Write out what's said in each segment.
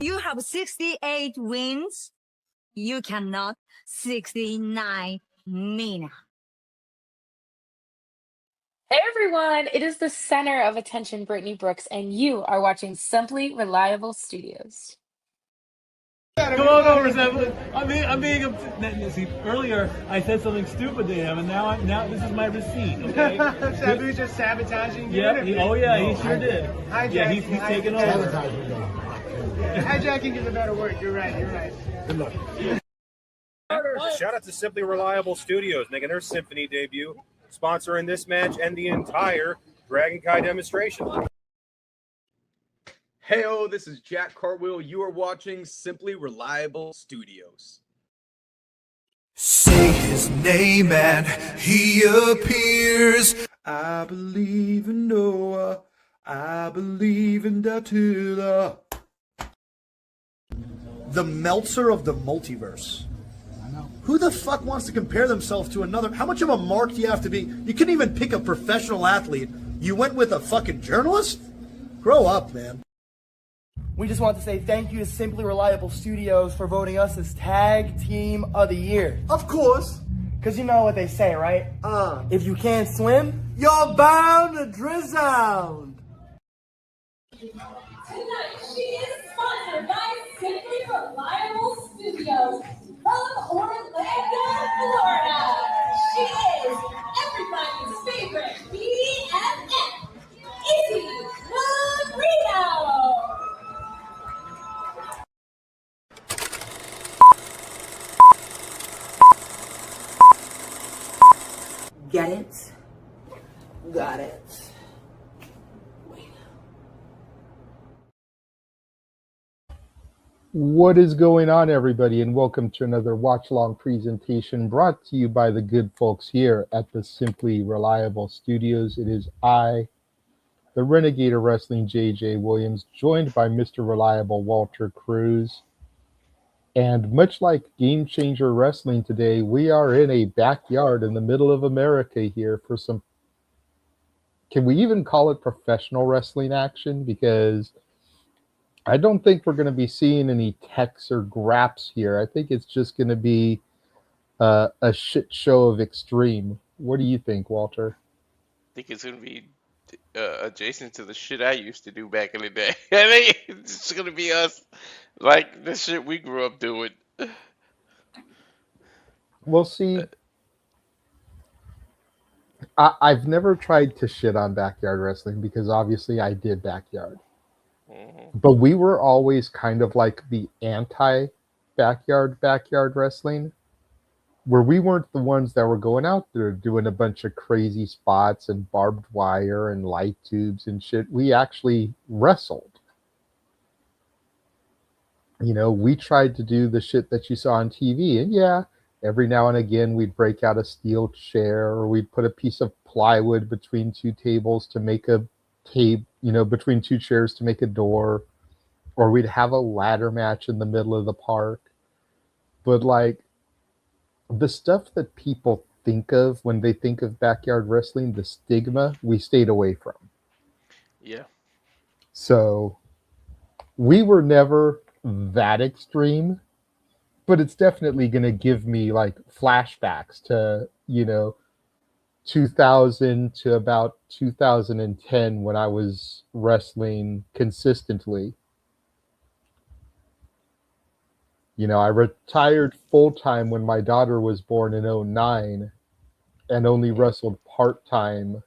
You have 68 wins. You cannot 69 Nina. Hey everyone, it is the center of attention, Brittany Brooks, and you are watching Simply Reliable Studios. Come on over, Simply. I'm being see, earlier I said something stupid to him, and now this is my receipt. Okay? Sabu's just sabotaging you. Yeah. He sure did. Hijacking. Yeah, he's taking over. Hijacking is a better word. You're right. Good luck. Shout out to Simply Reliable Studios making their Symphony debut, sponsoring this match and the entire Dragon Kai demonstration. Heyo, this is Jack Cartwheel. You are watching Simply Reliable Studios. Say his name and he appears. I believe in Noah. I believe in Datula. The Meltzer of the multiverse. Who the fuck wants to compare themselves to another? How much of a mark do you have to be? You couldn't even pick a professional athlete. You went with a fucking journalist? Grow up, man. We just want to say thank you to Simply Reliable Studios for voting us as Tag Team of the Year. Of course. Because you know what they say, right? If you can't swim, You're bound to drown. Tonight, she is sponsored by Simply Reliable Studios from Orlando, Florida. She is everybody's favorite BFF, Izzy Marino. Get it? Got it. What is going on, everybody, and welcome to another watch-along presentation brought to you by the good folks here at the Simply Reliable Studios. It is I, the Renegade of Wrestling, JJ Williams, joined by Mr. Reliable Walter Cruz. And much like Game Changer Wrestling today, we are in a backyard in the middle of America here for some, can we even call it professional wrestling action? Because I don't think we're going to be seeing any techs or graps here. I think it's just going to be a shit show of extreme. What do you think, Walter? I think it's going to be adjacent to the shit I used to do back in the day. I think it's just going to be us, like the shit we grew up doing. We'll see. I've never tried to shit on backyard wrestling because obviously I did backyard. But we were always kind of like the anti-backyard wrestling, where we weren't the ones that were going out there doing a bunch of crazy spots and barbed wire and light tubes and shit. We actually wrestled. You know, we tried to do the shit that you saw on TV, and yeah, every now and again we'd break out a steel chair, or we'd put a piece of plywood between two tables to make a tape, between two chairs to make a door, or we'd have a ladder match in the middle of the park. But like the stuff that people think of when they think of backyard wrestling, the stigma, we stayed away from. Yeah. So we were never that extreme, but it's definitely going to give me like flashbacks to, 2000 to about 2010 when I was wrestling consistently. I retired full-time when my daughter was born in 2009 and only wrestled part-time,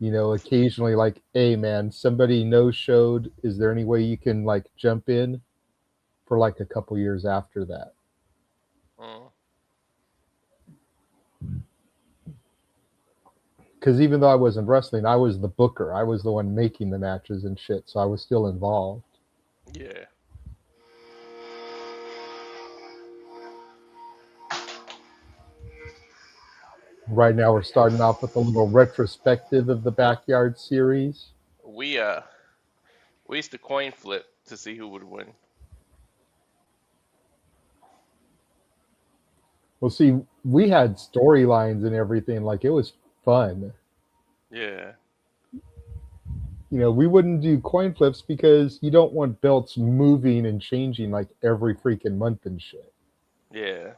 occasionally like, hey man, somebody no-showed. Is there any way you can like jump in? For like a couple years after that. Because even though I wasn't wrestling, I was the booker. I was the one making the matches and shit, so I was still involved. Yeah. Right now we're starting off with a little retrospective of the Backyard series. We used to coin flip to see who would win. Well, see, we had storylines and everything. Like, it was fun. Yeah. We wouldn't do coin flips because you don't want belts moving and changing like every freaking month and shit. Yeah.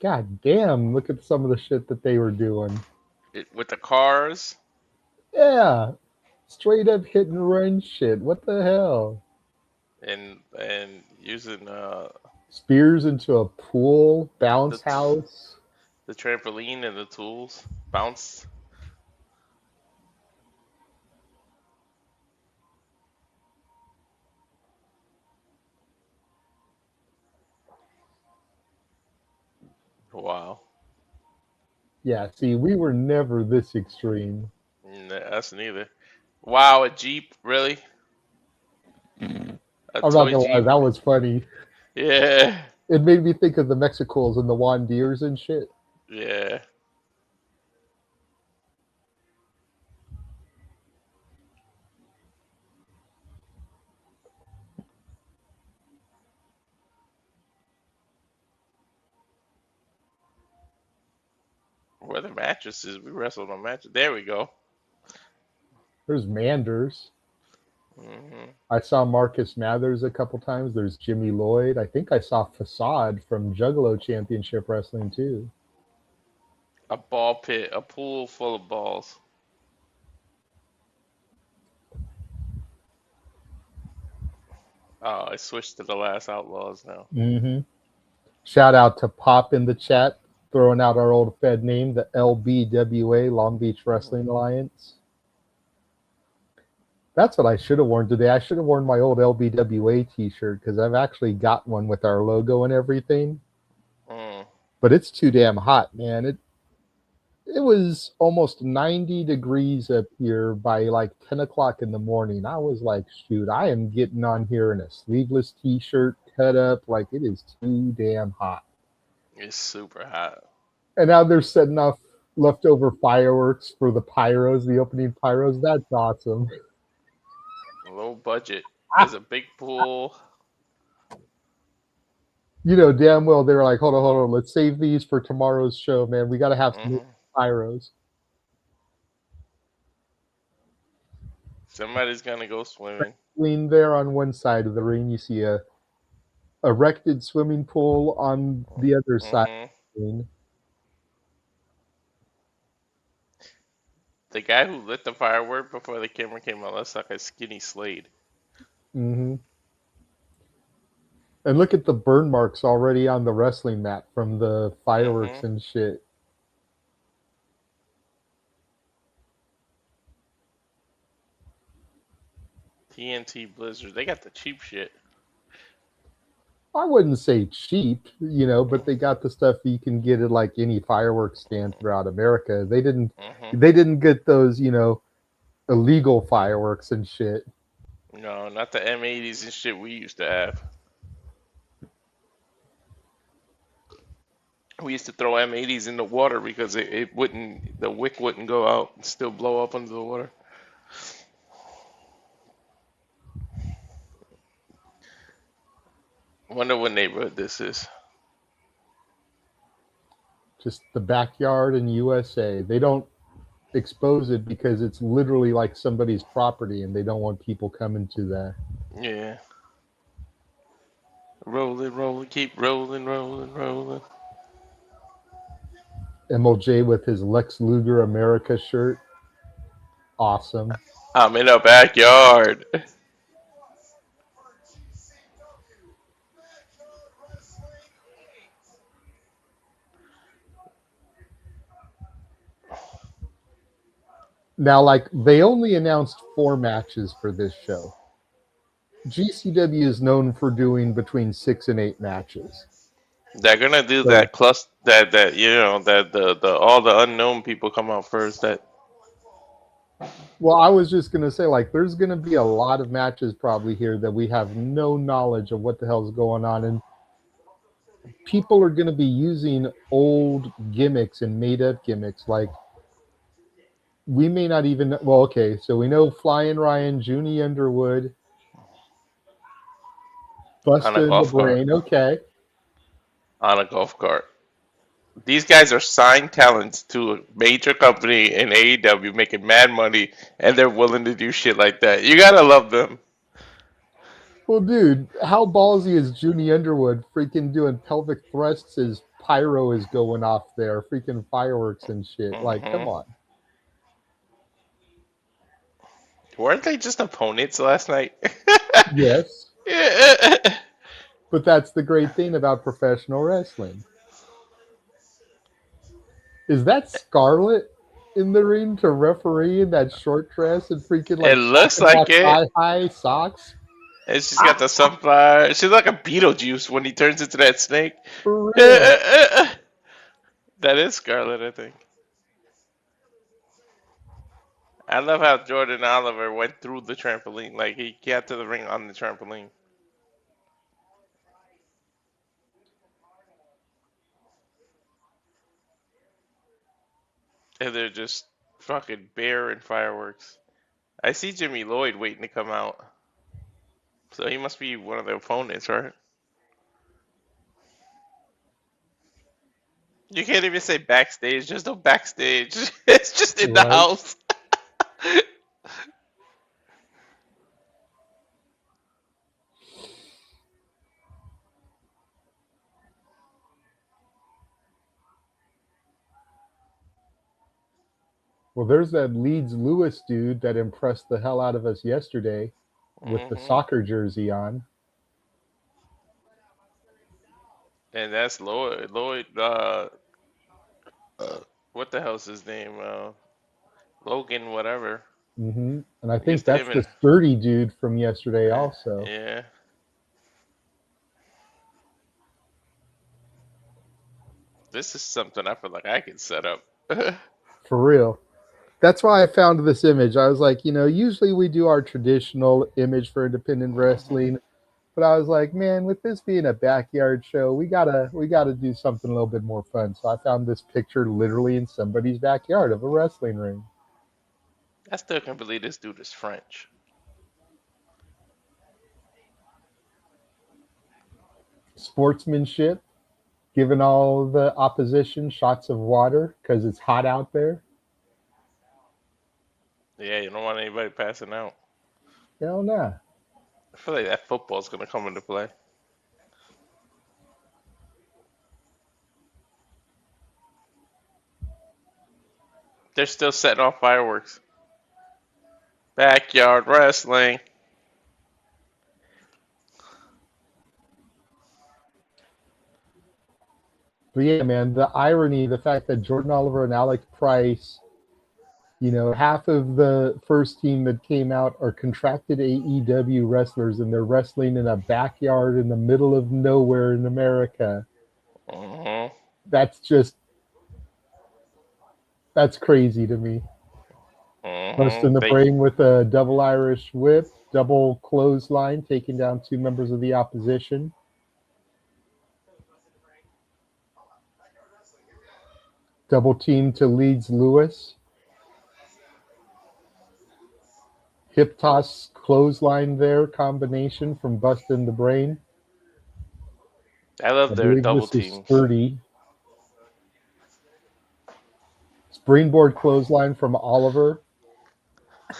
God damn, look at some of the shit that they were doing. With the cars. Yeah. Straight up hit and run shit. What the hell? And using Spears into a pool, bounce house. the trampoline and the tools. Bounce. Wow. Yeah, see, we were never this extreme. Us neither. Wow, a Jeep, really? A I'm not toy gonna lie, Jeep? that was funny. Yeah. It made me think of the Mexicals and the Juan Deers and shit. Yeah. Where are the mattresses? We wrestled on mattresses. There we go. There's Manders. Hmm. I saw Marcus Mathers a couple times. There's Jimmy Lloyd. I think I saw Facade from Juggalo Championship Wrestling too. A ball pit, a pool full of balls. Oh, I switched to the Last Outlaws now. Mm-hmm. Shout out to Pop in the chat, throwing out our old Fed name, the LBWA, Long Beach Wrestling Alliance. That's what I should have worn today. I should have worn my old LBWA t-shirt because I've actually got one with our logo and everything. But it's too damn hot, man. It was almost 90 degrees up here by like 10 o'clock in the morning. I was like, shoot, I am getting on here in a sleeveless t-shirt, cut up. Like, it is too damn hot. It's super hot. And now they're setting off leftover fireworks for the pyros, the opening pyros. That's awesome. Low budget. There's a big pool. You know damn well they were like, hold on, let's save these for tomorrow's show, man. We got to have some pyros. Somebody's gonna go swimming. Lean there on one side of the ring, you see a erected swimming pool on the other side of the ring. The guy who lit the firework before the camera came on looks like a skinny Slade. Mm-hmm. And look at the burn marks already on the wrestling mat from the fireworks and shit. TNT Blizzard. They got the cheap shit. I wouldn't say cheap, but they got the stuff you can get at like any fireworks stand throughout America. They didn't get those, illegal fireworks and shit. No, not the M80s and shit we used to have. We used to throw M80s in the water because the wick wouldn't go out and still blow up under the water. Wonder what neighborhood this is. Just the backyard in USA. They don't expose it because it's literally like somebody's property and they don't want people coming to that. Yeah. Rolling, keep rolling. MLJ with his Lex Luger America shirt. Awesome. I'm in a backyard. Now, like, they only announced 4 matches for this show. GCW is known for doing between 6 and 8 matches. They're gonna do that cluster that the all the unknown people come out first. Well, I was just gonna say, like, there's gonna be a lot of matches probably here that we have no knowledge of what the hell's going on, and people are gonna be using old gimmicks and made up gimmicks. Like, we may not even. Well, okay, so we know Flying Ryan, Junie Underwood, Buster in the Brain. Okay. on a golf cart. These guys are signed talents to a major company in AEW making mad money, and they're willing to do shit like that. You gotta love them. Well, dude, how ballsy is Junie Underwood freaking doing pelvic thrusts as pyro is going off there, freaking fireworks and shit? Like, come on. Weren't they just opponents last night? Yes. Yeah. But that's the great thing about professional wrestling. Is that Scarlett in the ring to referee in that short dress and freaking like It looks like it. high socks? And she's got the sunflower. She's like a Beetlejuice when he turns into that snake. For real. That is Scarlett, I think. I love how Jordan Oliver went through the trampoline. Like, he got to the ring on the trampoline. And they're just fucking bear and fireworks. I see Jimmy Lloyd waiting to come out. So he must be one of the opponents, right? You can't even say backstage. There's no backstage. It's just in the house. Well, there's that Leeds Lewis dude that impressed the hell out of us yesterday with the soccer jersey on. And that's Lloyd. What the hell's his name? Logan, whatever. And I think that's the sturdy dude from yesterday also. Yeah. This is something I feel like I can set up. For real. That's why I found this image. I was like, usually we do our traditional image for independent wrestling, but I was like, man, with this being a backyard show, we gotta do something a little bit more fun. So I found this picture literally in somebody's backyard of a wrestling ring. I still can't believe this dude is French. Sportsmanship, giving all the opposition shots of water because it's hot out there. Yeah, you don't want anybody passing out. Hell nah. I feel like that football's gonna come into play. They're still setting off fireworks. Backyard wrestling. But yeah, man, the irony, the fact that Jordan Oliver and Alec Price, half of the first team that came out are contracted AEW wrestlers, and they're wrestling in a backyard in the middle of nowhere in America. That's crazy to me. Busting the brain with a double Irish whip, double clothesline, taking down two members of the opposition. Double team to Leeds Lewis. Hip toss clothesline there, combination from busting the brain. I love their double teams. 30. Springboard clothesline from Oliver.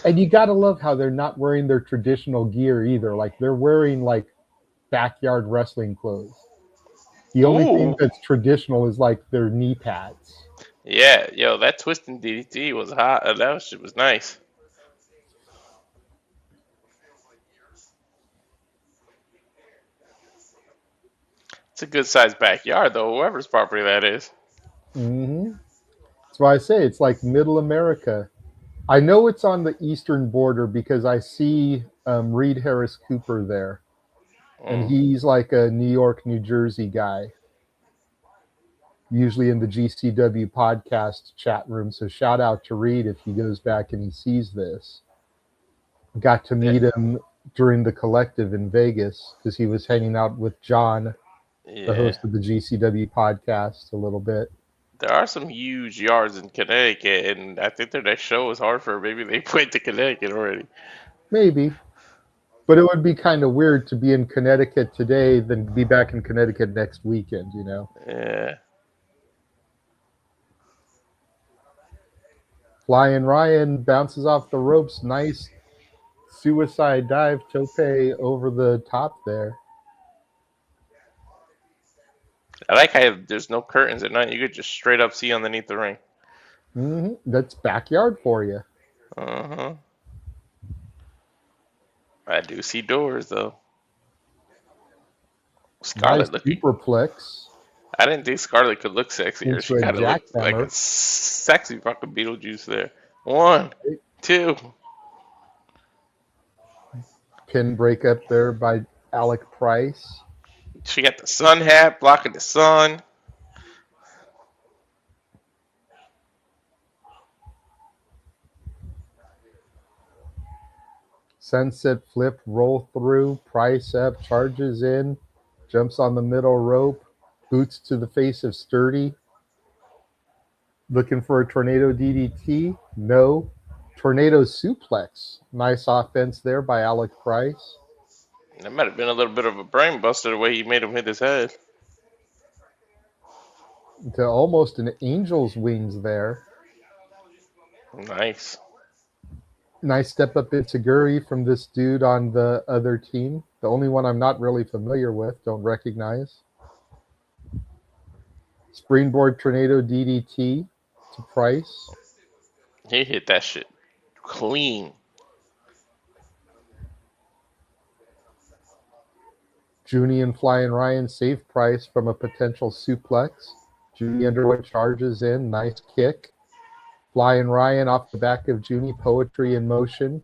And you gotta love how they're not wearing their traditional gear either. Like, they're wearing like backyard wrestling clothes. The only thing that's traditional is like their knee pads. Yeah, yo, that twisting DDT was hot. That shit was nice. It's a good sized backyard, though, whoever's property that is. That's why I say it's like middle America. I know it's on the eastern border because I see Reed Harris Cooper there. And he's like a New York, New Jersey guy. Usually in the GCW podcast chat room. So shout out to Reed if he goes back and he sees this. Got to meet him during the collective in Vegas because he was hanging out with John, the host of the GCW podcast, a little bit. There are some huge yards in Connecticut, and I think their next show is Hartford. Maybe they went to Connecticut already. Maybe. But it would be kind of weird to be in Connecticut today, then be back in Connecticut next weekend, you know? Yeah. Flying Ryan bounces off the ropes. Nice suicide dive tope over the top there. I like how there's no curtains at night. You could just straight up see underneath the ring. That's backyard for you. Uh-huh. I do see doors, though. Scarlett Nice looking. superplex. I didn't think Scarlett could look sexier. Into She a kind of looked like jackhammer. a sexy fucking Beetlejuice there. 1, 2. Pin break up there by Alec Price. She got the sun hat blocking the sun. Sunset flip, roll through, Price up, charges in, jumps on the middle rope, boots to the face of Sturdy. Looking for a tornado DDT? No. Tornado suplex. Nice offense there by Alec Price. That might have been a little bit of a brain buster the way he made him hit his head. To almost an angel's wings there. Nice. Nice step up into Guri from this dude on the other team. The only one I'm not really familiar with, don't recognize. Springboard tornado DDT to Price. He hit that shit clean. Junie and Flying Ryan save Price from a potential suplex. Junie Underwood charges in. Nice kick. Flying Ryan off the back of Junie. Poetry in motion.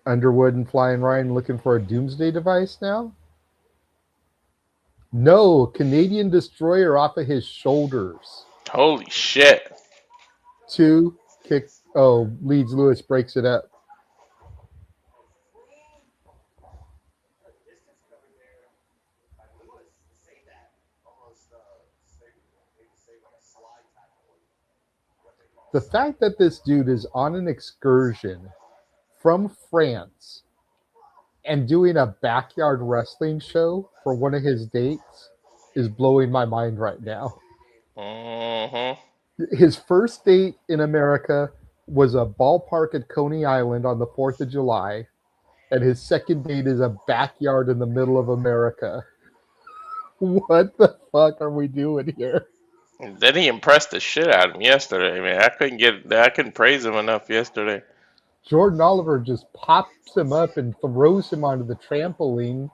Underwood and Flying Ryan looking for a doomsday device now? No, Canadian Destroyer off of his shoulders. Holy shit. 2, kick. Oh, Leeds Lewis breaks it up. The fact that this dude is on an excursion from France and doing a backyard wrestling show for one of his dates is blowing my mind right now. His first date in America was a ballpark at Coney Island on the 4th of July, and his second date is a backyard in the middle of America. What the fuck are we doing here? Then he impressed the shit out of him yesterday, man. I couldn't praise him enough yesterday. Jordan Oliver just pops him up and throws him onto the trampoline.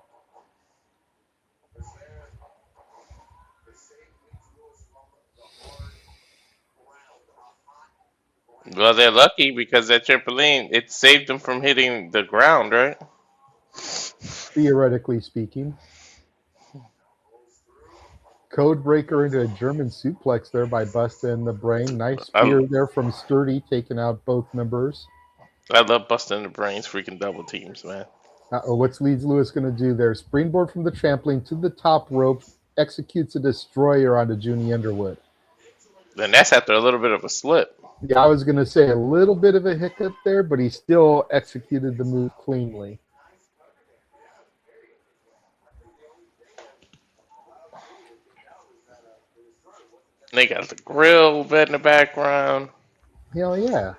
Well, they're lucky because that trampoline, it saved them from hitting the ground, right? Theoretically speaking. Code breaker into a German suplex there by Busta in the Brain. Nice spear there from Sturdy, taking out both members. I love busting the brains, freaking double teams, man. What's Leeds Lewis going to do there? Springboard from the trampoline to the top rope, executes a destroyer onto Junie Underwood. And that's after a little bit of a slip. Yeah, I was going to say a little bit of a hiccup there, but he still executed the move cleanly. They got the grill bed in the background. Hell yeah.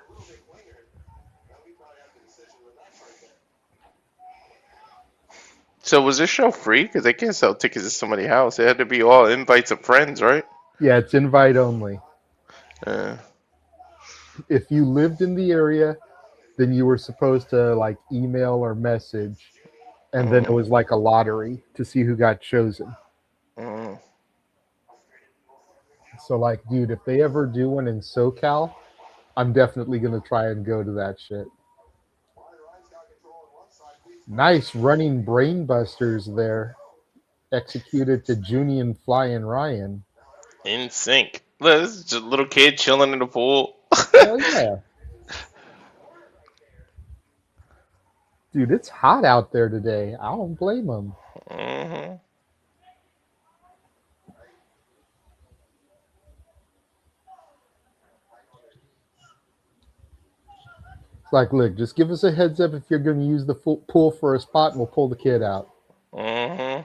So was this show free? Because they can't sell tickets at somebody's house. It had to be all invites of friends, right? Yeah, it's invite only. Uh, If you lived in the area, then you were supposed to like email or message, and then it was like a lottery to see who got chosen. So like, dude, if they ever do one in SoCal, I'm definitely going to try and go to that shit. Nice running brain busters there. Executed to Junie and Flying Ryan. in sync. Look, this is just a little kid chilling in the pool. Hell yeah. Dude, it's hot out there today. I don't blame them. Mm-hmm. It's like, look, just give us a heads up if you're going to use the pool for a spot, and we'll pull the kid out. Mm-hmm.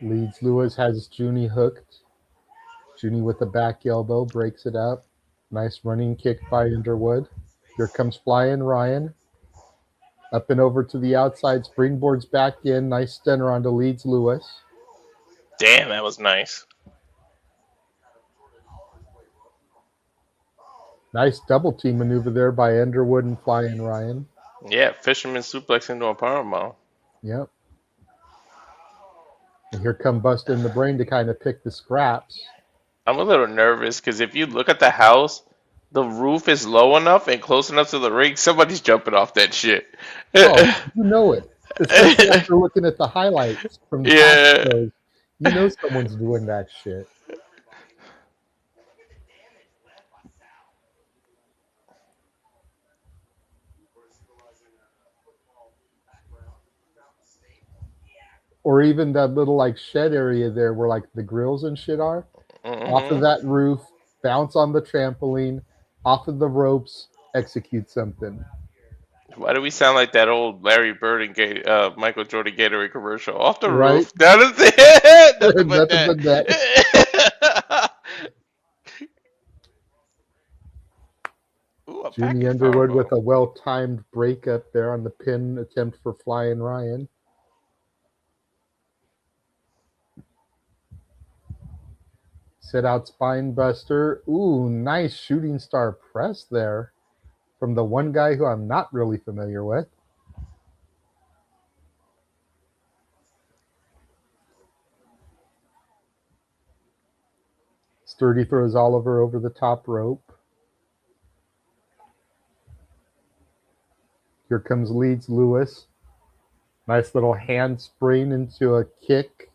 Leeds Lewis has Junie hooked. Junie with the back elbow breaks it up. Nice running kick by Underwood. Here comes flying Ryan. Up and over to the outside. Springboards back in. Nice stunner onto Leeds Lewis. Damn, that was nice. Nice double team maneuver there by Underwood and flying Ryan. Yeah, fisherman suplex into a powerbomb. Yep. And here come Busta in the Brain to kind of pick the scraps. I'm a little nervous because if you look at the house, the roof is low enough and close enough to the ring. Somebody's jumping off that shit. Oh, you know it. Especially after looking at the highlights from the past shows. You know someone's doing that shit. Or even that little like shed area there where like the grills and shit are. Mm-hmm. Off of that roof, bounce on the trampoline, off of the ropes, execute something. Why do we sound like that old Larry Bird and Michael Jordan Gatorade commercial? Off the Right? roof. Nothing but Nothing but that. Ooh, a Junie package Underwood powerbomb. with a well-timed breakup there on the pin attempt for flying Ryan. Sit out spine buster. Ooh, nice shooting star press there from the one guy who I'm not really familiar with. Sturdy throws Oliver over the top rope. Here comes Leeds Lewis. Nice little hand spring into a kick.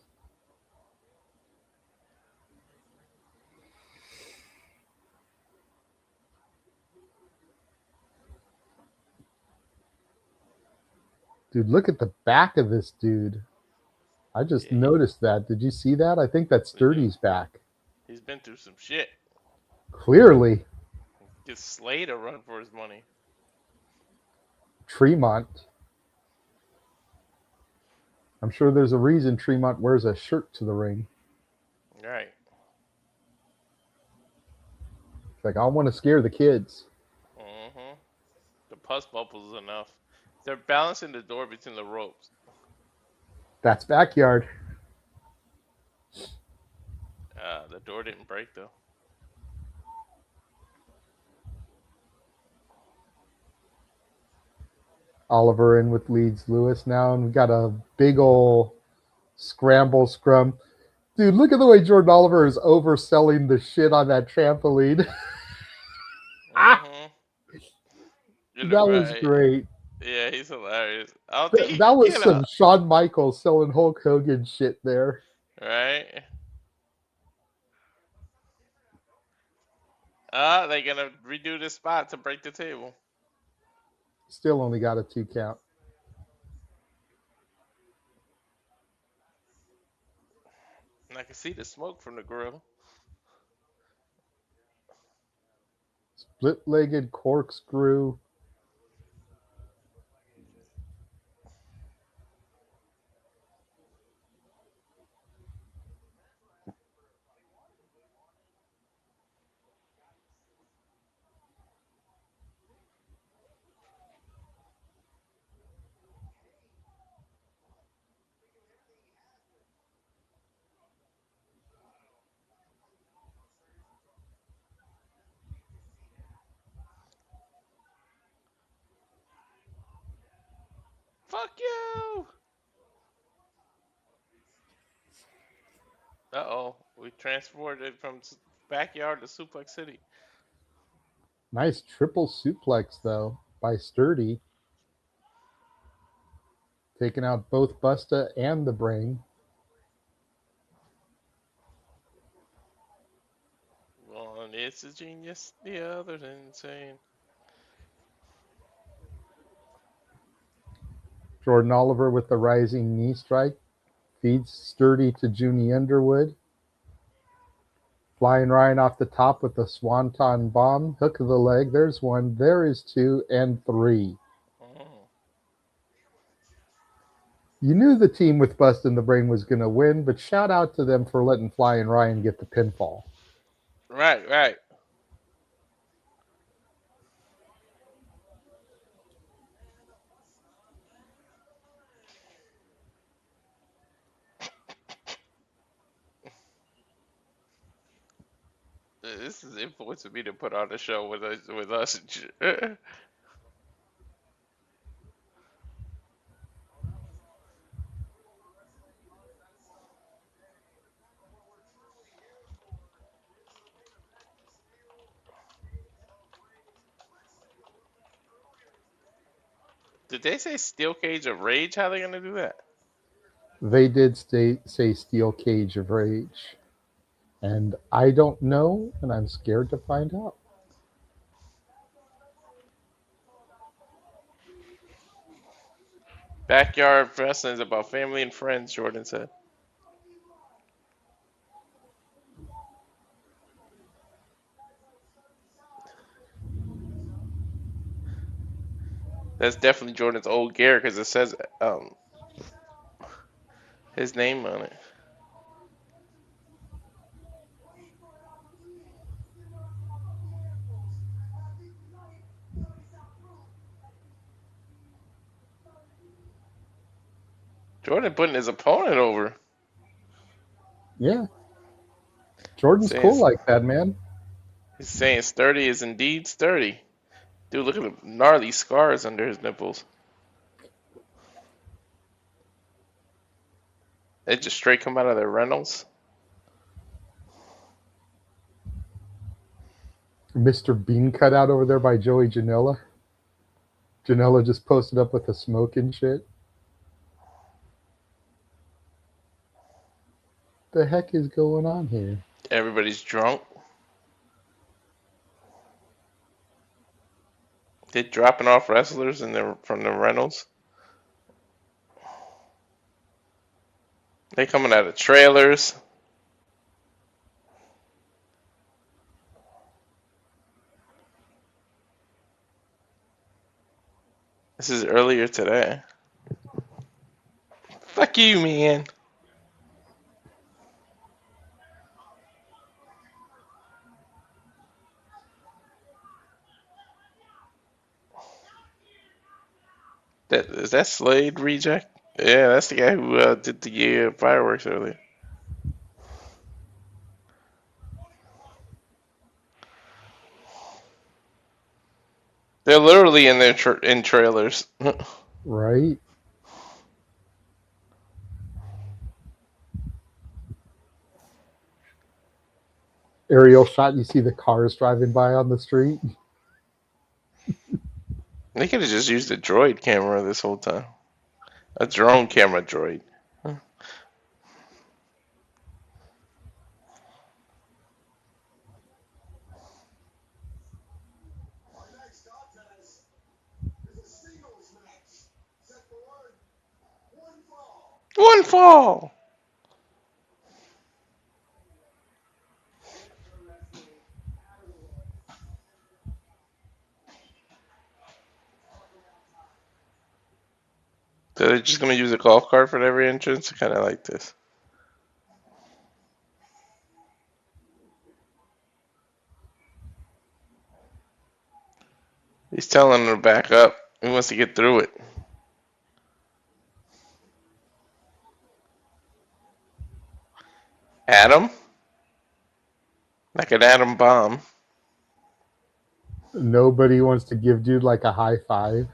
Dude, look at the back of this dude. I just noticed that. Did you see that? I think that's Sturdy's back. He's been through some shit. Clearly. Gives Slade a run for his money. Tremont. I'm sure there's a reason Tremont wears a shirt to the ring. Right. It's like, I want to scare the kids. Mm-hmm. The pus bubbles enough. They're balancing the door between the ropes. That's backyard. The door didn't break though. Oliver in with Leeds Lewis now, and we've got a big ol' scramble scrum. Dude, look at the way Jordan Oliver is overselling the shit on that trampoline. Mm-hmm. That was great. Yeah, he's hilarious. I don't think That was some Shawn Michaels selling Hulk Hogan shit there. Right? They're gonna redo this spot to break the table. Still only got a 2 count. And I can see the smoke from the grill. Split-legged corkscrew. Fuck you! Uh-oh. We transported from backyard to Suplex City. Nice triple suplex, though, by Sturdy. Taking out both Busta and the Brain. It's a genius, the other's insane. Jordan Oliver with the rising knee strike. Feeds sturdy to Junie Underwood. Flying Ryan off the top with the swanton bomb. Hook of the leg. There's one. There is two and three. You knew the team with Bust in the Brain was going to win, but shout out to them for letting Flying Ryan get the pinfall. Right, right. This is influencing me to put on a show with us. Did they say Steel Cage of Rage? How are they gonna do that? They did say Steel Cage of Rage. And I don't know, and I'm scared to find out. Backyard wrestling is about family and friends, Jordan said. That's definitely Jordan's old gear because it says his name on it. Jordan putting his opponent over. Yeah. Jordan's cool like that, man. He's saying sturdy is indeed sturdy. Dude, look at the gnarly scars under his nipples. They just straight come out of their Reynolds. Mr. Bean cutout over there by Joey Janela. Janela just posted up with the smoke and shit. The heck is going on here? Everybody's drunk. They're dropping off wrestlers from the Reynolds. They coming out of trailers. This is earlier today. Fuck you, man. Is that Slade Reject? Yeah, that's the guy who did the fireworks earlier. They're literally in their in trailers. Right. Aerial shot, you see the cars driving by on the street. They could have just used a droid camera this whole time. A drone camera droid. One fall. So they're just gonna use a golf cart for every entrance? I kinda like this. He's telling them to back up. He wants to get through it. Atom? Like an atom bomb. Nobody wants to give dude like a high five.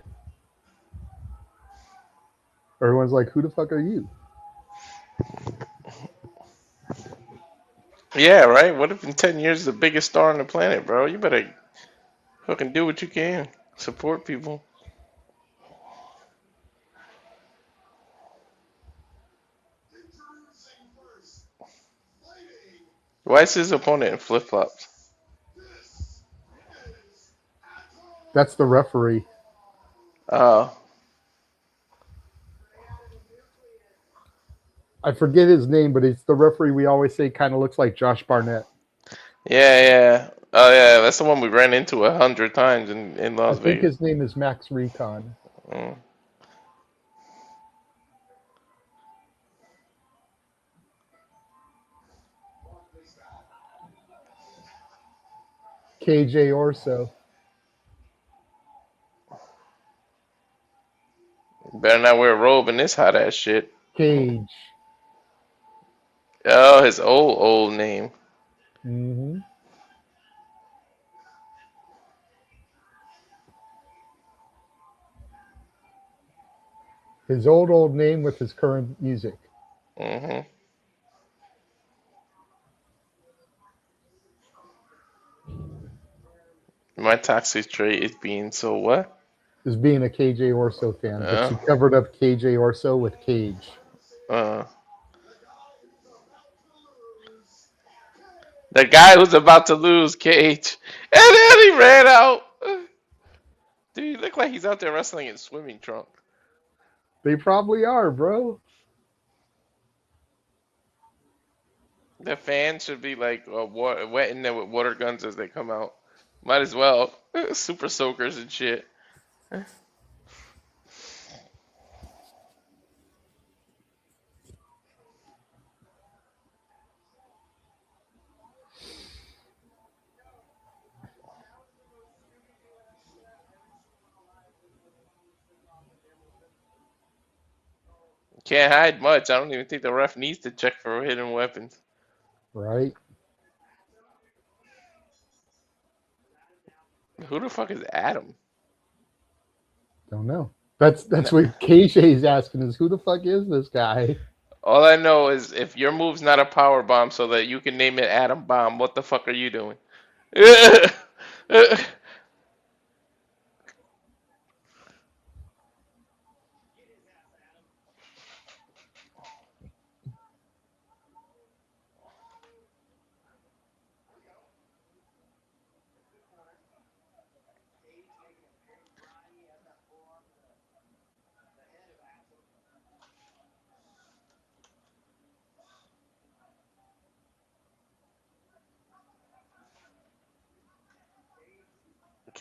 Everyone's like, who the fuck are you? Yeah, right? What if in 10 years the biggest star on the planet, bro? You better fucking do what you can. Support people. Why is his opponent in flip-flops? That's the referee. Oh. I forget his name, but it's the referee we always say kind of looks like Josh Barnett. Yeah. Oh, yeah. That's the one we ran into 100 times in I Las think Vegas. his name is Max Recon. Mm. KJ Orso. Better not wear a robe in this hot ass shit. Cage. Oh, his old name. Mm-hmm. His old name with his current music. Mm-hmm. My toxic trait is being so what? Is being a KJ Orso fan, but she covered up KJ Orso with Cage. The guy who's about to lose, Cage, and then he ran out. Dude, he look like he's out there wrestling in swimming trunks. They probably are, bro. The fans should be like wetting them with water guns as they come out. Might as well. Super soakers and shit. Can't hide much. I don't even think the ref needs to check for hidden weapons. Right. Who the fuck is Adam? Don't know. That's what KJ's asking is who the fuck is this guy? All I know is if your move's not a power bomb so that you can name it Atom Bomb, what the fuck are you doing?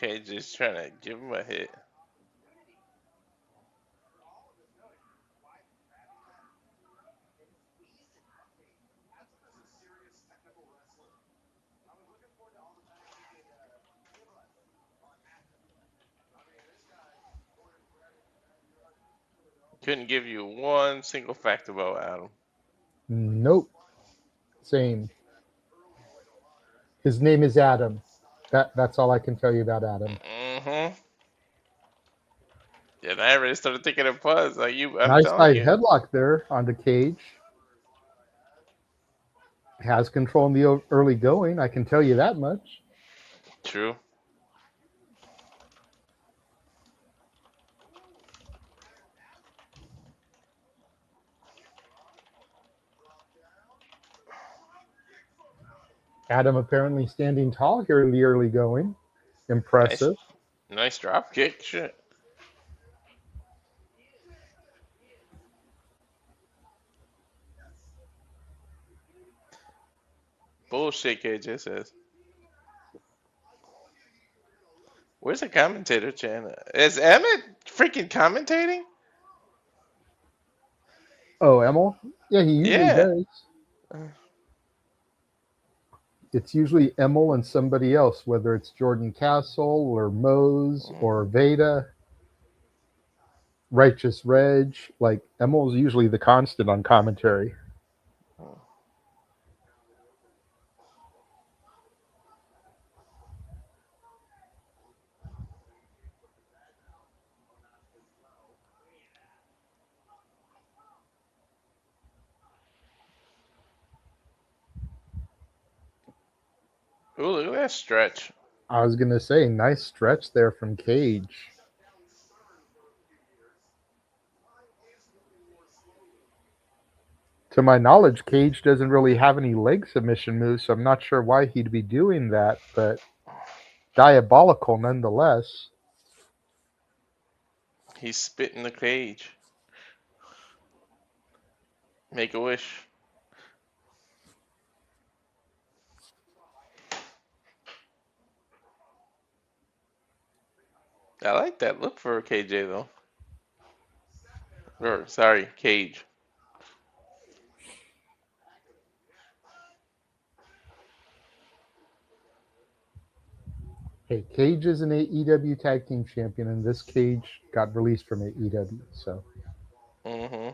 Okay, just trying to give him a hit. Couldn't give you one single fact about Adam. Nope. Same. His name is Adam. That's all I can tell you about Adam. Mm-hmm. Yeah, I already started thinking of Puzz. Like I'm Nice telling side you. headlock there on the Cage. Has control in the early going. I can tell you that much. True. Adam apparently standing tall here in the early going. Impressive. Nice drop kick. Shit. Bullshit, KJ says. Where's the commentator channel? Is Emmett freaking commentating? Oh, Emil? Yeah, he usually does. It's usually Emil and somebody else, whether it's Jordan Castle or Mose or Veda, Righteous Reg. Like, Emil's usually the constant on commentary. Ooh, look at that stretch. I was going to say, nice stretch there from Cage. To my knowledge, Cage doesn't really have any leg submission moves, so I'm not sure why he'd be doing that, but diabolical nonetheless. He's spit in the cage. Make a wish. I like that look for KJ though. Or sorry, Cage. Hey, Cage is an AEW Tag Team Champion, and this Cage got released from AEW. So Mm-hmm.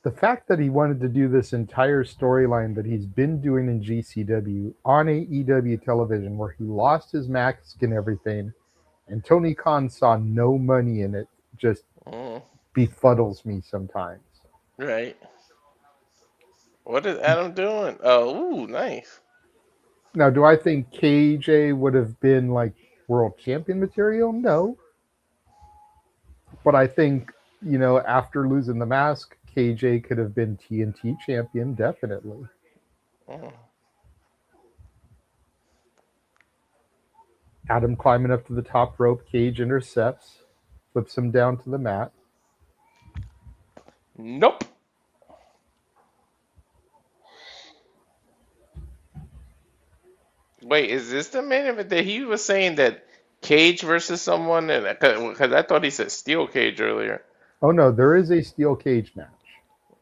the fact that he wanted to do this entire storyline that he's been doing in GCW on AEW television, where he lost his mask and everything, and Tony Khan saw no money in it, just befuddles me sometimes. Right. What is Adam doing? Oh, ooh, nice. Now, do I think KJ would have been like world champion material? No. But I think, after losing the mask, KJ could have been TNT champion, definitely. Adam climbing up to the top rope, Cage intercepts, flips him down to the mat. Nope. Wait, is this the main event that he was saying that Cage versus someone? Because I thought he said Steel Cage earlier. Oh no, there is a steel cage match.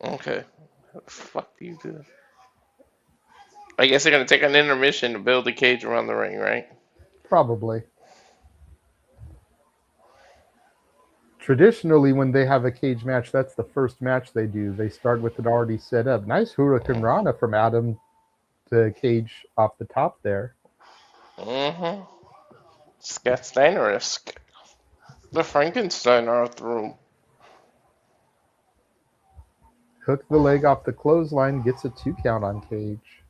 Okay. How the fuck do you do that? I guess they're gonna take an intermission to build a cage around the ring, right? Probably. Traditionally, when they have a cage match, that's the first match they do. They start with it already set up. Nice Hurricane Rana from Adam to Cage off the top there. Mm-hmm. Scott Steiner-esque. The Frankenstein art room. Hook the leg off the clothesline, gets a 2 count on Cage.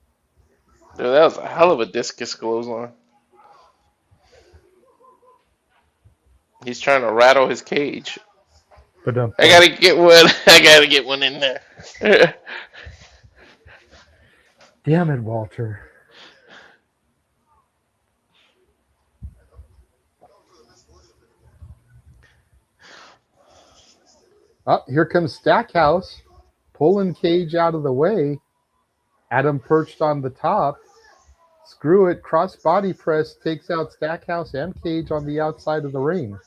Dude, that was a hell of a discus clothesline. He's trying to rattle his cage. But I gotta get one. I gotta get one in there. Damn it, Walter. Oh, here comes Stackhouse, pulling Cage out of the way. Adam perched on the top. Screw it, cross body press takes out Stackhouse and Cage on the outside of the ring.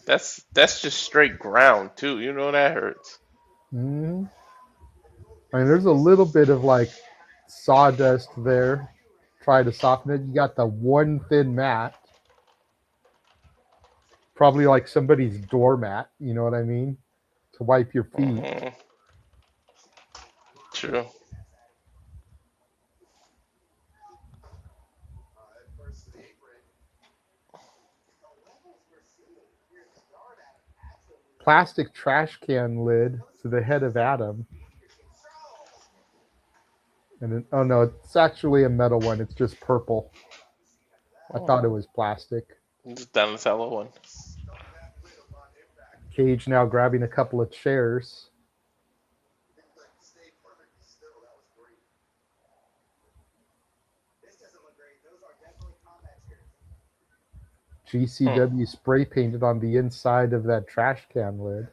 That's just straight ground too. You know that hurts. Mm-hmm. I mean, there's a little bit of like sawdust there. Try to soften it. You got the one thin mat. Probably like somebody's doormat, you know what I mean? To wipe your feet. Mm-hmm. True. Plastic trash can lid to the head of Adam. And then, oh no, it's actually a metal one. It's just purple. I thought it was plastic. Just down the cellar one. Cage now grabbing a couple of chairs. GCW spray painted on the inside of that trash can lid.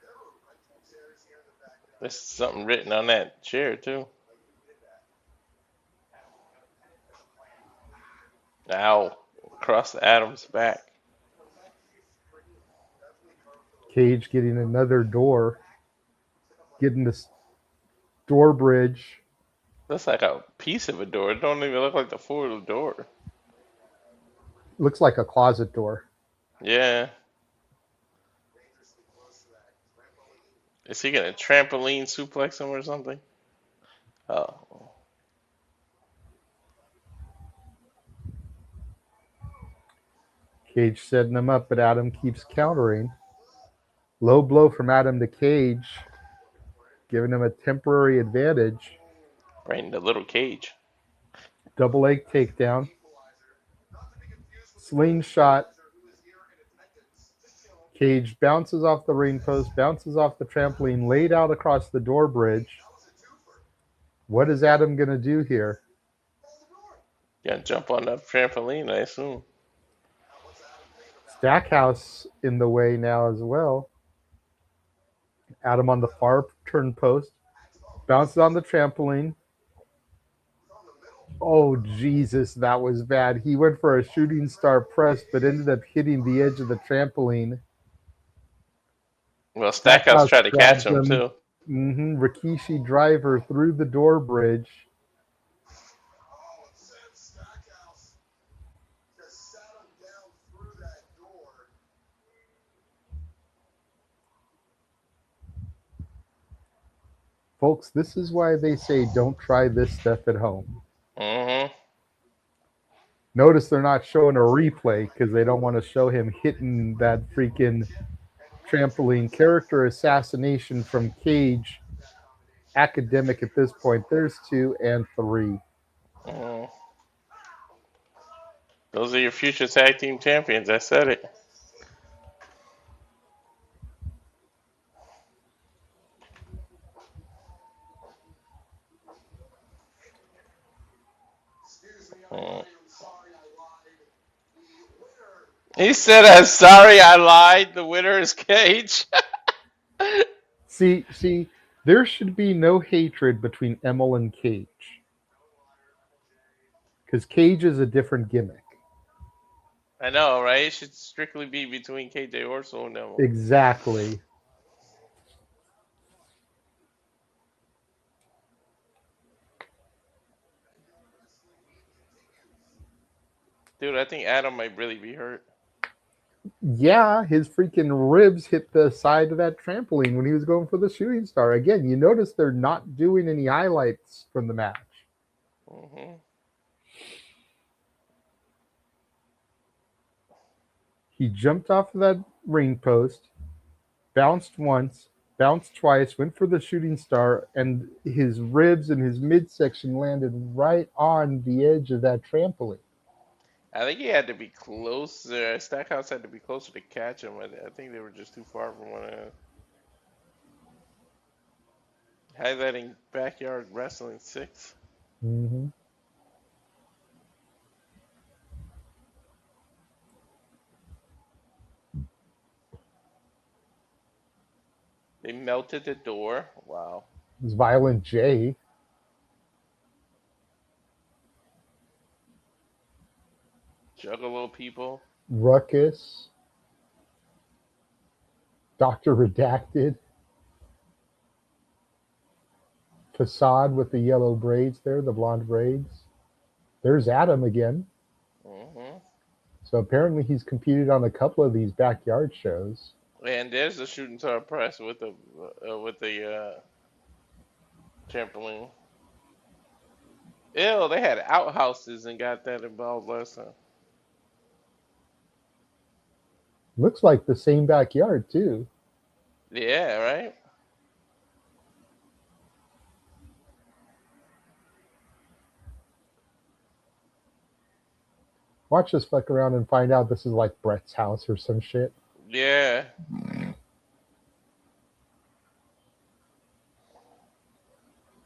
There's something written on that chair too. Ow. Across Adam's back. Cage getting another door. Getting this door bridge. Looks like a piece of a door. It don't even look like the full of the door. Looks like a closet door. Yeah. Is he gonna trampoline suplex him or something? Oh. Cage setting him up, but Adam keeps countering. Low blow from Adam to Cage, giving him a temporary advantage. Right in the little cage. Double leg takedown. Slingshot. Cage bounces off the ring post, bounces off the trampoline, laid out across the door bridge. What is Adam going to do here? Yeah, jump on that trampoline, I assume. Stackhouse in the way now as well. Adam on the far turn post. Bounces on the trampoline. Oh, Jesus, that was bad. He went for a shooting star press, but ended up hitting the edge of the trampoline. Well, Stackhouse tried to catch him, too. Rikishi driver through the door bridge. Folks, this is why they say don't try this stuff at home. Mm-hmm. Notice they're not showing a replay because they don't want to show him hitting that freaking trampoline. Character assassination from Cage. Academic at this point. There's 2 and 3. Mm. Those are your future tag team champions. I said it. Mm. He said, "I'm sorry, I lied. The winner is Cage." See, there should be no hatred between Emil and Cage. Because Cage is a different gimmick. I know, right? It should strictly be between KJ Orso and Emil. Exactly. Dude, I think Adam might really be hurt. Yeah, his freaking ribs hit the side of that trampoline when he was going for the shooting star. Again, you notice they're not doing any highlights from the match. Mm-hmm. He jumped off of that ring post, bounced once, bounced twice, went for the shooting star, and his ribs and his midsection landed right on the edge of that trampoline. I think he had to be closer. Stackhouse had to be closer to catch him. I think they were just too far from one another. Highlighting Backyard Wrestling 6. Mm-hmm. They melted the door. Wow. It was Violent J. Juggalo people. Ruckus. Dr. Redacted. Facade with the yellow braids there, the blonde braids. There's Adam again. Mm-hmm. So apparently he's competed on a couple of these backyard shows. And there's the shooting star press with the trampoline. Ew, they had outhouses and got that involved last time. Looks like the same backyard too. Yeah, right? Watch us fuck around and find out this is like Brett's house or some shit. Yeah.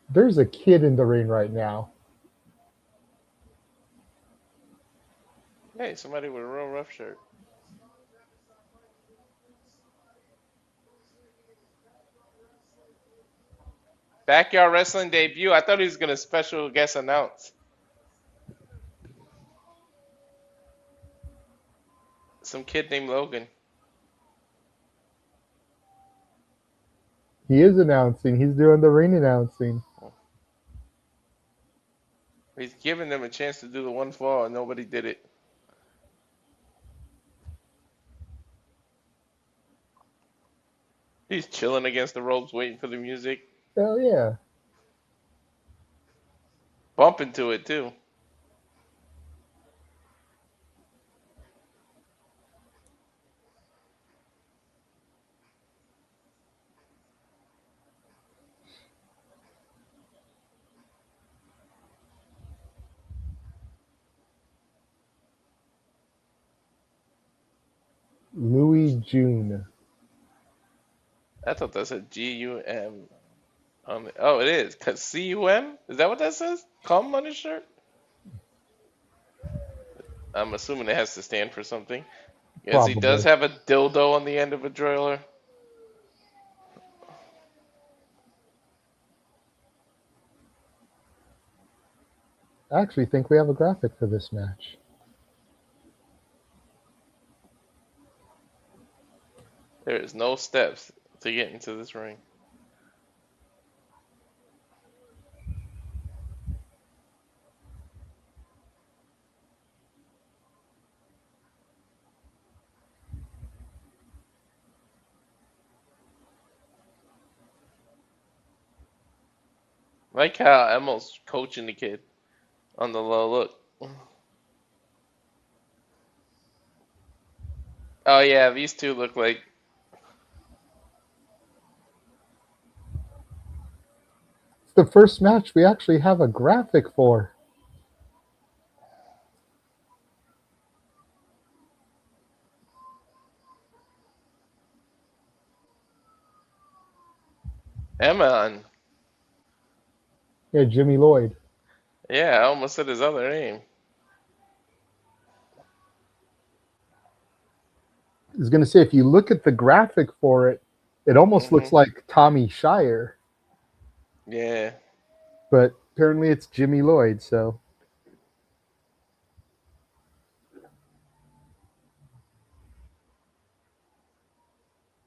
There's a kid in the ring right now. Hey, somebody with a real rough shirt. Backyard Wrestling debut. I thought he was going to special guest announce. Some kid named Logan. He is announcing. He's doing the ring announcing. He's giving them a chance to do the one fall and nobody did it. He's chilling against the ropes waiting for the music. Hell yeah. Bumping to it too. Louie June. I thought that said GUM. Oh, it is. CUM? Is that what that says? Cum on his shirt? I'm assuming it has to stand for something. Yes, he does Probably. have a dildo on the end of a driller. I actually think we have a graphic for this match. There is no steps to get into this ring. Like how Emil's coaching the kid on the low look. Oh yeah, these two look like It's the first match we actually have a graphic for. Emanon. Yeah, Jimmy Lloyd. Yeah, I almost said his other name. I was going to say, if you look at the graphic for it, it almost looks like Tommy Shire, Yeah. but apparently it's Jimmy Lloyd, so.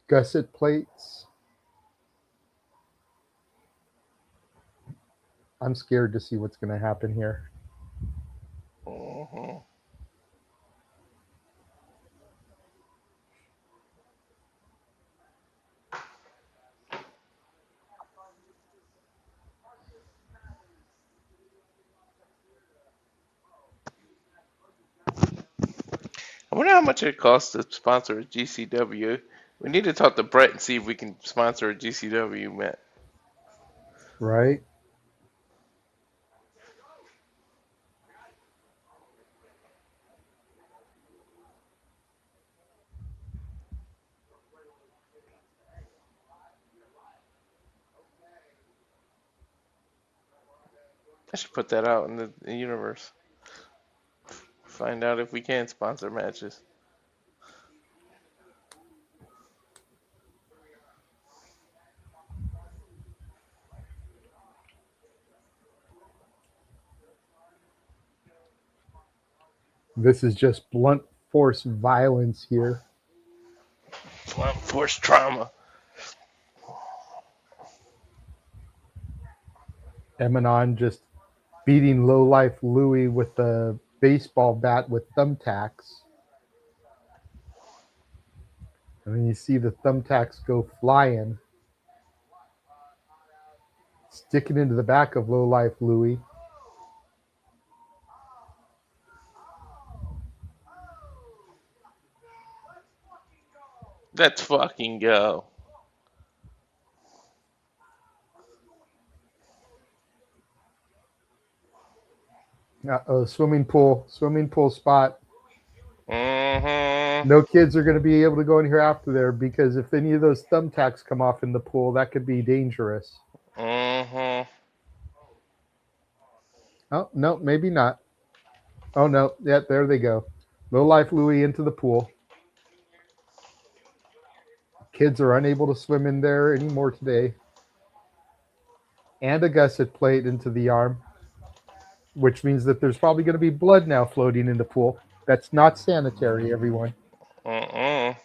Gusset plates. I'm scared to see what's going to happen here. I wonder how much it costs to sponsor a GCW. We need to talk to Brett and see if we can sponsor a GCW, Matt. Right? I should put that out in the universe. Find out if we can sponsor matches. This is just blunt force violence here. Blunt force trauma. Emanon just beating lowlife Louie with the baseball bat with thumbtacks. And then you see the thumbtacks go flying, sticking into the back of lowlife Louie. Let's fucking go. Uh-oh, swimming pool spot. Mm-hmm. No kids are going to be able to go in here after there, because if any of those thumbtacks come off in the pool, that could be dangerous. Mm-hmm. Oh, no, maybe not. Oh, no. Yeah, there they go. Lowlife Louie into the pool. Kids are unable to swim in there anymore today. And a gusset plate into the arm, which means that there's probably going to be blood now floating in the pool. That's not sanitary, everyone. Mm-mm.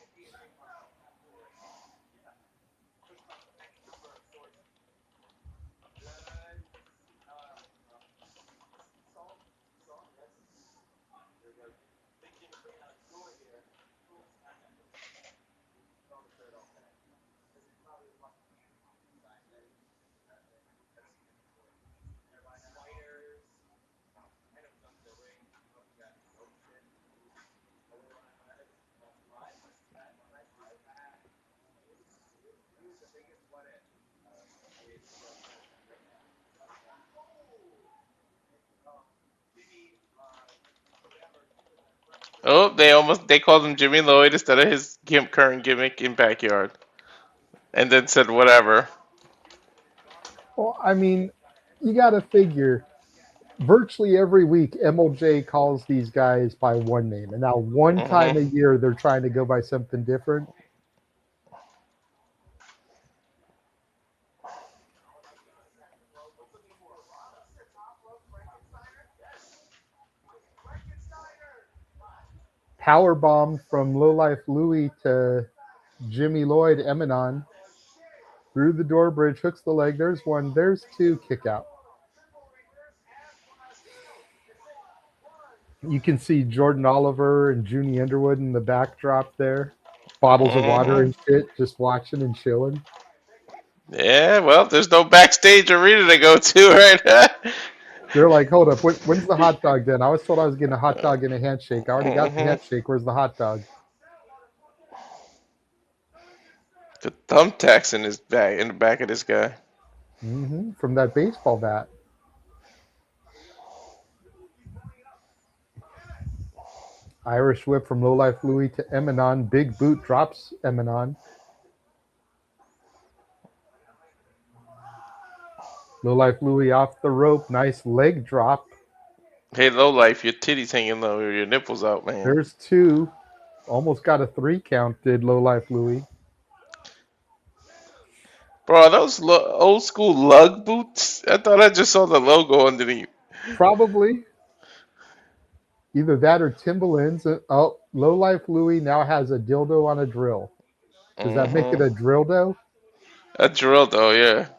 Oh, they called him Jimmy Lloyd instead of his current gimmick in Backyard, and then said whatever. Well, I mean, you got to figure virtually every week MLJ calls these guys by one name, and now one time a year they're trying to go by something different. Power bomb from Lowlife Louie to Jimmy Lloyd, Emanon. Through the door bridge, hooks the leg. There's one. There's two. Kick out. You can see Jordan Oliver and Junie Underwood in the backdrop there. Bottles of water and shit, just watching and chilling. Yeah, well, there's no backstage arena to go to right They're like, hold up, when's the hot dog then? I was told I was getting a hot dog and a handshake. I already got the handshake. Where's the hot dog? The thumbtacks in the back of this guy. From that baseball bat. Irish whip from Lowlife Louie to Emanon. Big boot drops Emanon. Lowlife Louie off the rope. Nice leg drop. Hey, Lowlife, your titties hanging low, your nipples out, man. There's two. Almost got a 3 count, did Lowlife Louie. Bro, are those old school lug boots? I thought I just saw the logo underneath. Probably. Either that or Timberlands. Oh, Lowlife Louie now has a dildo on a drill. Does that make it a dildo? A dildo, yeah.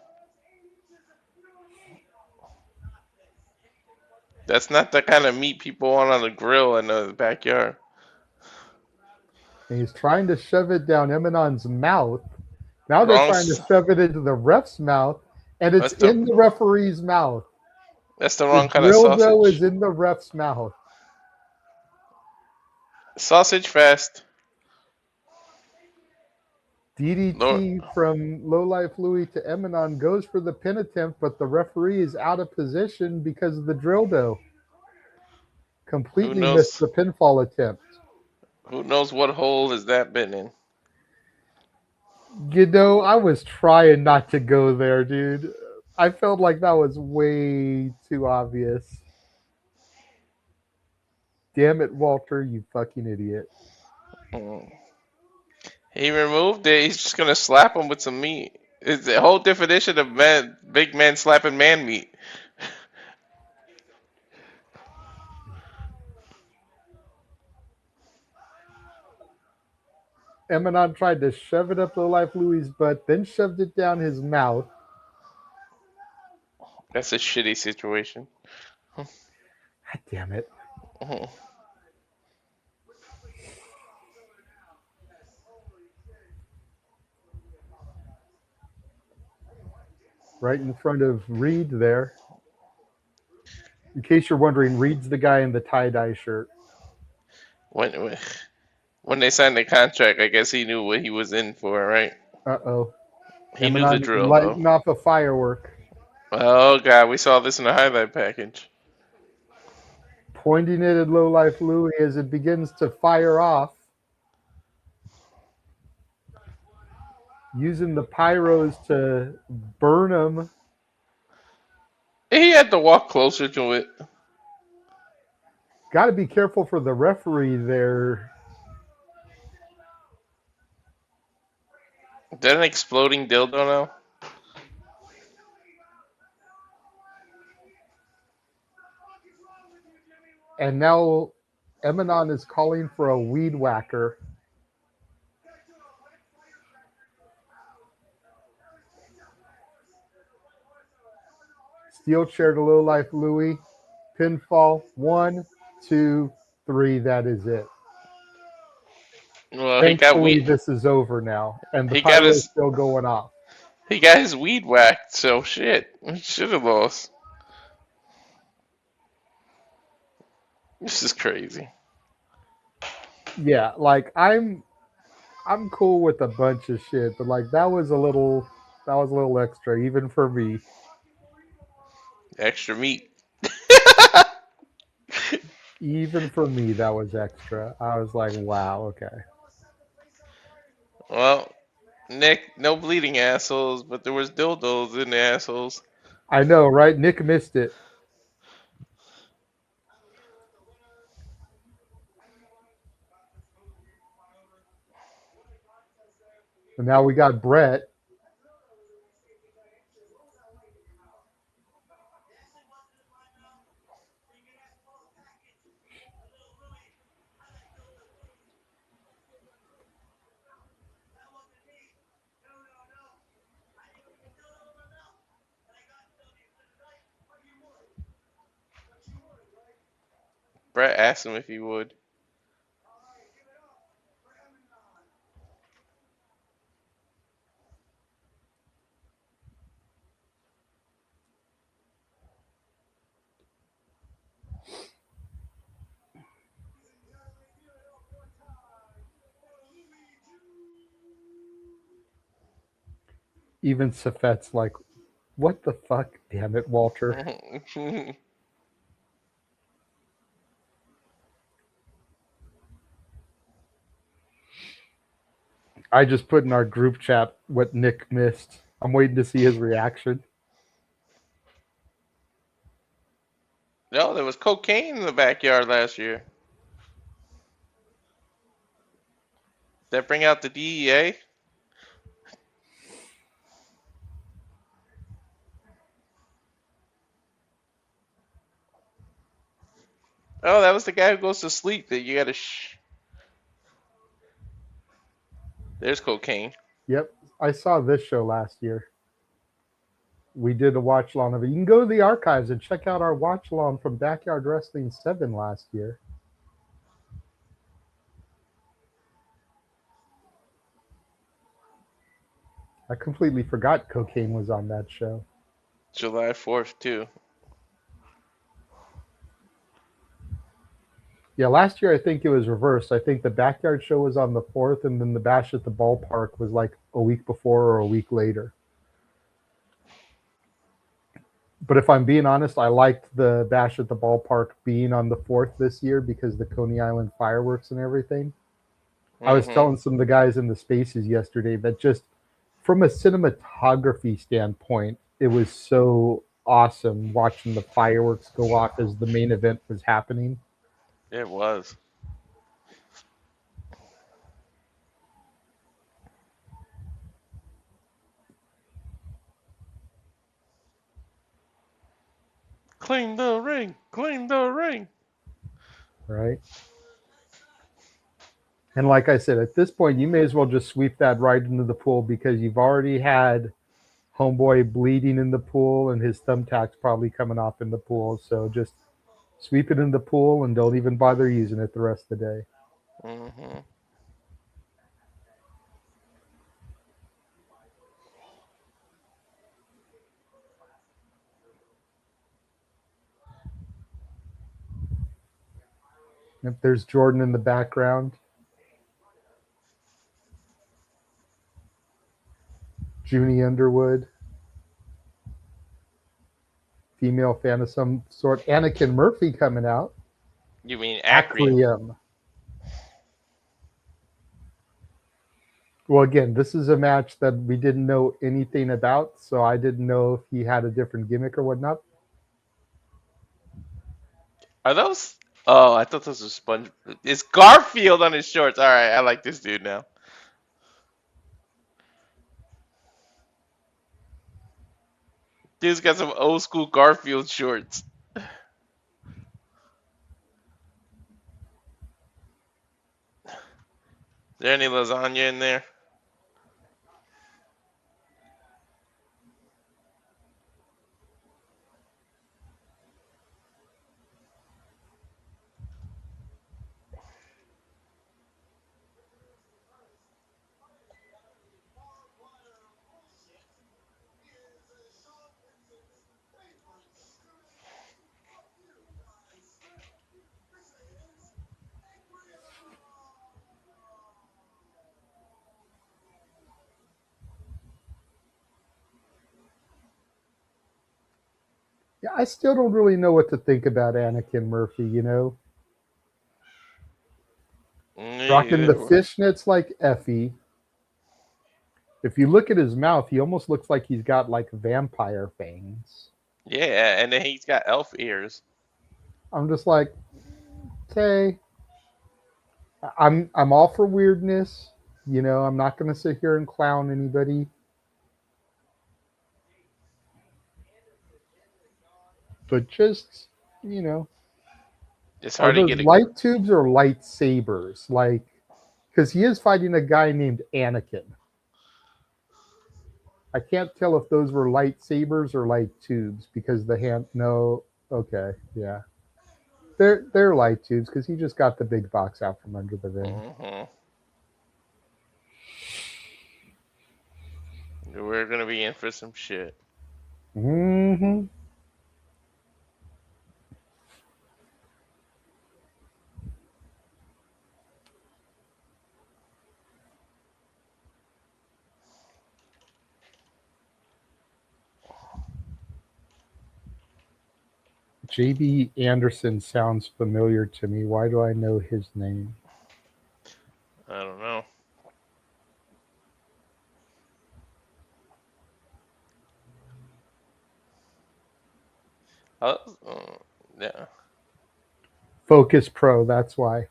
That's not the kind of meat people want on the grill in the backyard. And he's trying to shove it down Emanon's mouth. Now they're trying to shove it into the ref's mouth, and it's in the referee's mouth. That's the wrong kind of sausage. The dildo is in the ref's mouth. Sausage fest. DDT from Lowlife Louie to Emanon goes for the pin attempt, but the referee is out of position because of the dildo. Completely missed the pinfall attempt. Who knows what hole has that been in? You know, I was trying not to go there, dude. I felt like that was way too obvious. Damn it, Walter, you fucking idiot. He removed it. He's just going to slap him with some meat. It's the whole definition of big man slapping man meat. Emanon tried to shove it up Lowlife Louie's butt, then shoved it down his mouth. That's a shitty situation. God damn it. Right in front of Reed there. In case you're wondering, Reed's the guy in the tie-dye shirt. When they signed the contract, I guess he knew what he was in for, right? Uh-oh. He knew the drill, lighting off a firework. Oh, God, we saw this in the highlight package. Pointing it at Lowlife Louie as it begins to fire off. Using the pyros to burn him. He had to walk closer to it. Got to be careful for the referee there. Is that an exploding dildo now? And now Emanon is calling for a weed whacker. Steel chair to Lowlife Louie. Pinfall. 1, 2, 3. That is it. Well, thankfully, this is over now, and the pyro is still going off. He got his weed whacked, so shit. He should have lost. This is crazy. Yeah, like I'm cool with a bunch of shit, but like that was a little extra, even for me. Extra meat. Even for me, that was extra. I was like, wow, okay. Well, Nick, no bleeding assholes, but there was dildos in the assholes. I know, right? Nick missed it. And now we got Brett. Brett asked him if he would. Even Safet's like, what the fuck? Damn it, Walter. I just put in our group chat what Nick missed. I'm waiting to see his reaction. No, there was cocaine in the backyard last year. Did that bring out the DEA? Oh, that was the guy who goes to sleep that you gotta There's cocaine. Yep, I saw this show last year. We did a watch along of it. You can go to the archives and check out our watch along from Backyard Wrestling 7 last year. I completely forgot cocaine was on that show. July 4th, too. Yeah, last year I think it was reversed. I think the Backyard show was on the 4th, and then the Bash at the Ballpark was like a week before or a week later. But if I'm being honest, I liked the Bash at the Ballpark being on the 4th this year because the Coney Island fireworks and everything. I was telling some of the guys in the spaces yesterday that just from a cinematography standpoint, it was so awesome watching the fireworks go off as the main event was happening. It was. Clean the ring! Clean the ring! Right? And like I said, at this point, you may as well just sweep that right into the pool because you've already had Homeboy bleeding in the pool and his thumbtacks probably coming off in the pool. So just sweep it in the pool and don't even bother using it the rest of the day. Mm-hmm. If there's Jordan in the background, Junie Underwood, female fan of some sort, Anakin Murphy coming out. You mean Acreum? Acreum. Well, again, this is a match that we didn't know anything about, so I didn't know if he had a different gimmick or whatnot. Are those? Oh, I thought those were Sponge. It's Garfield on his shorts. All right, I like this dude now. Dude's got some old school Garfield shorts. Is there any lasagna in there? Yeah, I still don't really know what to think about Anakin Murphy, you know? Rocking the fishnets like Effie. If you look at his mouth, he almost looks like he's got like vampire fangs. Yeah, and then he's got elf ears. I'm just like, okay. I'm all for weirdness. You know, I'm not gonna sit here and clown anybody. But just, you know, It's are hard to those get a. light tubes or lightsabers? Like, because he is fighting a guy named Anakin. I can't tell if those were lightsabers or light tubes because the hand. No, okay, yeah, they're light tubes because he just got the big box out from under the ring. We're gonna be in for some shit. Mm-hmm. JB Anderson sounds familiar to me. Why do I know his name? I don't know. Yeah. Focus Pro, that's why.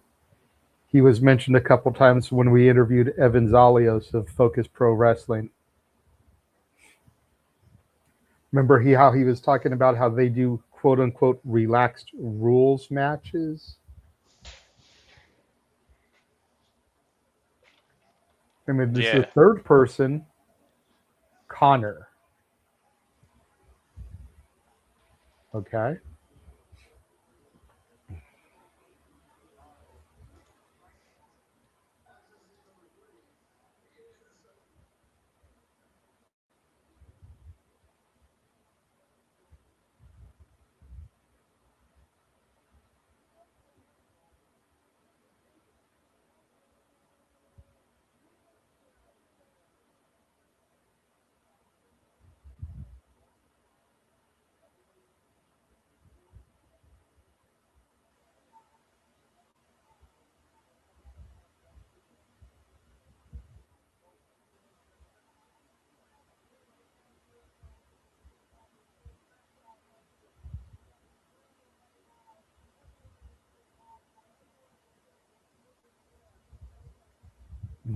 He was mentioned a couple times when we interviewed Evan Zalios of Focus Pro Wrestling. Remember how he was talking about how they do quote unquote relaxed rules matches? I mean, this is the third person, Connor. Okay.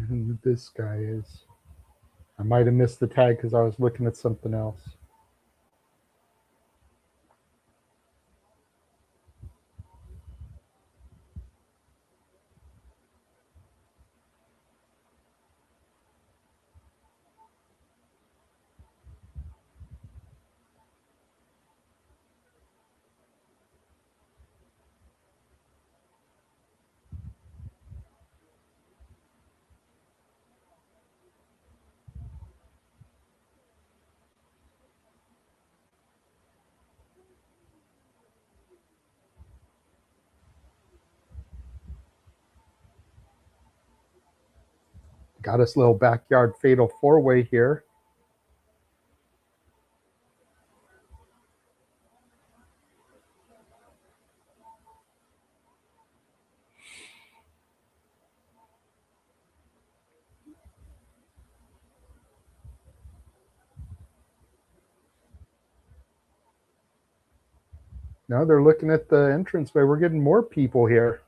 Who this guy is. I might have missed the tag because I was looking at something else. Got us little backyard fatal four-way here. No, they're looking at the entranceway. We're getting more people here.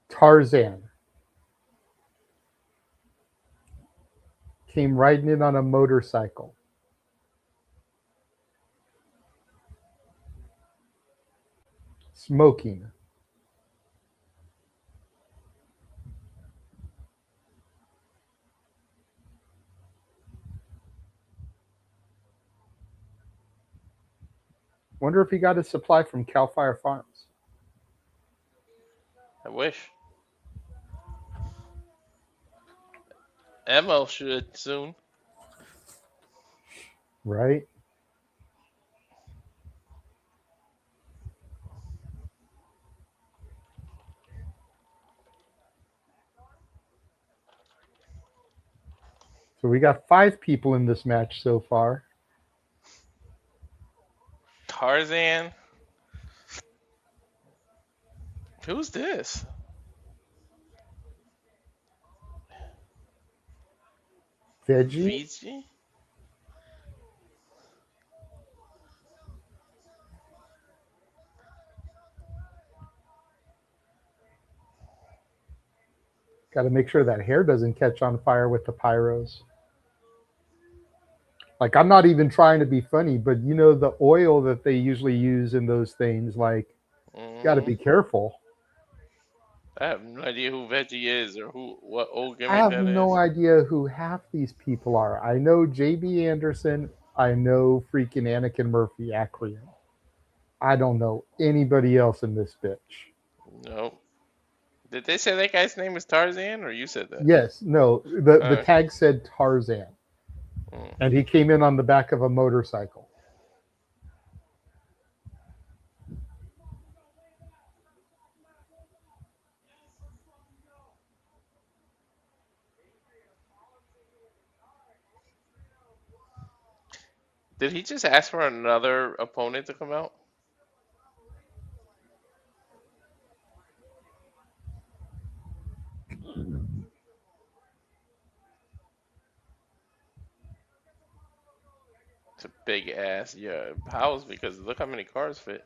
Tarzan came riding in on a motorcycle. Smoking. Wonder if he got his supply from Cal Fire Farms. I wish. Emo should soon. Right? So we got 5 people in this match so far. Tarzan. Who's this? Veggie. VG? Got to make sure that hair doesn't catch on fire with the pyros. Like, I'm not even trying to be funny, but you know the oil that they usually use in those things, like, got to be careful. I have no idea who Veggie is or what old I gimmick have that no is. idea who half these people are. I know JB Anderson. I know freaking Anakin Murphy, Acronym. I don't know anybody else in this bitch. Nope. Did they say that guy's name is Tarzan, or you said that? Yes, no. The tag said Tarzan, and he came in on the back of a motorcycle. Did he just ask for another opponent to come out? It's a big ass, yeah. House because look how many cars fit.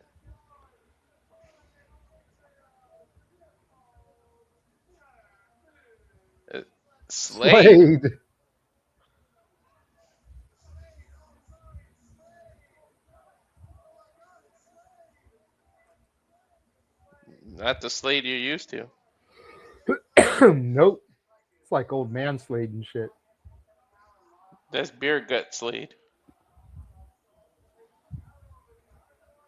Slade. Not the Slade you're used to. Nope. It's like old man Slade and shit. That's beer gut Slade.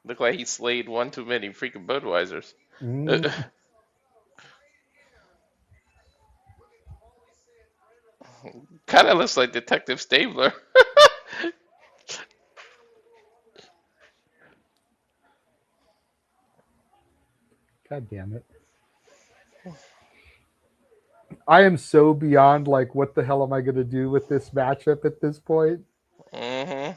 Look like he slayed one too many freaking Budweisers. Kind of looks like Detective Stabler. God damn it. I am so beyond, like, what the hell am I going to do with this matchup at this point? Mm-hmm.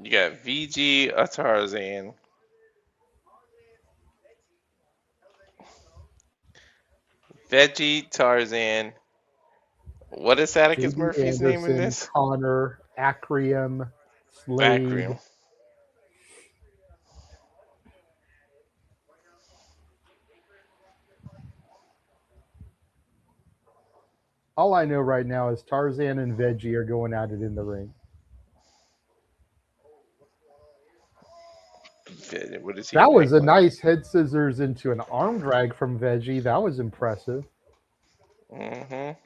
You got VG, a Tarzan. Veggie, Tarzan. What is Atticus JB Murphy's name in Anderson, this? Connor, Acronym, Slade. Acronym. All I know right now is Tarzan and Veggie are going at it in the ring. What is he? That was a nice head scissors into an arm drag from Veggie. That was impressive. Mm-hmm.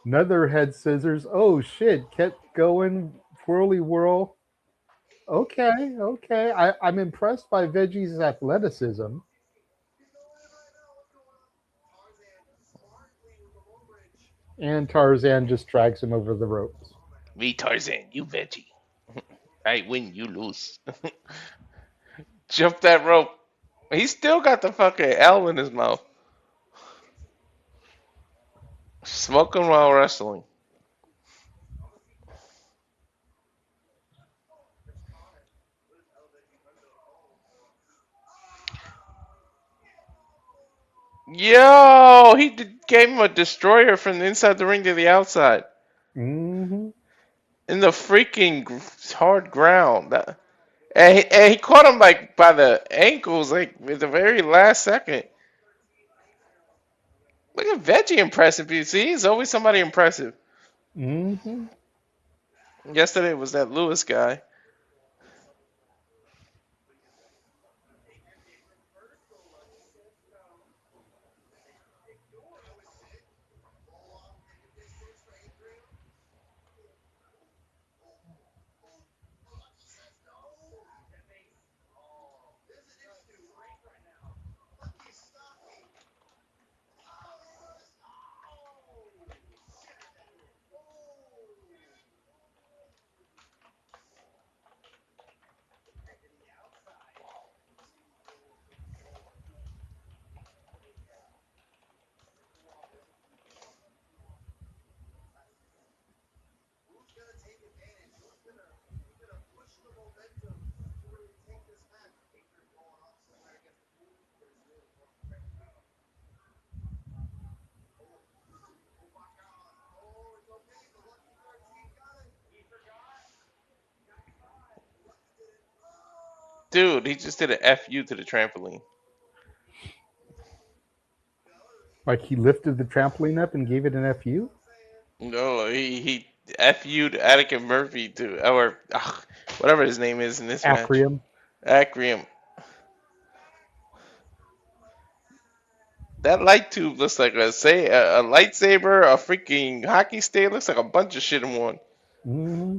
Another head scissors. Oh shit! Kept going. Whirly whirl. Okay, okay. I'm impressed by Veggie's athleticism. And Tarzan just drags him over the ropes. Me Tarzan, you Veggie. I win, you lose. Jump that rope. He still got the fucking L in his mouth. Smoking while wrestling. Yo, gave him a destroyer from the inside the ring to the outside. Mm-hmm. In the freaking hard ground. And he caught him like by the ankles, like at the very last second. Look at Veggie impressive. You see, he's always somebody impressive. Mm-hmm. Yesterday was that Lewis guy. Dude, he just did an FU to the trampoline. Like he lifted the trampoline up and gave it an FU? No, he FU'd Attica Murphy to, or whatever his name is in this match. Acrium. Acrium. That light tube looks like a lightsaber, a freaking hockey stick. Looks like a bunch of shit in one. Mm-hmm.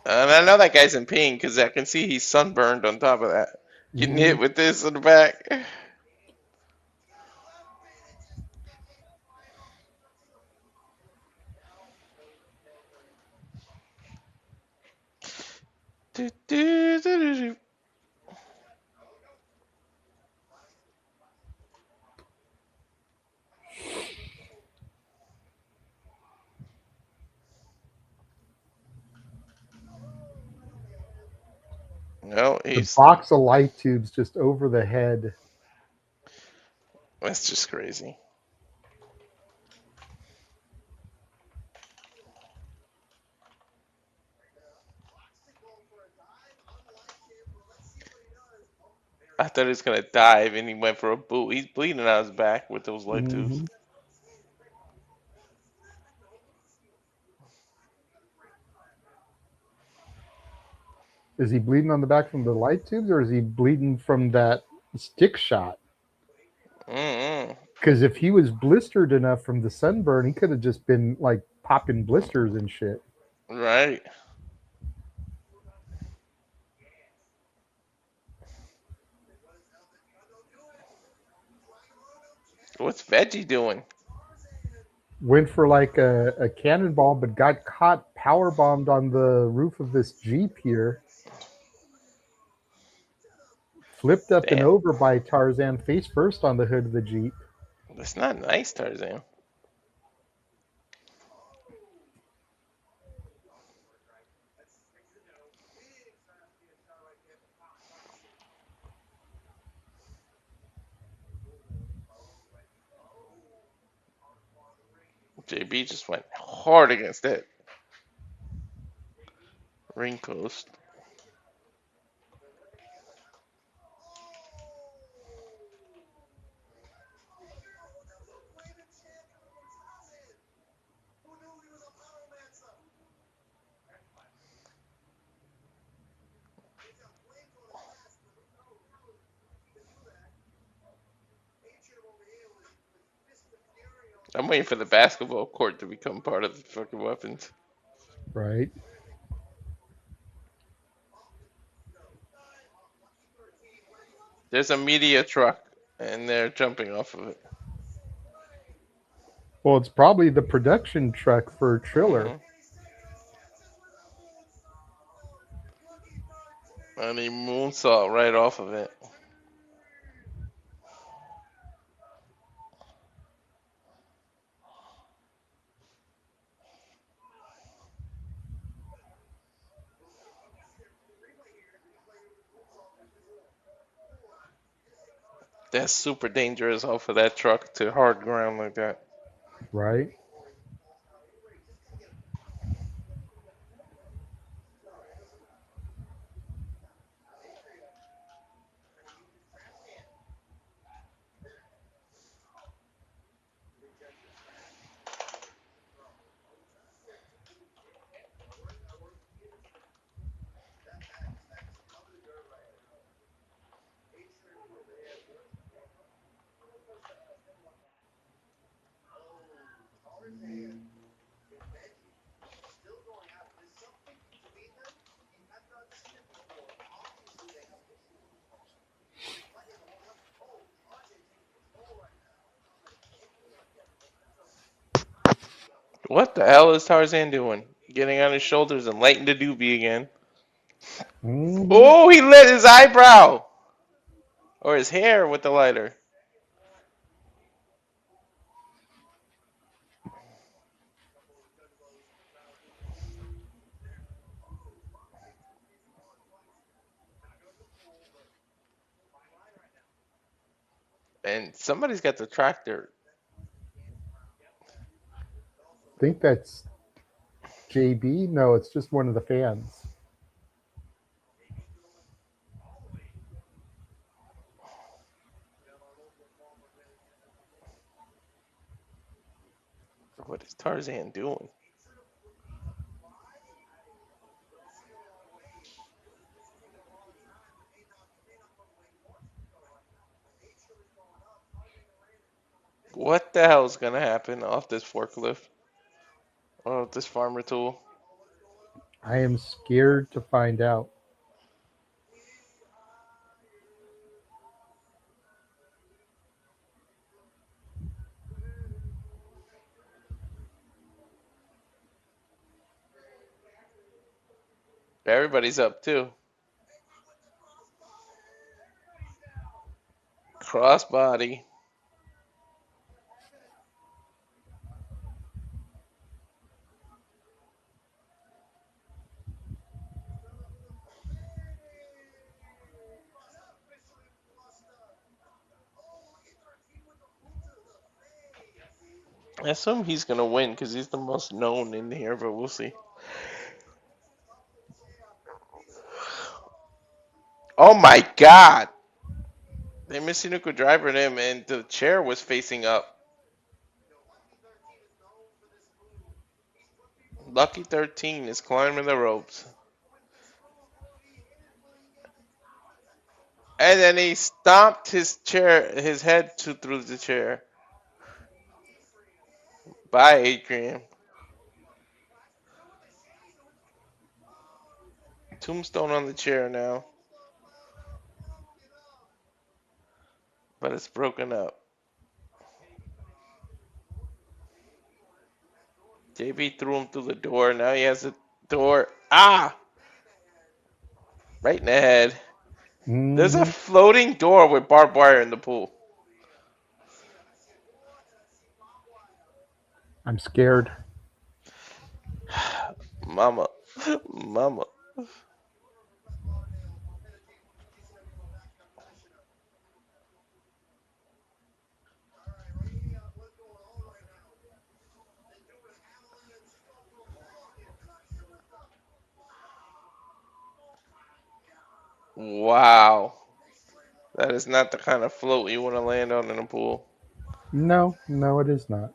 And I know that guy's in pain because I can see he's sunburned on top of that. Getting hit with this in the back. Do, do, do, do, do. No, The he's box of light tubes just over the head. that's just crazy. I thought he was gonna dive and he went for a boot. He's bleeding out his back with those light tubes. Is he bleeding on the back from the light tubes, or is he bleeding from that stick shot? Because if he was blistered enough from the sunburn, he could have just been like popping blisters and shit. Right. What's Veggie doing? Went for like a cannonball, but got caught power bombed on the roof of this Jeep here. Flipped up and over by Tarzan, face first on the hood of the Jeep. That's not nice, Tarzan. JB just went hard against it. Ring post. I'm waiting for the basketball court to become part of the fucking weapons. Right. There's a media truck, and they're jumping off of it. Well, it's probably the production truck for Triller. And he moonsault right off of it. That's super dangerous off of that truck to hard ground like that. Right. What the hell is Tarzan doing? Getting on his shoulders and lighting the doobie again. Oh, he lit his eyebrow! Or his hair with the lighter. And somebody's got the tractor. I think that's JB? No, it's just one of the fans. What is Tarzan doing? What the hell is gonna happen off this forklift? Or off this farmer tool? I am scared to find out. Everybody's up too. Crossbody. I assume he's gonna win because he's the most known in here, but we'll see. Oh my god! They Michinoku driver him and the chair was facing up. Lucky 13 is climbing the ropes. And then he stomped his head through the chair. Bye, Adrian. Tombstone on the chair now. But it's broken up. JB threw him through the door. Now he has the door. Ah! Right in the head. There's a floating door with barbed wire in the pool. I'm scared. Mama. Mama. Wow. That is not the kind of float you want to land on in a pool. No, it is not.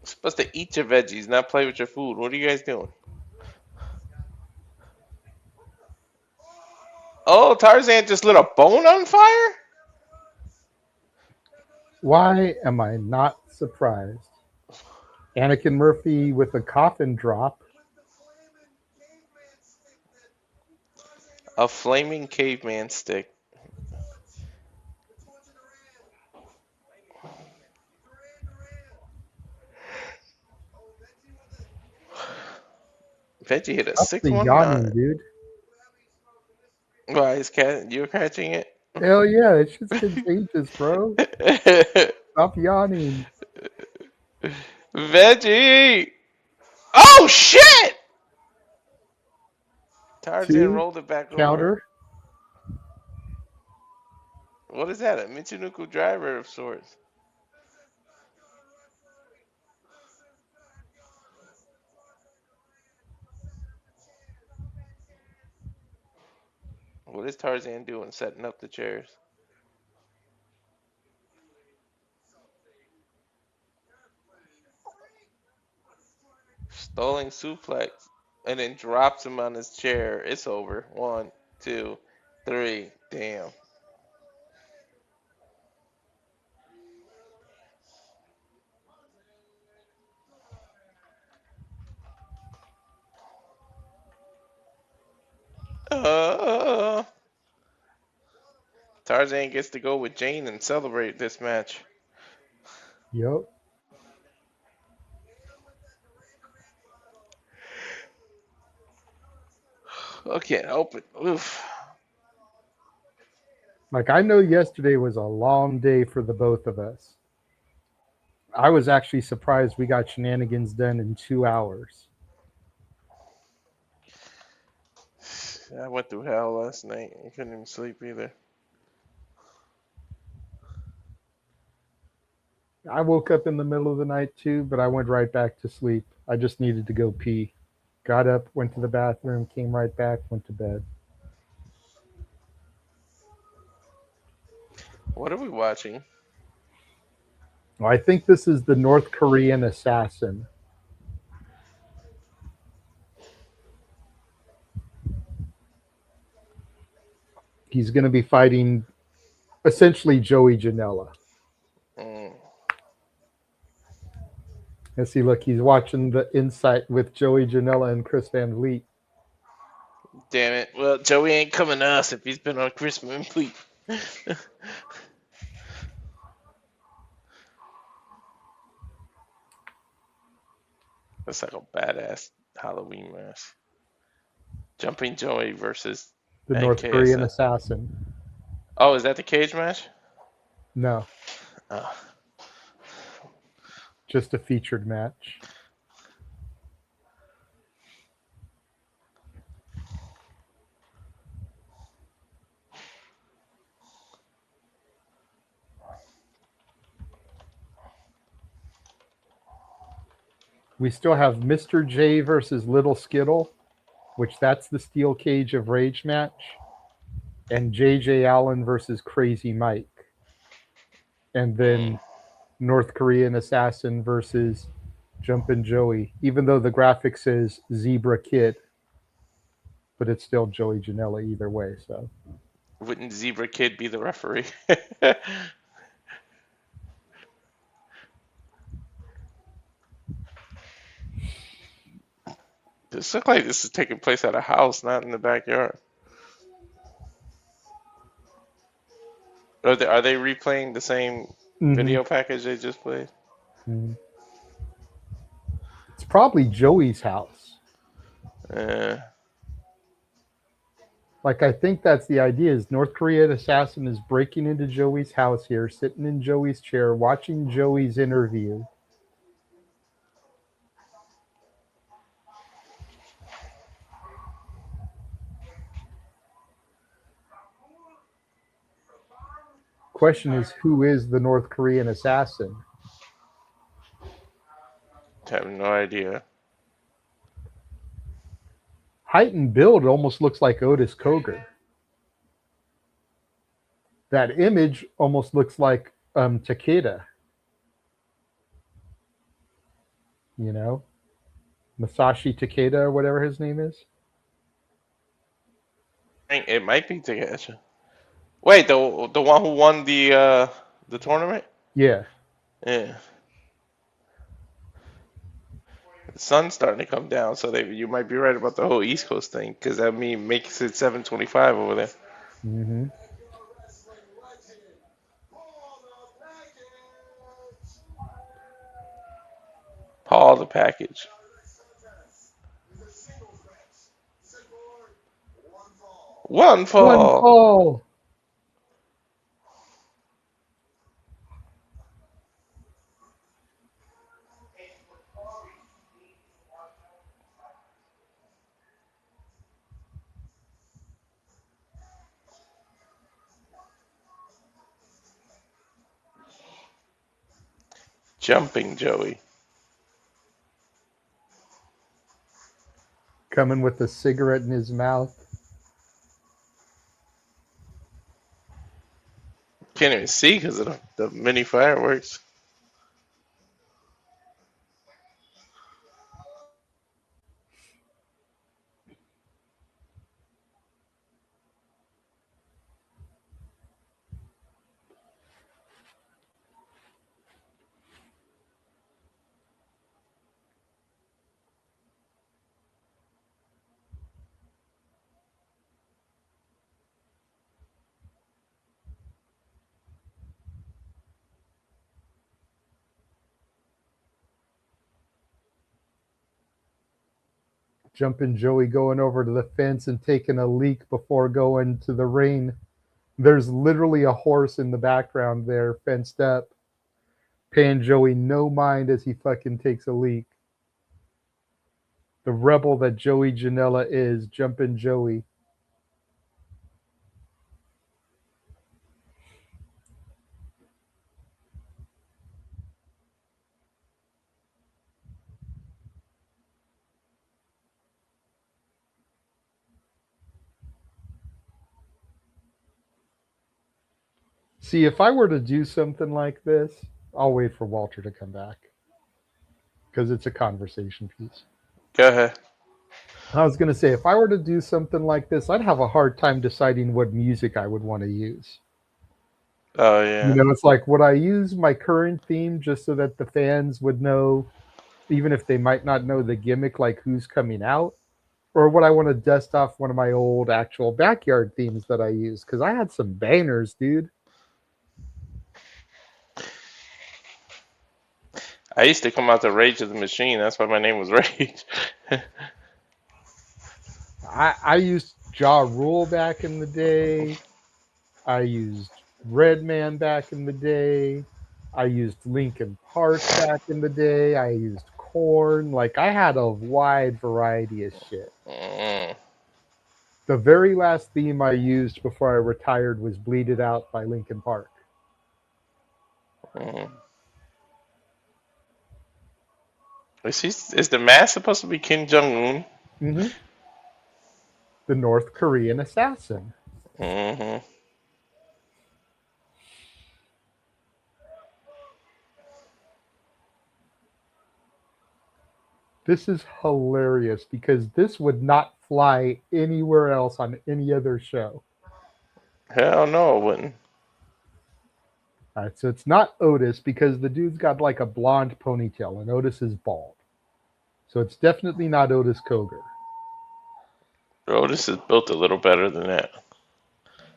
You're supposed to eat your veggies, not play with your food. What are you guys doing? Oh, Tarzan just lit a bone on fire? Why am I not surprised? Anakin Murphy with a coffin drop. A flaming caveman stick. Veggie hit a That's the 619. yawning, dude. Why is you're catching it? Hell yeah, it's just contagious, bro. Stop yawning. Veggie! Oh shit! Tarzan 2 rolled it back counter. over. What is that? A Michinoku driver of sorts. What is Tarzan doing setting up the chairs? Stalling suplex and then drops him on his chair. It's over. 1, 2, 3. Damn. Tarzan gets to go with Jane and celebrate this match. Yep. I can't open. Oof. Like, I know yesterday was a long day for the both of us. I was actually surprised we got shenanigans done in 2 hours. I went through hell last night. I couldn't even sleep either. I woke up in the middle of the night too, but I went right back to sleep. I just needed to go pee. Got up, went to the bathroom, came right back, went to bed. What are we watching? Well, I think this is the North Korean assassin. He's going to be fighting essentially Joey Janela. And see, look, he's watching the Insight with Joey Janela and Chris Van Vliet. Damn it. Well, Joey ain't coming to us if he's been on Chris Van Vliet. That's like a badass Halloween mask. Jumping Joey versus The North Korean assassin. Oh, is that the cage match? No. Oh. Just a featured match. We still have Mr. J versus Little Skittle, which that's the steel cage of rage match, and JJ Allin versus Crazy Mike. And then North Korean assassin versus Jumpin' Joey, even though the graphic says Zebra Kid, but it's still Joey Janela either way. So Wouldn't Zebra Kid be the referee? This looks like this is taking place at a house, not in the backyard. Are they replaying the same video package they just played? It's probably Joey's house. Like, I think that's the idea, is North Korean assassin is breaking into Joey's house here, sitting in Joey's chair, watching Joey's interview. Question is, who is the North Korean assassin? I have no idea. Height and build almost looks like Otis Koger. That image almost looks like Takeda. You know? Masashi Takeda or whatever his name is. It might be Takeda. Wait, the one who won the tournament? Yeah. Yeah. The sun's starting to come down, so you might be right about the whole East Coast thing, because that makes it 7:25 over there. Mm-hmm. Paul the package. One fall. Jumping Joey. Coming with a cigarette in his mouth. Can't even see because of the mini fireworks. Jumping Joey going over to the fence and taking a leak before going to the ring. There's literally a horse in the background there, fenced up. Paying Joey no mind as he fucking takes a leak. The rebel that Joey Janela is, Jumping Joey. See, if I were to do something like this, I'll wait for Walter to come back. Because it's a conversation piece. Go ahead. I was going to say, if I were to do something like this, I'd have a hard time deciding what music I would want to use. Oh, yeah. You know, it's like, would I use my current theme just so that the fans would know, even if they might not know the gimmick, like who's coming out? Or would I want to dust off one of my old actual backyard themes that I use? Because I had some bangers, dude. I used to come out to Rage of the Machine. That's why my name was Rage. I used Ja Rule back in the day. I used Redman back in the day. I used Linkin Park back in the day. I used Korn. Like, I had a wide variety of shit. The very last theme I used before I retired was Bleed It Out by Linkin Park. Is the mask supposed to be Kim Jong-un? Mm-hmm. The North Korean assassin. Mm-hmm. This is hilarious because this would not fly anywhere else on any other show. Hell no, it wouldn't. All right, so it's not Otis because the dude's got like a blonde ponytail and Otis is bald. So it's definitely not Otis Koger. Otis is built a little better than that.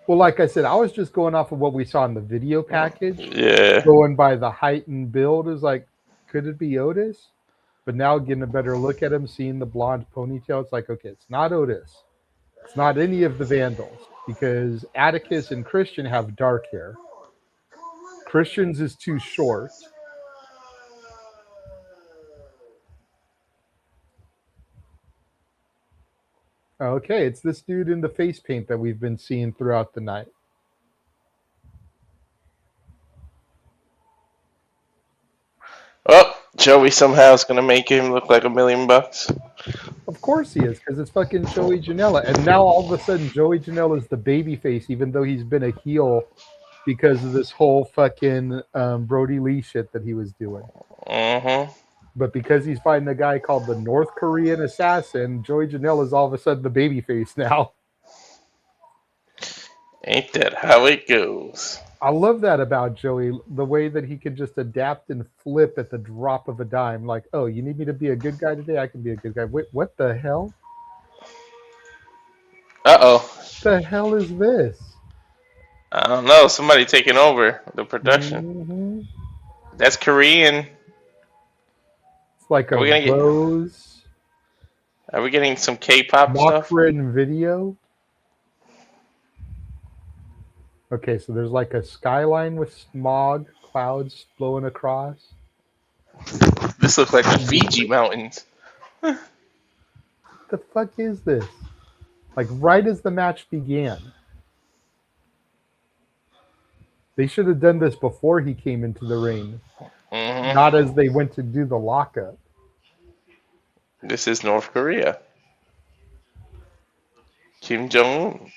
Well, like I said, I was just going off of what we saw in the video package. Yeah. Going by the height and build is like, could it be Otis? But now getting a better look at him, seeing the blonde ponytail, it's like, okay, it's not Otis. It's not any of the Vandals because Atticus and Christian have dark hair. Christian's is too short. Okay, it's this dude in the face paint that we've been seeing throughout the night. Oh, Joey somehow is going to make him look like $1 million. Of course he is, because it's fucking Joey Janela. And now all of a sudden, Joey Janela is the baby face, even though he's been a heel because of this whole fucking Brody Lee shit that he was doing. Mm-hmm. But because he's fighting a guy called the North Korean assassin, Joey Janela is all of a sudden the baby face now. Ain't that how it goes? I love that about Joey, the way that he can just adapt and flip at the drop of a dime. Like, oh, you need me to be a good guy today? I can be a good guy. Wait, what the hell? Uh-oh. What the hell is this? I don't know. Somebody taking over the production. Mm-hmm. That's Korean. It's like a rose. Are we getting some K-pop stuff? Mockrin video. Okay, so there's like a skyline with smog, clouds blowing across. This looks like the Fiji Mountains. What the fuck is this? Like right as the match began. They should have done this before he came into the ring. Mm-hmm. Not as they went to do the lockup. This is North Korea. Kim Jong-un.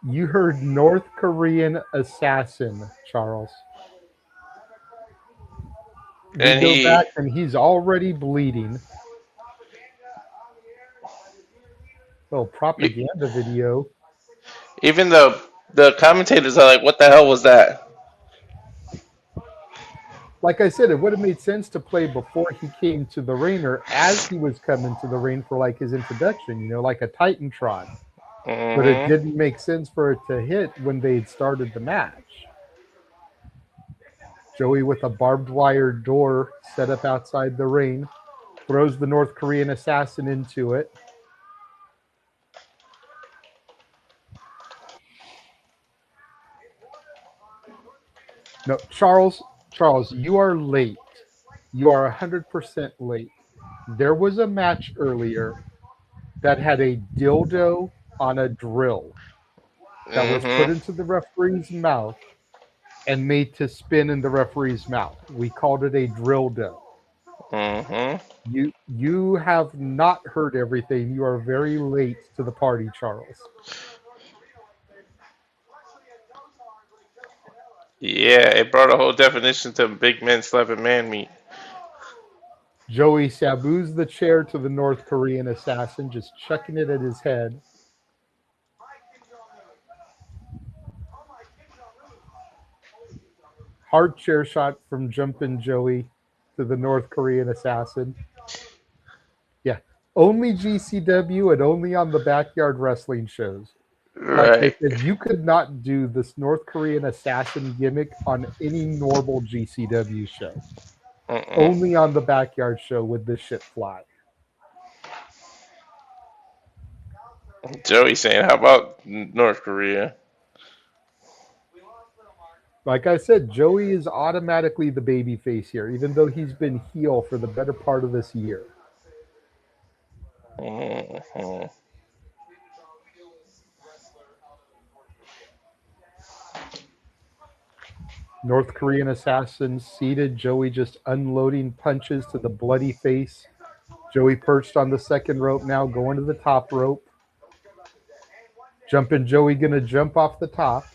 You heard North Korean assassin, Charles. And we go back and he's already bleeding. Little propaganda video. Even the commentators are like, what the hell was that? Like I said, it would have made sense to play before he came to the ring or as he was coming to the ring for like his introduction, you know, like a Titantron. Mm-hmm. But it didn't make sense for it to hit when they'd started the match. Joey with a barbed wire door set up outside the ring. Throws the North Korean assassin into it. No, Charles, you are late. You are 100% late. There was a match earlier that had a dildo on a drill that was put into the referee's mouth and made to spin in the referee's mouth. We called it a drill dough. You have not heard everything. You are very late to the party, Charles. Yeah, it brought a whole definition to big men slapping man meat. Joey Sabu's the chair to the North Korean assassin, just chucking it at his head. Hard chair shot from Jumpin' Joey to the North Korean assassin. Yeah, only GCW and only on the Backyard Wrestling shows. Like I said, you could not do this North Korean assassin gimmick on any normal GCW show. Only on the Backyard show would this shit fly. Joey saying, how about North Korea? Like I said, Joey is automatically the baby face here, even though he's been heel for the better part of this year. North Korean assassin seated, Joey just unloading punches to the bloody face. Joey perched on the second rope now, going to the top rope. Jumpin' Joey gonna jump off the top.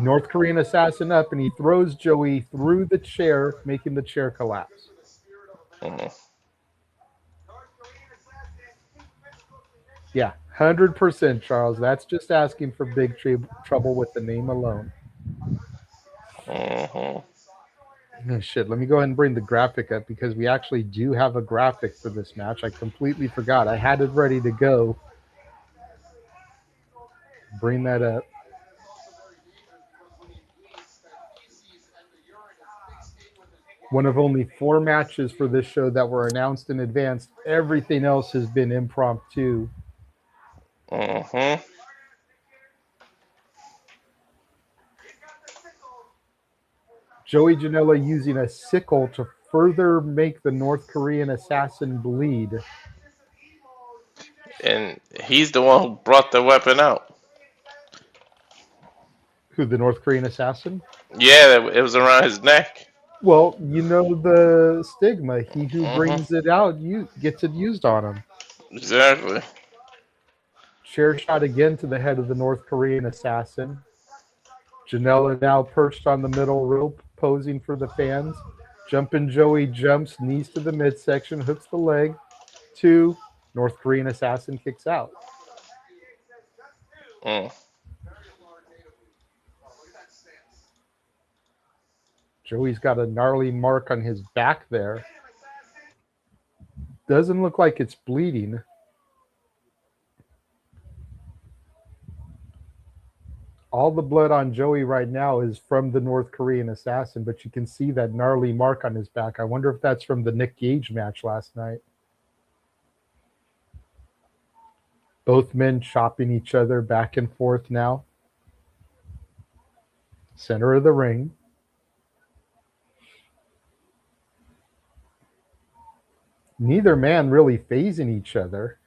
North Korean assassin up, and he throws Joey through the chair, making the chair collapse. Yeah, 100%, Charles. That's just asking for big trouble with the name alone. Oh, shit, let me go ahead and bring the graphic up because we actually do have a graphic for this match. I completely forgot. I had it ready to go. Bring that up. One of only 4 matches for this show that were announced in advance. Everything else has been impromptu. Joey Janela using a sickle to further make the North Korean assassin bleed. And he's the one who brought the weapon out. Who, the North Korean assassin? Yeah, it was around his neck. Well, you know the stigma. He who brings it out gets it used on him. Exactly. Chair shot again to the head of the North Korean assassin. Janela now perched on the middle rope, posing for the fans. Jumpin' Joey jumps, knees to the midsection, hooks the leg. 2, North Korean assassin kicks out. Joey's got a gnarly mark on his back there. Doesn't look like it's bleeding. All the blood on Joey right now is from the North Korean assassin, but you can see that gnarly mark on his back. I wonder if that's from the Nick Gage match last night. Both men chopping each other back and forth now. Center of the ring. Neither man really phasing each other.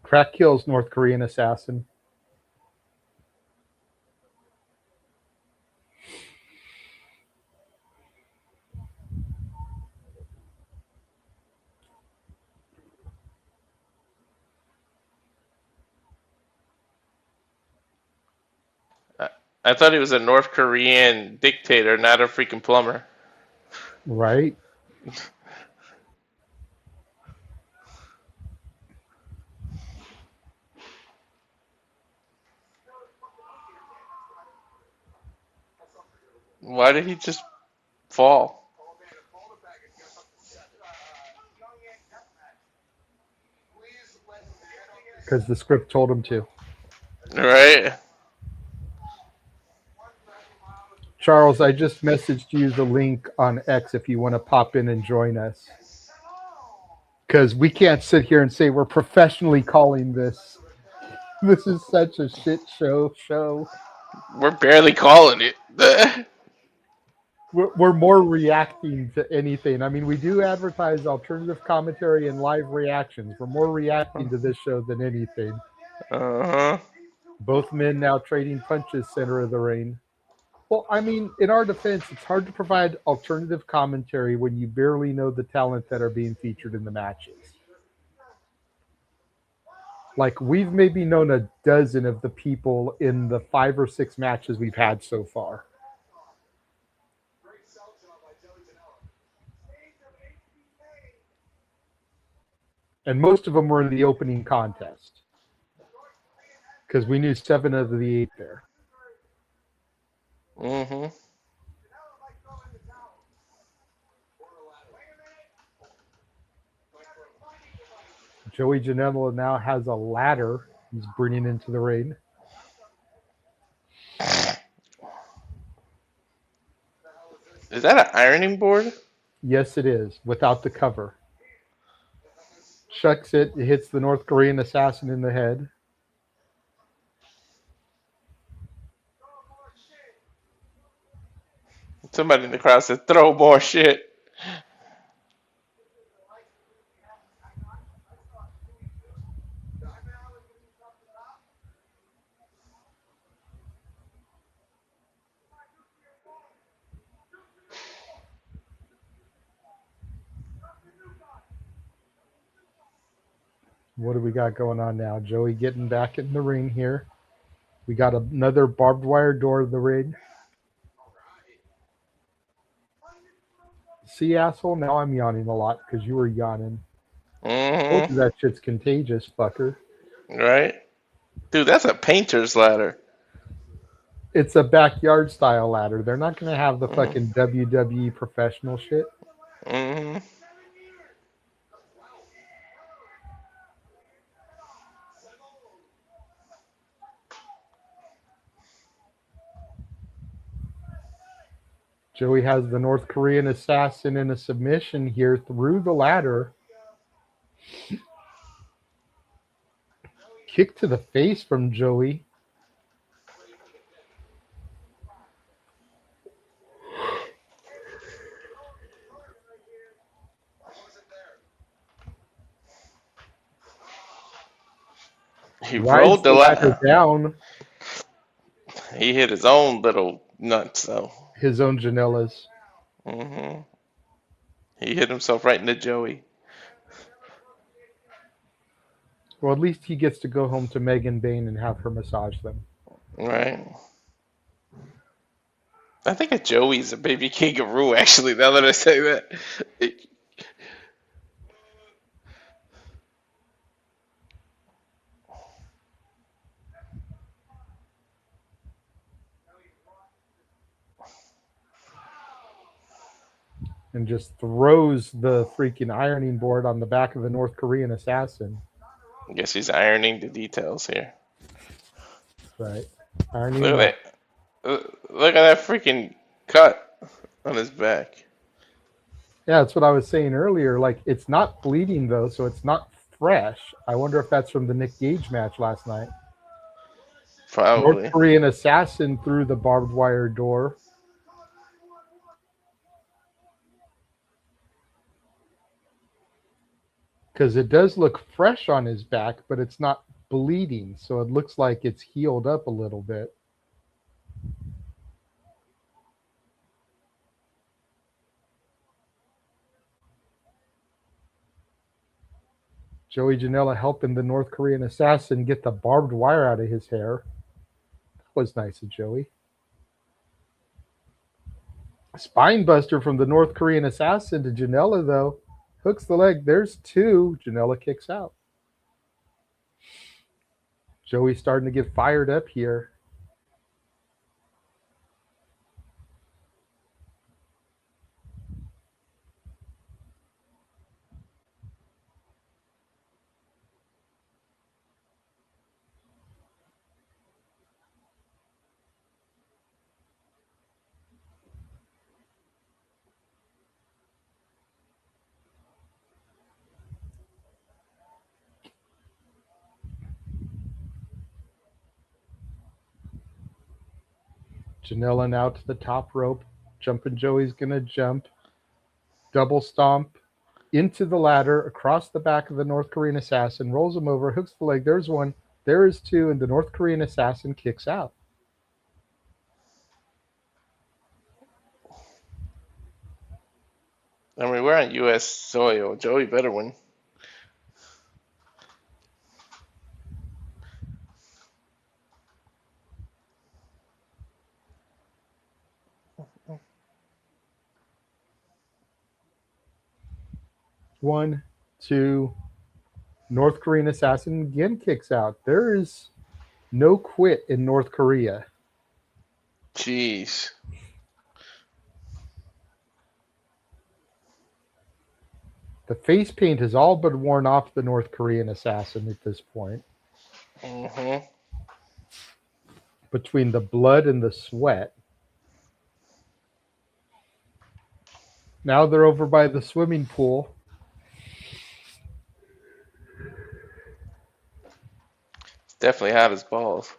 Crack kills North Korean assassin. I thought he was a North Korean dictator, not a freaking plumber. Right? Why did he just fall? Because the script told him to. Right? Charles, I just messaged you the link on X if you want to pop in and join us. Because we can't sit here and say we're professionally calling this. This is such a shit show. We're barely calling it. We're more reacting to anything. I mean, we do advertise alternative commentary and live reactions. We're more reacting to this show than anything. Uh-huh. Both men now trading punches center of the ring. Well, I mean, in our defense, it's hard to provide alternative commentary when you barely know the talent that are being featured in the matches. Like, we've maybe known a dozen of the people in the 5 or 6 matches we've had so far. And most of them were in the opening contest. Because we knew 7 of the 8 there. Mm-hmm. Joey Janela now has a ladder he's bringing into the ring. Is that an ironing board? Yes, it is, without the cover. Chucks it, it hits the North Korean assassin in the head. Somebody in the crowd said, throw more shit. What do we got going on now? Joey getting back in the ring here. We got another barbed wire door to the ring. See, asshole? Now I'm yawning a lot because you were yawning. Mm-hmm. That shit's contagious, fucker. Right? Dude, that's a painter's ladder. It's a backyard style ladder. They're not going to have the fucking WWE professional shit. Mm-hmm. Joey has the North Korean assassin in a submission here through the ladder. Kick to the face from Joey. He rolled the ladder down. He hit his own little nuts, though. His own Janela's. Mm-hmm. He hit himself right into Joey. Well, at least he gets to go home to Megan Bain and have her massage them. Right. I think a Joey's a baby kangaroo, actually, now that I say that. And just throws the freaking ironing board on the back of the North Korean assassin. I guess he's ironing the details here. Right. Ironing Look at that. Look at that freaking cut on his back. Yeah, that's what I was saying earlier. Like, it's not bleeding, though, so it's not fresh. I wonder if that's from the Nick Gage match last night. Probably. North Korean assassin through the barbed wire door. Because it does look fresh on his back, but it's not bleeding, so it looks like it's healed up a little bit. Joey Janela helping the North Korean assassin get the barbed wire out of his hair. That was nice of Joey. Spine buster from the North Korean assassin to Janela, though. Hooks the leg. There's 2. Janela kicks out. Joey's starting to get fired up here. Janela now to the top rope. Jumping Joey's going to jump. Double stomp into the ladder, across the back of the North Korean assassin, rolls him over, hooks the leg. There's one. There is two, and the North Korean assassin kicks out. I mean, we're on U.S. soil. Joey better win. One, two. North Korean assassin again kicks out. There is no quit in North Korea. Jeez. The face paint has all but worn off the North Korean assassin at this point. Mm-hmm. Between the blood and the sweat. Now they're over by the swimming pool. It's definitely hot as balls.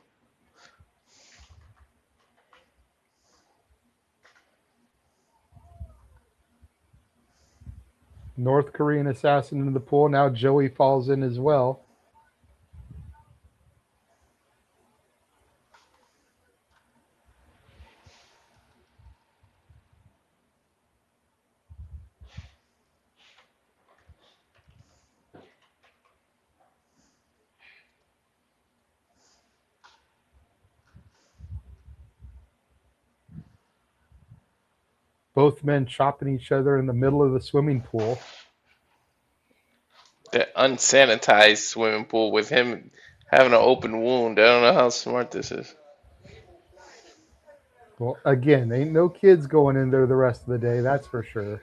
North Korean assassin in the pool. Now Joey falls in as well. Both men chopping each other in the middle of the swimming pool. That unsanitized swimming pool with him having an open wound. I don't know how smart this is. Well, again, ain't no kids going in there the rest of the day, that's for sure.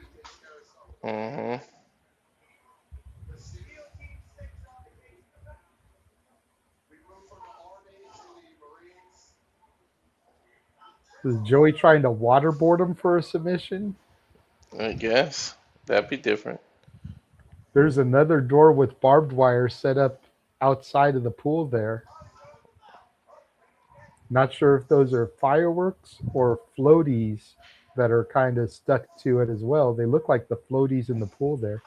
Mm-hmm. Is Joey trying to waterboard him for a submission? I guess. That'd be different. There's another door with barbed wire set up outside of the pool there. Not sure if those are fireworks or floaties that are kind of stuck to it as well. They look like the floaties in the pool there.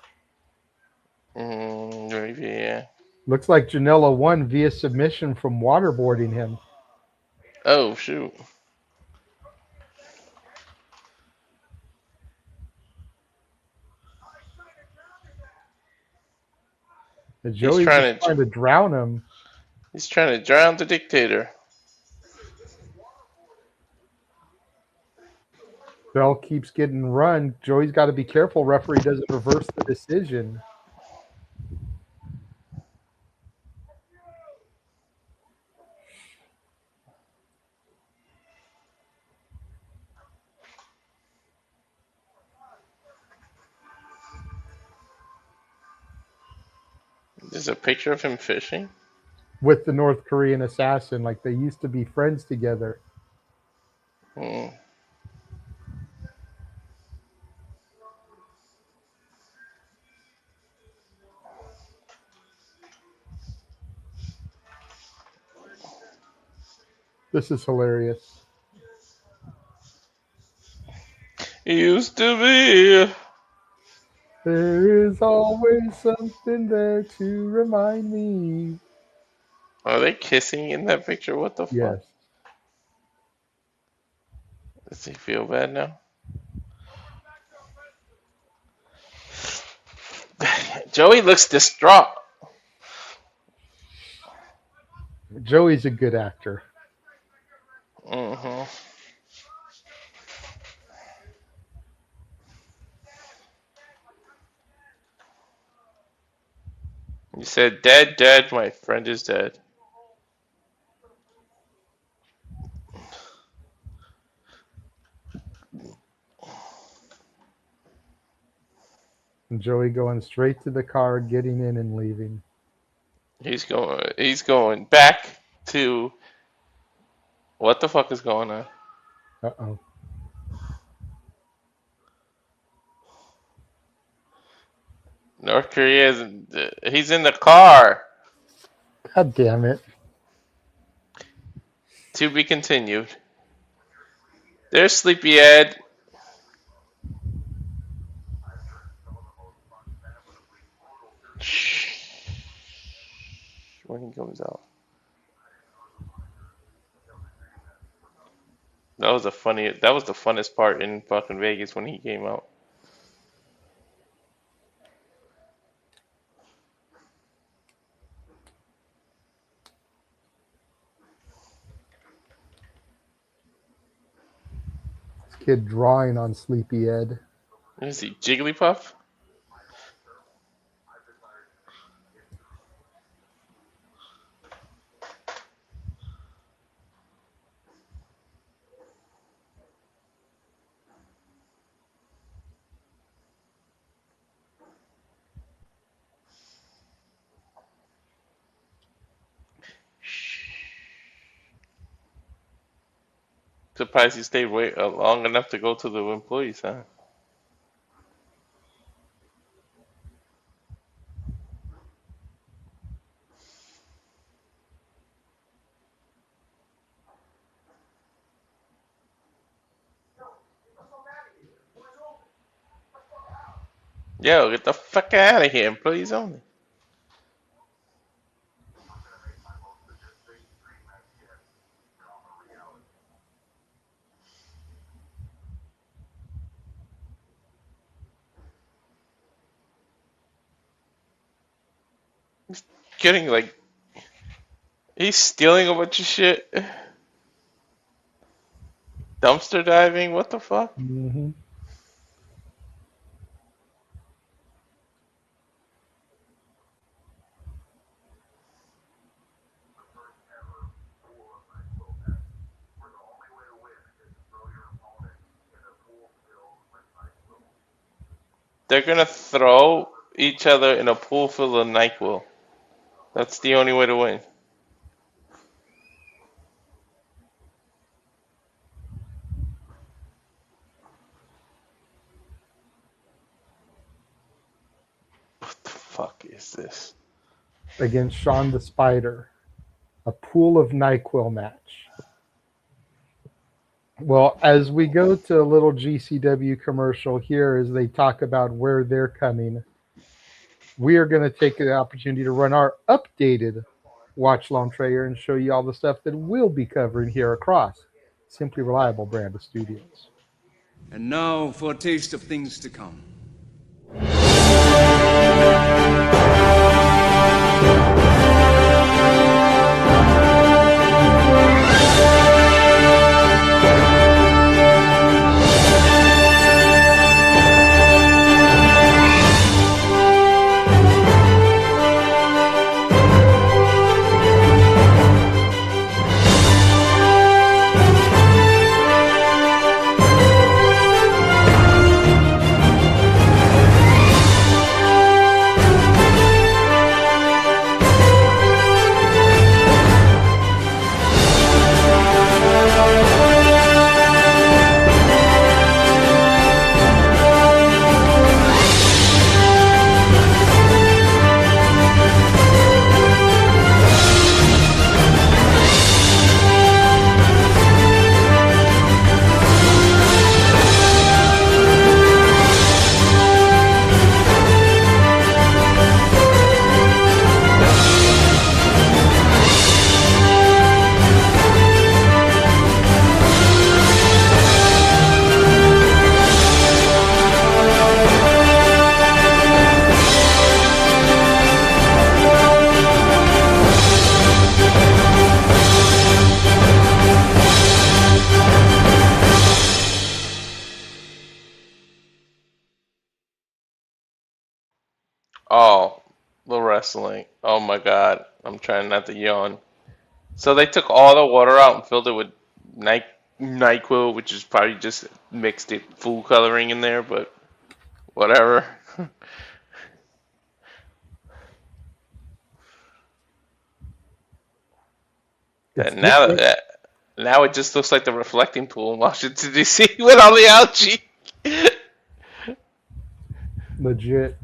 Maybe, yeah. Looks like Janela won via submission from waterboarding him. Oh, shoot. And Joey's trying to drown him. He's trying to drown the dictator. Bell keeps getting run. Joey's got to be careful. Referee doesn't reverse the decision. There's a picture of him fishing? With the North Korean assassin, like they used to be friends together. Hmm. This is hilarious. Used to be. There is always something there to remind me. Are they kissing in that picture? What the fuck? Yes. Does he feel bad now? Joey looks distraught. Joey's a good actor. Mm-hmm. You said dead, dead, my friend is dead. And Joey going straight to the car, getting in and leaving. He's going back to what the fuck is going on? Uh-oh. North Korea he's in the car. God damn it. To be continued. There's Sleepyhead. When he comes out. That was the funnest part in fucking Vegas when he came out. This kid drawing on Sleepyhead. Is he Jigglypuff? Surprised he stayed long enough to go to the employees, huh? Yo, get the fuck out of here, employees only. Getting like he's stealing a bunch of shit. Dumpster diving, what the fuck? Mm-hmm. They're gonna throw each other in a pool full of NyQuil. That's the only way to win. What the fuck is this? Against Sean the Spider. A pool of NyQuil match. Well, as we go to a little GCW commercial here, as they talk about where they're coming, we are going to take the opportunity to run our updated watch long trailer and show you all the stuff that we'll be covering here across Simply Reliable brand of studios. And now for a taste of things to come. Oh, the wrestling. Oh my god. I'm trying not to yawn. So they took all the water out and filled it with NyQuil, which is probably just mixed it food coloring in there, but whatever. And now it just looks like the reflecting pool in Washington D.C. with all the algae. Legit.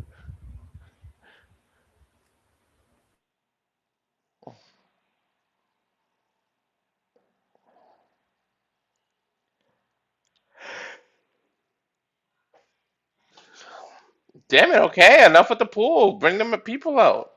Damn it, okay, enough with the pool. Bring them people out.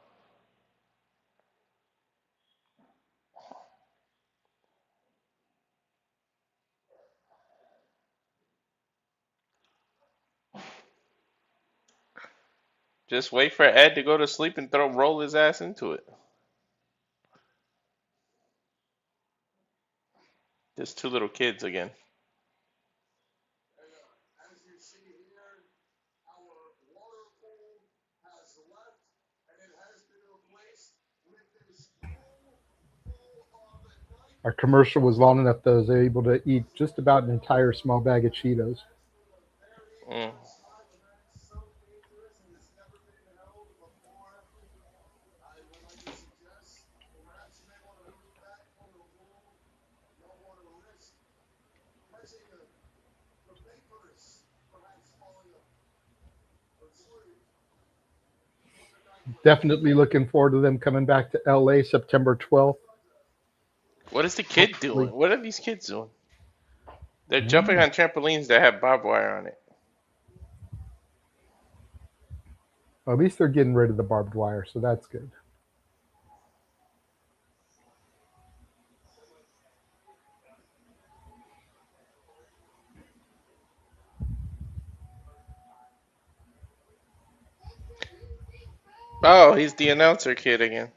Just wait for Ed to go to sleep and roll his ass into it. Just two little kids again. Our commercial was long enough that I was able to eat just about an entire small bag of Cheetos. Mm. Definitely looking forward to them coming back to LA September 12th. What is the kid Hopefully. doing? What are these kids doing? They're Mm. jumping on trampolines that have barbed wire on it. Well, at least they're getting rid of the barbed wire, so that's good. Oh, he's the announcer kid again.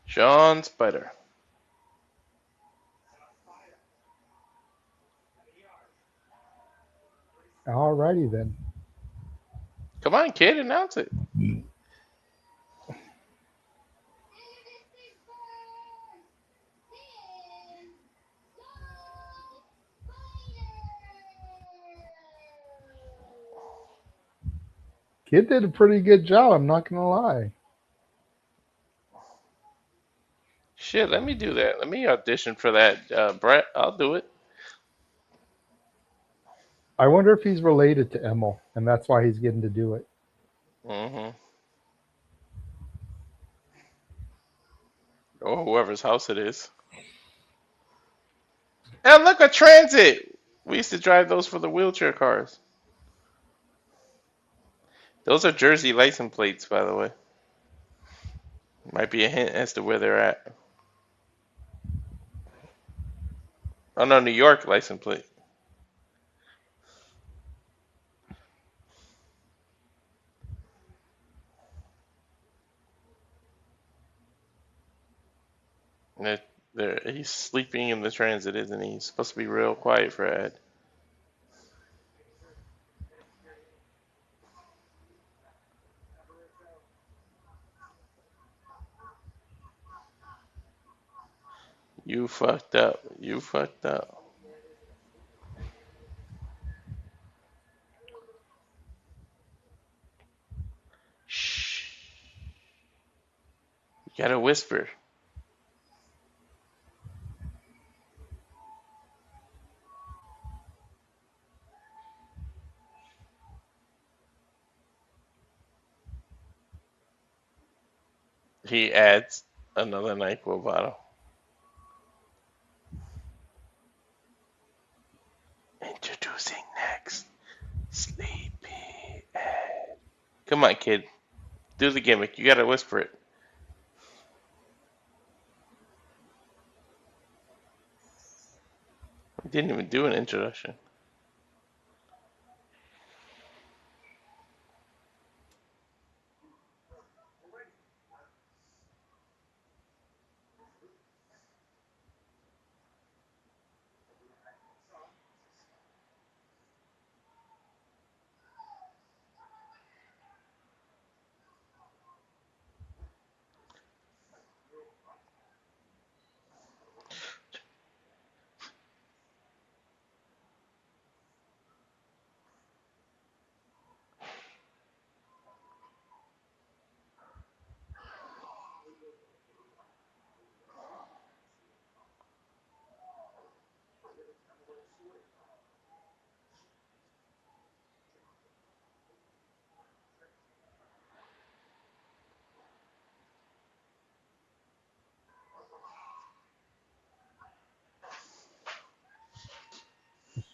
Sean Spider. Alrighty then. Come on, kid, announce it. Kid did a pretty good job, I'm not going to lie. Shit, let me do that. Let me audition for that, Brett. I'll do it. I wonder if he's related to Emil, and that's why he's getting to do it. Mm-hmm. Or whoever's house it is. And look, a transit! We used to drive those for the wheelchair cars. Those are Jersey license plates, by the way. Might be a hint as to where they're at. Oh no, New York license plate. He's sleeping in the transit, isn't he? He's supposed to be real quiet for Ed. You fucked up. You fucked up. Shh. You gotta whisper. He adds another NyQuil bottle. Introducing next, Sleepy Ed. Come on, kid. Do the gimmick. You gotta whisper it. He didn't even do an introduction.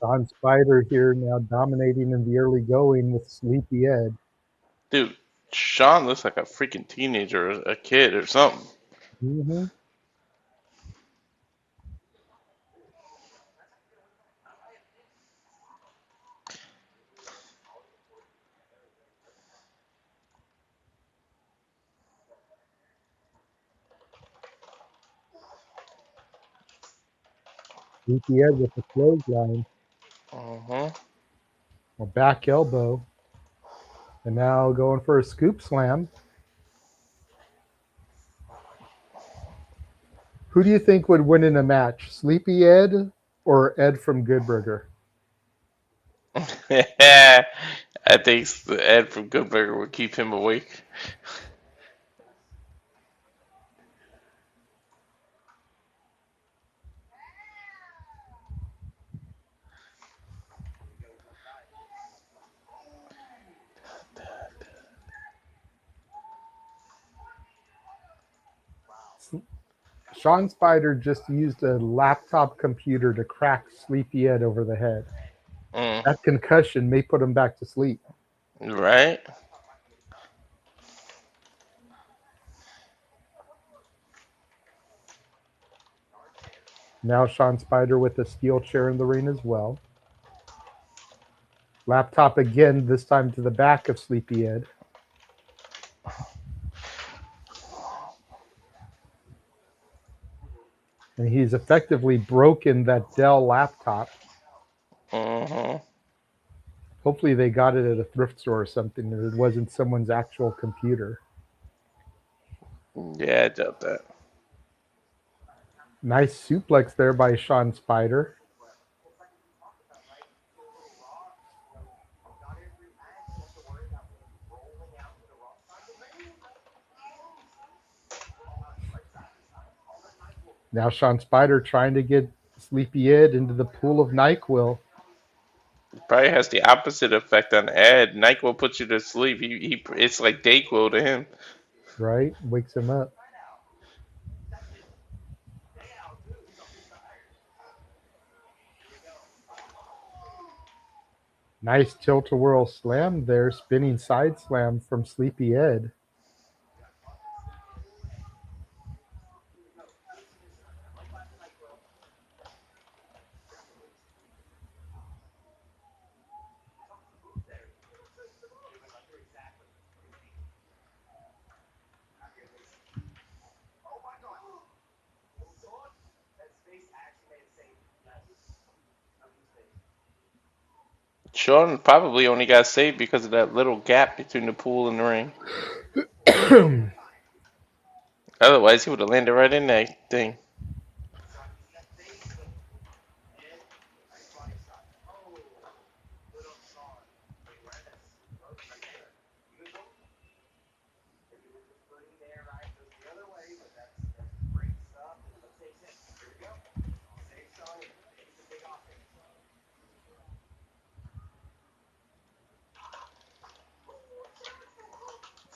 Sean Spider here now dominating in the early going with Sleepy Ed. Dude, Sean looks like a freaking teenager, or a kid, or something. Mm-hmm. Sleepy Ed with the clothesline. A back elbow. And now going for a scoop slam. Who do you think would win in a match? Sleepy Ed or Ed from Good Burger? I think Ed from Good Burger would keep him awake. Sean Spider just used a laptop computer to crack Sleepy Ed over the head. That concussion may put him back to sleep. Right? Now Sean Spider with a steel chair in the ring as well. Laptop again, this time to the back of Sleepy Ed. And he's effectively broken that Dell laptop. Hopefully they got it at a thrift store or something, and it wasn't someone's actual computer. Yeah, I doubt that. Nice suplex there by Sean Spider. Now Sean Spider trying to get Sleepy Ed into the pool of NyQuil. Probably has the opposite effect on Ed. NyQuil puts you to sleep. It's like Dayquil to him. Right? Wakes him up. Nice tilt-a-whirl slam there. Spinning side slam from Sleepy Ed. Sean probably only got saved because of that little gap between the pool and the ring. Otherwise, he would have landed right in that thing.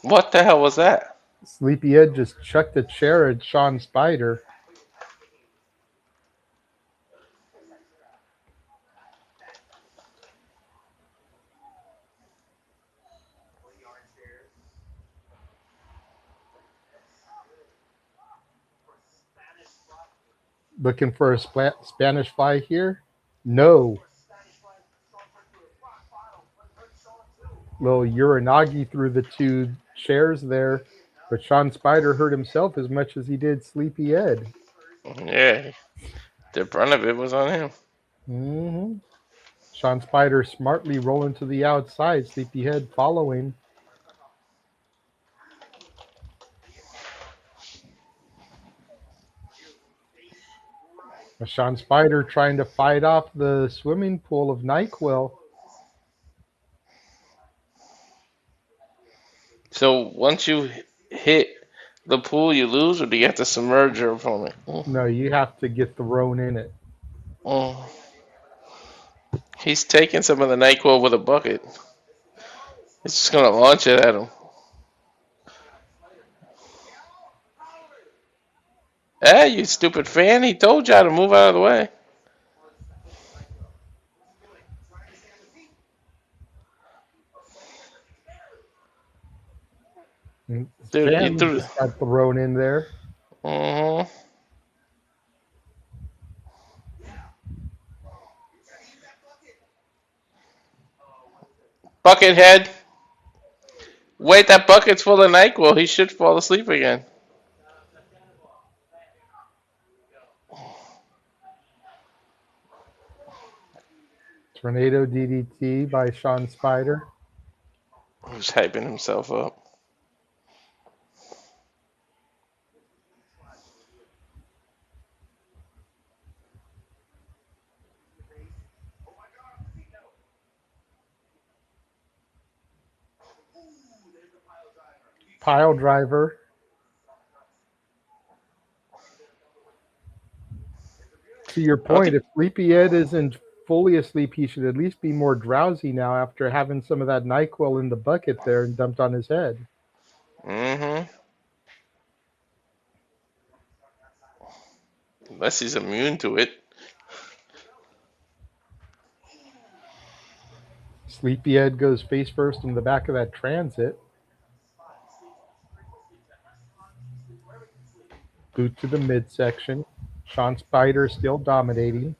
What the hell was that? Sleepy Ed just chucked a chair at Sean Spider. Looking for a Spanish fly here? No. Little Uranagi through the two chairs there. But Sean Spider hurt himself as much as he did Sleepy Ed. Yeah. The brunt of it was on him. Mm-hmm. Sean Spider smartly rolling to the outside. Sleepy Ed following. Sean Spider trying to fight off the swimming pool of NyQuil. So once you hit the pool, you lose, or do you have to submerge your opponent? No, you have to get thrown in it. He's taking some of the NyQuil with a bucket. It's just going to launch it at him. Hey, you stupid fan. He told y'all to move out of the way. Dude, he Fan threw. just got thrown in there. Uh-huh. Buckethead. Wait, that bucket's full of NyQuil. He should fall asleep again. Tornado DDT by Sean Spider. He's hyping himself up. Pile driver. To your point, if Sleepyhead isn't fully asleep, he should at least be more drowsy now after having some of that NyQuil in the bucket there and dumped on his head. Mm-hmm. Unless he's immune to it. Sleepyhead goes face first in the back of that transit. Boot to the midsection. Sean Spider still dominating.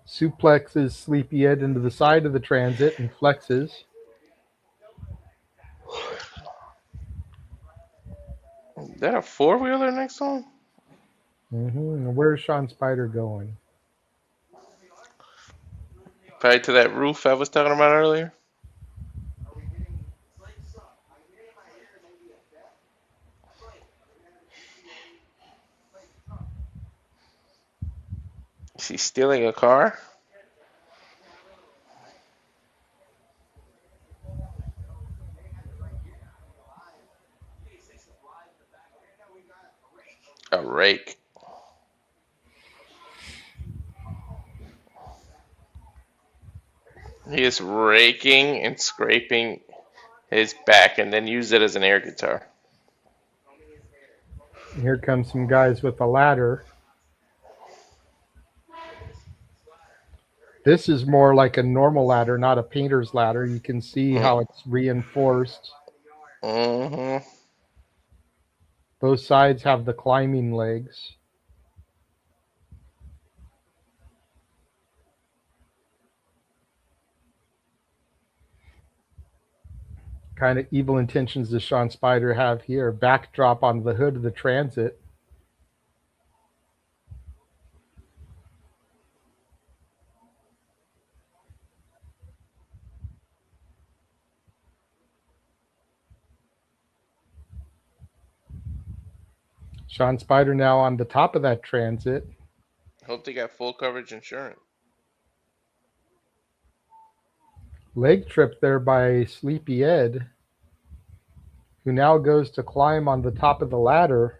Suplexes Sleepyhead into the side of the transit and flexes. Is that a four-wheeler next to him? Mm-hmm. Where's Sean Spider going? Probably to that roof I was talking about earlier. Is he stealing a car? A rake. He is raking and scraping his back and then use it as an air guitar. Here comes some guys with a ladder. This is more like a normal ladder, not a painter's ladder. You can see how it's reinforced. Mm-hmm. Both sides have the climbing legs. Kind of evil intentions does Sean Spider have here? Backdrop on the hood of the transit. Sean Spider now on the top of that transit. Hope they got full coverage insurance. Leg trip there by Sleepyhead, who now goes to climb on the top of the ladder.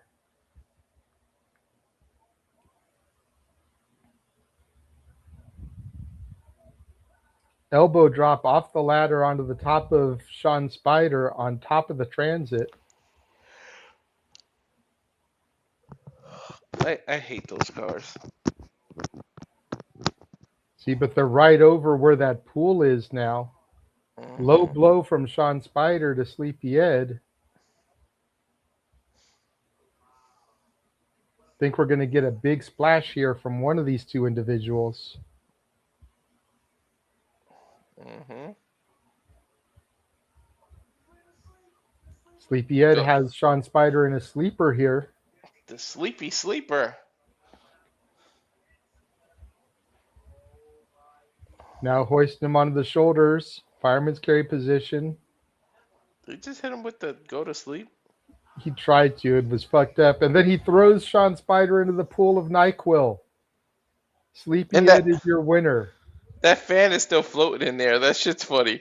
Elbow drop off the ladder onto the top of Sean Spider on top of the transit. I hate those cars. See, but they're right over where that pool is now. Low blow from Sean Spider to Sleepyhead. Think we're going to get a big splash here from one of these two individuals. Mm-hmm. Sleepyhead has Sean Spider in a sleeper here. The sleepy sleeper. Now hoisting him onto the shoulders. Fireman's carry position. They just hit him with the go to sleep. He tried to. It was fucked up. And then he throws Sean Spider into the pool of NyQuil. Sleepyhead is your winner. That fan is still floating in there. That shit's funny.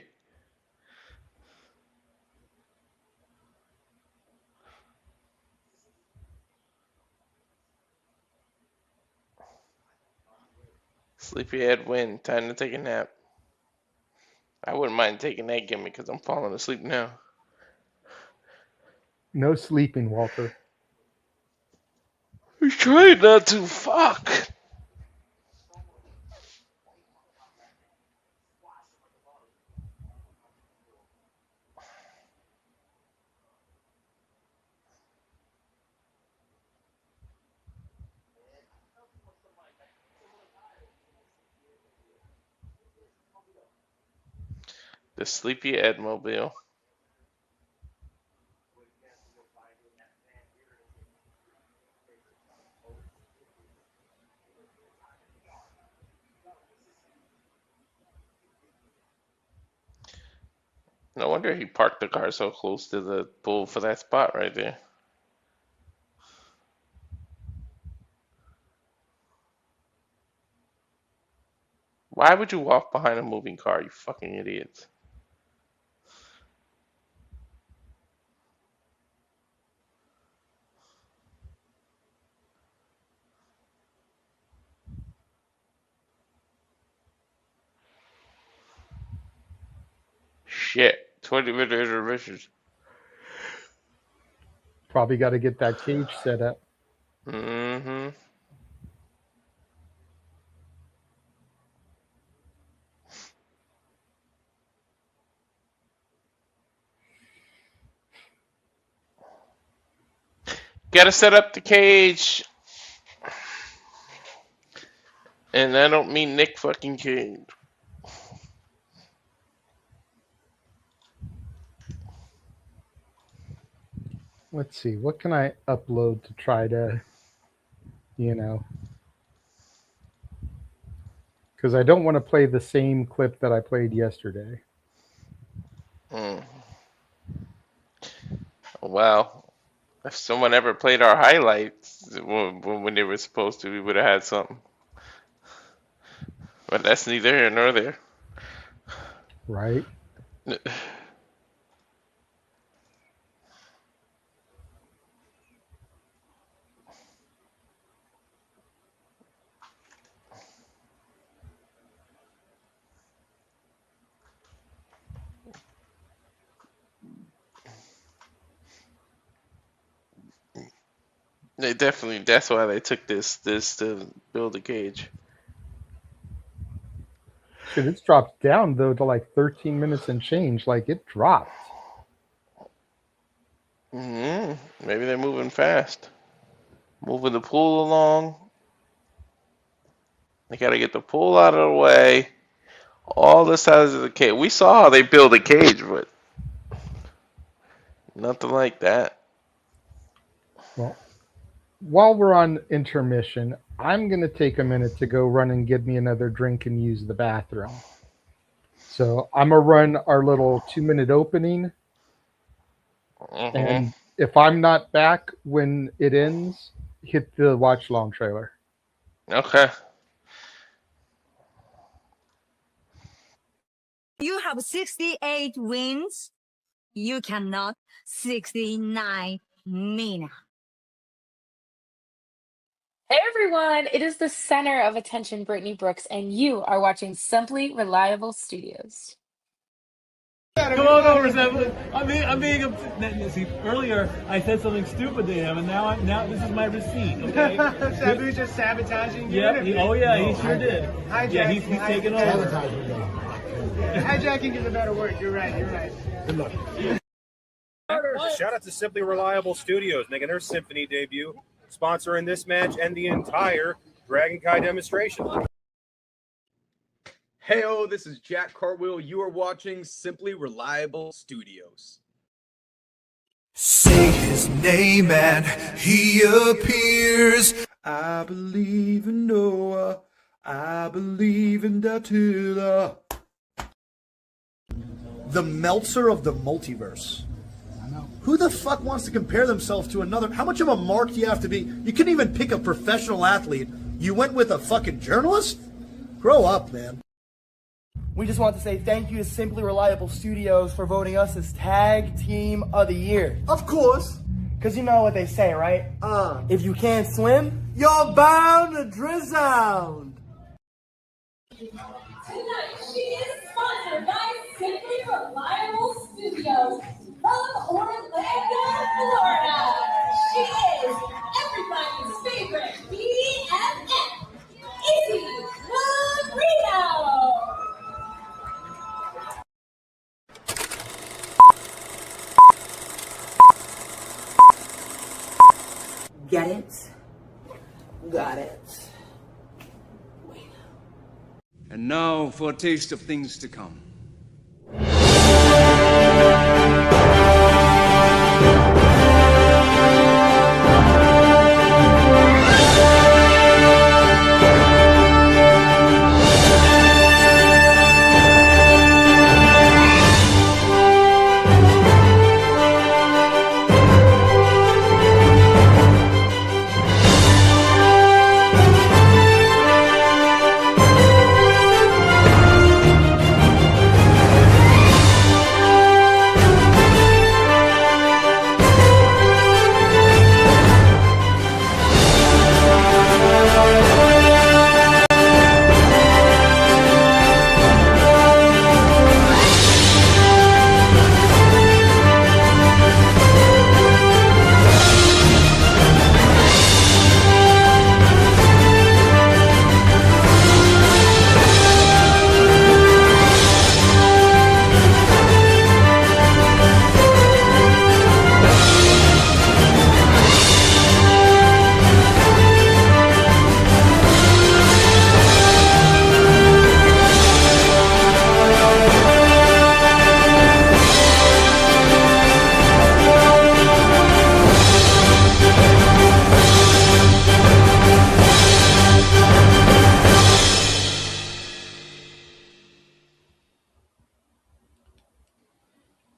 Sleepyhead win. Time to take a nap. I wouldn't mind taking that gimmick because I'm falling asleep now. No sleeping, Walter. I'm trying not to. Fuck. The Sleepy Ed Mobile. No wonder he parked the car so close to the pool for that spot right there. Why would you walk behind a moving car, you fucking idiots? Shit. 20 minutes reservations. Probably got to get that cage set up. Mm-hmm. Gotta set up the cage. And I don't mean Nick fucking Cage. Let's see, what can I upload to try to, you know, because I don't want to play the same clip that I played yesterday. Well, if someone ever played our highlights when they were supposed to, we would have had something. But that's neither here nor there. Right. They definitely, that's why they took this to build a cage. Shit, it's dropped down though to like 13 minutes and change. Like it dropped. Maybe they're moving fast. Moving the pool along. They gotta get the pool out of the way. All the sides of the cage. We saw how they build a cage, but nothing like that. Well, while we're on intermission, I'm going to take a minute to go run and get me another drink and use the bathroom. So I'm going to run our little 2-minute opening. And if I'm not back when it ends, hit the watch long trailer. Okay. You have 68 wins. You cannot 69 Mina. Hey everyone, it is the center of attention, Brittany Brooks, and you are watching Simply Reliable Studios. Come on over, Zeppelin. I'm being see, earlier I said something stupid to him, and now this is my receipt. Okay. Sabu's just sabotaging you. Yeah. He sure did. Hijacking. Yeah, he's taking over. Hijacking is a better word. You're right. Good luck. Shout out to Simply Reliable Studios making their Symphony debut, sponsoring this match and the entire Dragon Kai demonstration. Heyo, this is Jack Cartwheel. You are watching Simply Reliable Studios. Say his name and he appears. I believe in Noah. I believe in Datula. The Meltzer of the multiverse. Who the fuck wants to compare themselves to another? How much of a mark do you have to be? You couldn't even pick a professional athlete. You went with a fucking journalist? Grow up, man. We just want to say thank you to Simply Reliable Studios for voting us as Tag Team of the Year. Of course. Because you know what they say, right? If you can't swim, you're bound to drown. Tonight, she is sponsored by Simply Reliable Studios from Orlando, Florida. She is everybody's favorite BFF, Izzy Labrino. Get it? Got it. And now for a taste of things to come.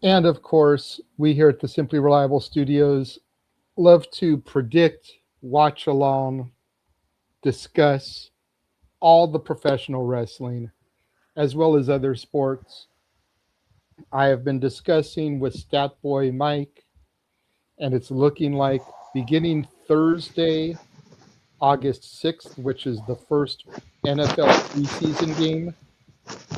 And of course, we here at the Simply Reliable Studios love to predict, watch along, discuss all the professional wrestling as well as other sports. I have been discussing with Statboy Mike, and it's looking like beginning Thursday, August 6th, which is the first NFL preseason game,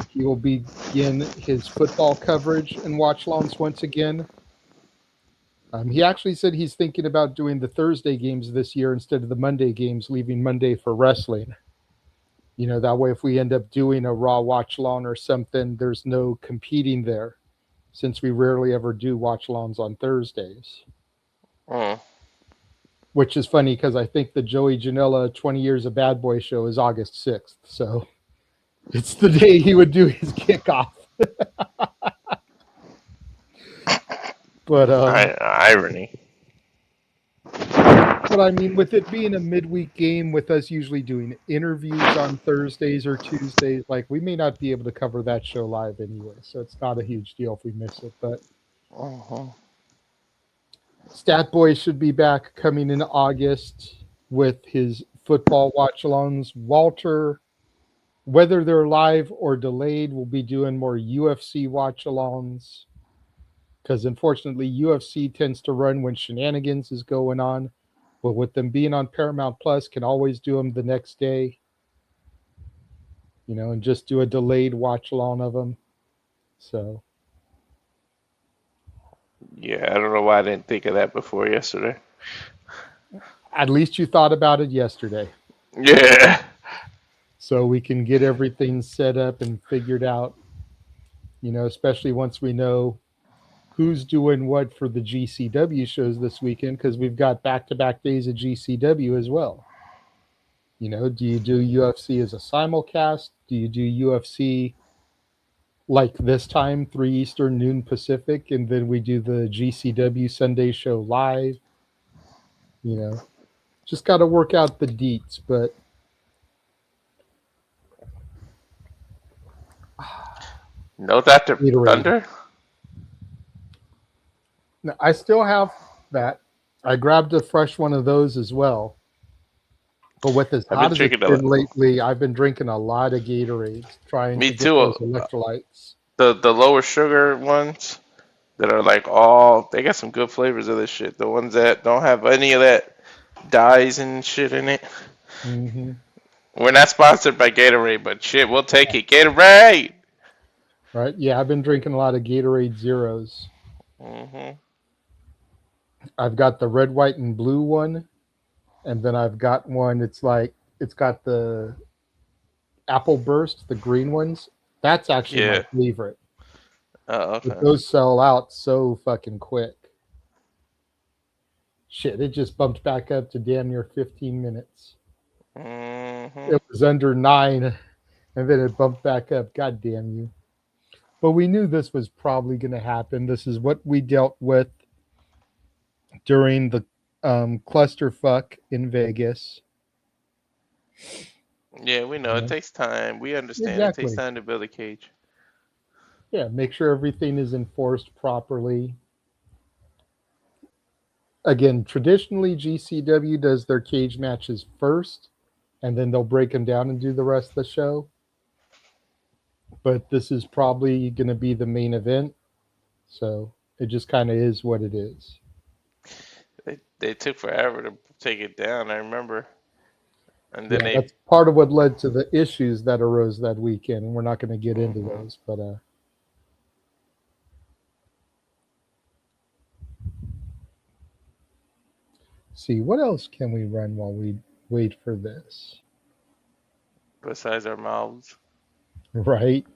he will begin his football coverage and watch alongs once again. He actually said he's thinking about doing the Thursday games this year instead of the Monday games, leaving Monday for wrestling. You know, that way if we end up doing a Raw watch along or something, there's no competing there, since we rarely ever do watch alongs on Thursdays. Which is funny because I think the Joey Janela 20 Years of Bad Boy show is August 6th. So it's the day he would do his kickoff. But irony. But I mean, with it being a midweek game, with us usually doing interviews on Thursdays or Tuesdays, like we may not be able to cover that show live anyway, so it's not a huge deal if we miss it. But Stat Boy should be back coming in August with his football watch-alongs. Walter, whether they're live or delayed, will be doing more UFC watch-alongs, because unfortunately UFC tends to run when shenanigans is going on. But with them being on Paramount Plus, can always do them the next day, you know, and just do a delayed watch along of them. So, yeah, I don't know why I didn't think of that before yesterday. At least you thought about it yesterday. Yeah. So we can get everything set up and figured out, you know, especially once we know who's doing what for the GCW shows this weekend, because we've got back-to-back days of GCW as well. You know, do you do UFC as a simulcast? Do you do UFC like this time, 3 Eastern, noon Pacific, and then we do the GCW Sunday show live? You know, just got to work out the deets, but no Dr. Thunder? No, I still have that. I grabbed a fresh one of those as well. But with as hot as it's been lately, I've been drinking a lot of Gatorades, trying to get those electrolytes. The lower sugar ones that are like all, they got some good flavors of this shit. The ones that don't have any of that dyes and shit in it. Mm-hmm. We're not sponsored by Gatorade, but shit, we'll take it. Gatorade! Right? Yeah, I've been drinking a lot of Gatorade Zeros. Mm-hmm. I've got the red, white, and blue one. And then I've got one, it's like, it's got the apple burst, the green ones. That's actually my favorite. Oh, okay. But those sell out so fucking quick. Shit, it just bumped back up to damn near 15 minutes. Mm-hmm. It was under 9, and then it bumped back up. God damn you. But we knew this was probably going to happen. This is what we dealt with during the clusterfuck in Vegas. Yeah, we know. It takes time. We understand. Exactly. It takes time to build a cage. Yeah, make sure everything is enforced properly. Again, traditionally, GCW does their cage matches first, and then they'll break them down and do the rest of the show. But this is probably going to be the main event, so it just kind of is what it is. They took forever to take it down, I remember. And then that's part of what led to the issues that arose that weekend, and we're not going to get into those, but see, what else can we run while we wait for this? Besides our mouths. Right.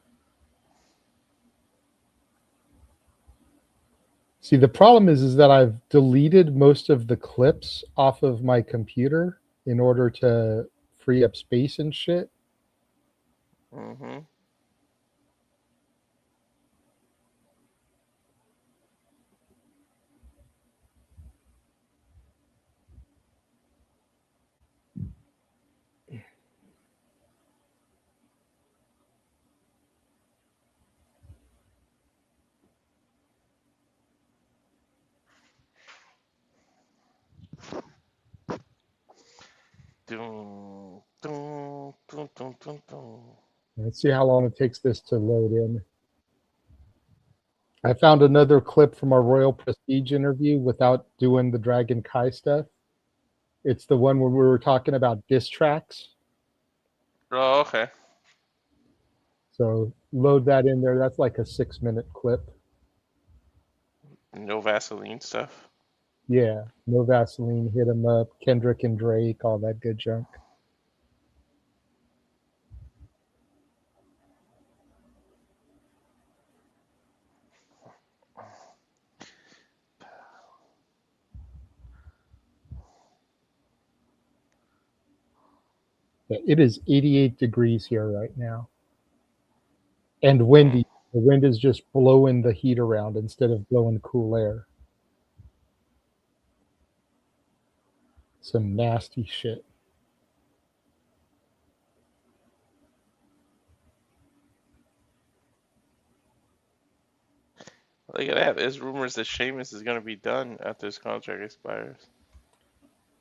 See, the problem is that I've deleted most of the clips off of my computer in order to free up space and shit. Mm-hmm. Dun, dun, dun, dun, dun, dun. Let's see how long it takes this to load in. I found another clip from our Royal Prestige interview without doing the Dragon Kai stuff. It's the one where we were talking about diss tracks. Oh, okay. So load that in there. That's like a 6-minute clip. No Vaseline stuff. Yeah, no Vaseline, hit 'em up, Kendrick and Drake, all that good junk. Yeah, it is 88 degrees here right now. And windy. The wind is just blowing the heat around instead of blowing cool air. Some nasty shit. Look at that. There's rumors that Sheamus is going to be done after his contract expires.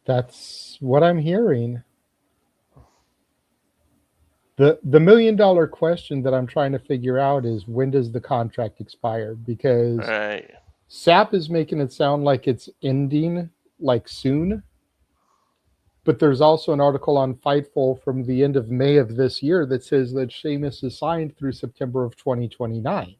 That's what I'm hearing. The $1 million question that I'm trying to figure out is, when does the contract expire? Because Right. SAP is making it sound like it's ending like soon. But there's also an article on Fightful from the end of May of this year that says that Sheamus is signed through September of 2029.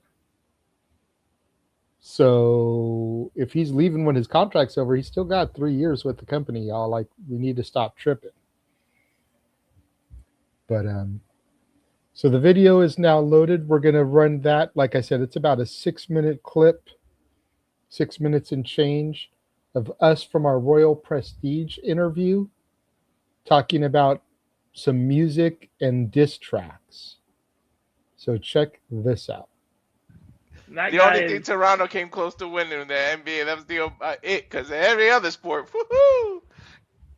So if he's leaving when his contract's over, he's still got 3 years with the company, y'all. Like, we need to stop tripping. But so the video is now loaded. We're gonna run that. Like I said, it's about a 6-minute clip, 6 minutes and change, of us from our Royal Prestige interview, talking about some music and diss tracks. So check this out. The only thing Toronto came close to winning in the NBA, that was it, because every other sport, woohoo!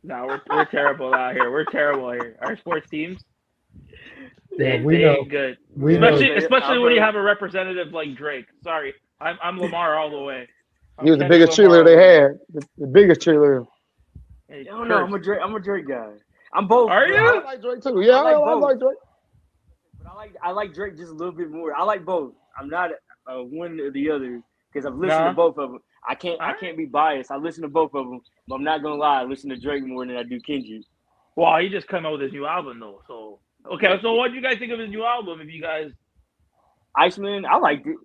No, we're terrible out here. We're terrible here. Our sports teams, they know. ain't good. We especially know. when you have a representative like Drake. Sorry, I'm Lamar all the way. He was the biggest cheerleader they had. The biggest cheerleader. Hey, I don't know. I'm a Drake guy. I'm both. Are you? I like Drake too. Yeah, I like Drake. But I like Drake just a little bit more. I like both. I'm not one or the other because I've listened to both of them. I can't be biased. I listen to both of them, but I'm not gonna lie. I listen to Drake more than I do Kendrick. Well, he just came out with his new album though. So okay, so what do you guys think of his new album? If you guys, Iceman, I liked it.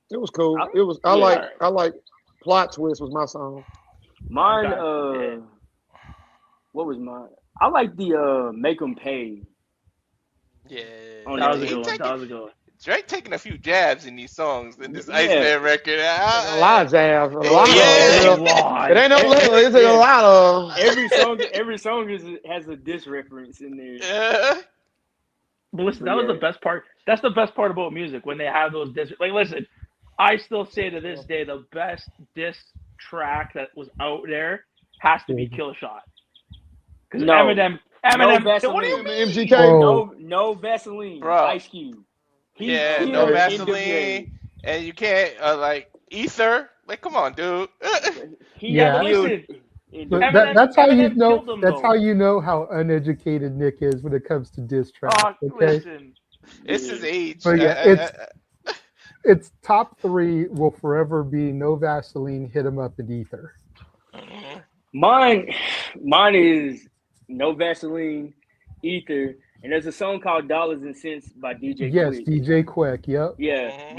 It was cool. I like Plot Twist was my song. Mine, what was mine? I like the Make 'Em Pay. Yeah. That was a good one. That was a good one. Drake taking a few jabs in these songs in this Iceman record. A lot of jabs. A lot of It it ain't no little. It's a lot of every song has a diss reference in there. Yeah. But listen, that was the best part. That's the best part about music, when they have those diss. Like, listen, I still say to this day the best diss track that was out there has to be Kill Shot. Because Eminem. No Vaseline. What do you mean? MGK. No Vaseline. Bro. Ice Cube. No Vaseline, and you can't Ether. Like, come on, dude. That's how you know. That's how you know how uneducated Nick is when it comes to diss tracks. Okay? Listen. It's his age. But yeah, it's top 3 will forever be No Vaseline, Hit 'Em Up, and Ether. Mine is No Vaseline, Ether, and there's a song called Dollars and Cents by DJ Yes, Quick. DJ Quick. Yep. Yeah,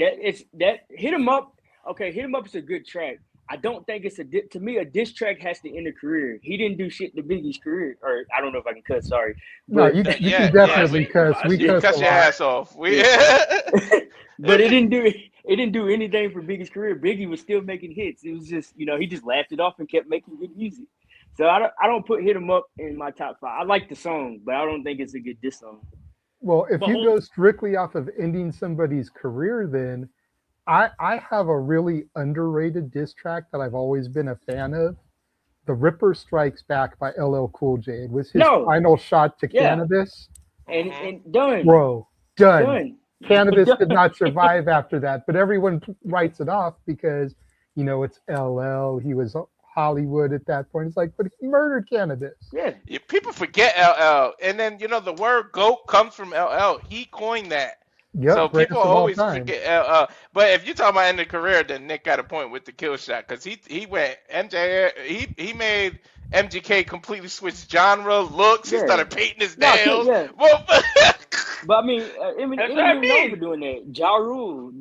that Hit 'Em Up. Okay, Hit 'Em Up is a good track. I don't think it's to me, a diss track has to end a career. He didn't do shit to Biggie's career, or I don't know if I can cuss. Sorry. No, you can definitely cuss. We cuss a lot. Your ass off. But it didn't do anything for Biggie's career. Biggie was still making hits. It was just, he just laughed it off and kept making good music. So I don't put Hit 'Em Up in my top 5. I like the song, but I don't think it's a good diss song. Well, if you go strictly off of ending somebody's career, then I have a really underrated diss track that I've always been a fan of. The Ripper Strikes Back by LL Cool J. It was his final shot to cannabis. And done. Bro, done. Cannabis did not survive after that, but everyone writes it off because, it's LL. He was Hollywood at that point. It's like, but he murdered cannabis. Yeah. People forget LL, and then the word "goat" comes from LL. He coined that. Yep, So greatest people of all always time. forget LL. But if you're talking about end of career, then Nick got a point with the kill shot because he went MJ. He made MGK completely switch genre, looks. He started painting his nails. Yeah. Well, But I mean, Eminem That's what I known mean. for doing that. Ja Rule,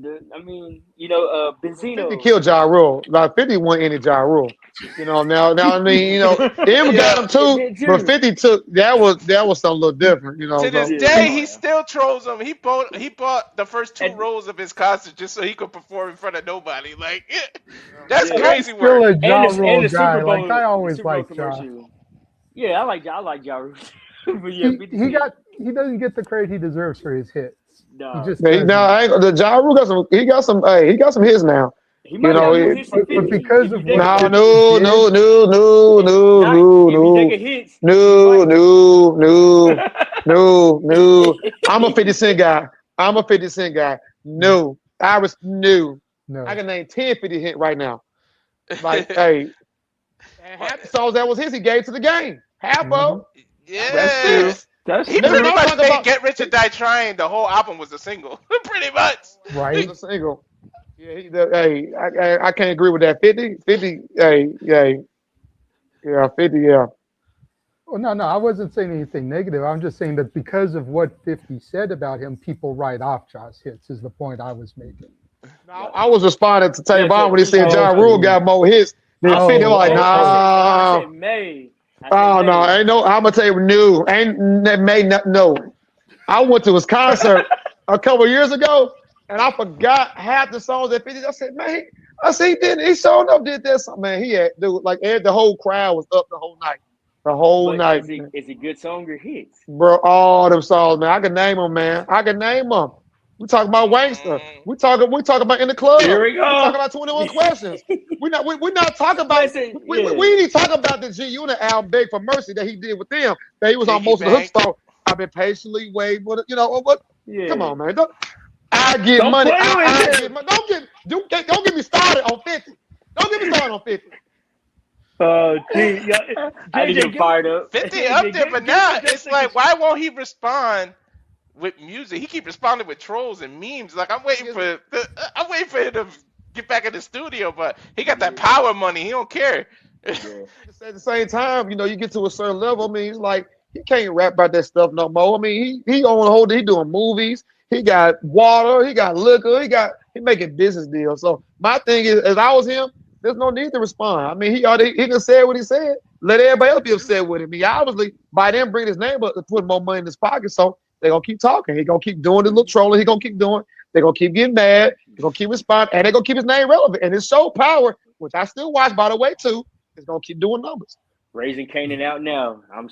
Benzino. 50 killed Ja Rule. Like 50 won any Ja Rule. Now I mean, Em got him too, but 50 took that was something a little different, To this day, he still trolls him. He bought the first 2 rows of his concert just so he could perform in front of nobody. Like, that's crazy Still work. a Ja And Rule the guy. Super Bowl, Like, I always Super Bowl liked Ja. commercial. Yeah, I like Ja Rule. But yeah, He doesn't get the credit he deserves for his hits. No. He just the Ja Rule got some. He got some hits now. He might have more hits than but 50. because of what No, 50 no, did- no, no, no, no, no, If you take a hits, no, no, no, no, no. I'm a 50 Cent guy. No, no. I can name 10 50 hit right now. Like, hey, and half the songs that was his, he gave to the game. Half of. Yeah. That's He pretty much made "Get Rich or Die Trying." The whole album was a single, pretty much. Right. A single. Yeah, I can't agree with that. 50, yeah, 50, yeah. Well, no, I wasn't saying anything negative. I'm just saying that because of what 50 said about him, people write off Josh hits, is the point I was making. I was responding to Tavon when he said Ja Rule got more hits than 50. I'm like, nah. I said May. Oh no, ain't no. I'm gonna tell you, no, ain't made no. I went to his concert a couple years ago, and I forgot half the songs that 50. I said, man, he did. He showed up, did that. Man, he had dude like the whole crowd was up the whole night. The whole night. Is it good song or hits? Bro, all them songs, man. I can name them, man. I can name them. We talking about Wangster. We talking about In the Club. Here we go. We talking about 21 Questions. We're not talking about. We ain't talking about the G Unit album "Beg for Mercy" that he did with them. That he was on most of the hook song. I've been patiently waiting for what? Yeah. Come on, man. I get Don't money. play with I it. get money. Don't get me started on 50. Don't get me started on 50. Oh, gee, yeah. I didn't get fired up. 50 up there, but now it's like, why won't he respond with music? He keep responding with trolls and memes. Like, I'm waiting for him to get back in the studio, but he got that power money. He don't care. At the same time, you get to a certain level. I mean, it's like he can't rap about that stuff no more. I mean, he on the whole. He doing movies. He got water. He got liquor. He making business deals. So my thing is, as I was him, there's no need to respond. I mean, he can say what he said. Let everybody else be upset with him. He obviously by then bring his name up to put more money in his pocket. So they're gonna keep talking. He gonna keep doing the little trolling. He gonna keep doing. They're gonna keep getting mad. They're gonna keep responding, and they're gonna keep his name relevant. And his show Power, which I still watch by the way too, is gonna keep doing numbers. Raising Canaan out now. I'm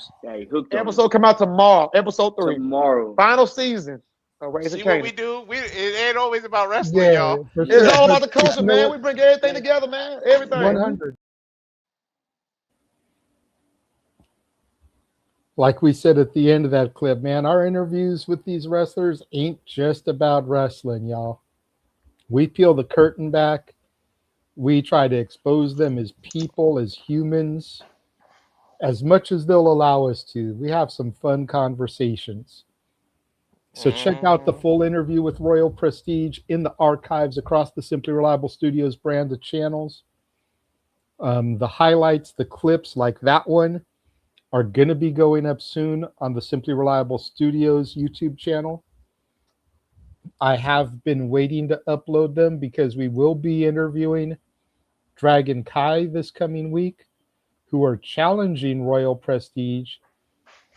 hooked on Episode come out tomorrow. Episode 3. Tomorrow. Final season. Raising See Canaan. what we do? It ain't always about wrestling, y'all. It's all about the culture, man. We bring everything together, man. Everything. 100. Like we said at the end of that clip, man, our interviews with these wrestlers ain't just about wrestling, y'all. We peel the curtain back. We try to expose them as people, as humans, as much as they'll allow us to. We have some fun conversations. So check out the full interview with Royal Prestige in the archives across the Simply Reliable Studios brand of channels. The highlights, the clips like that one are going to be going up soon on the Simply Reliable Studios YouTube channel. I have been waiting to upload them because we will be interviewing Dragon Kai this coming week, who are challenging Royal Prestige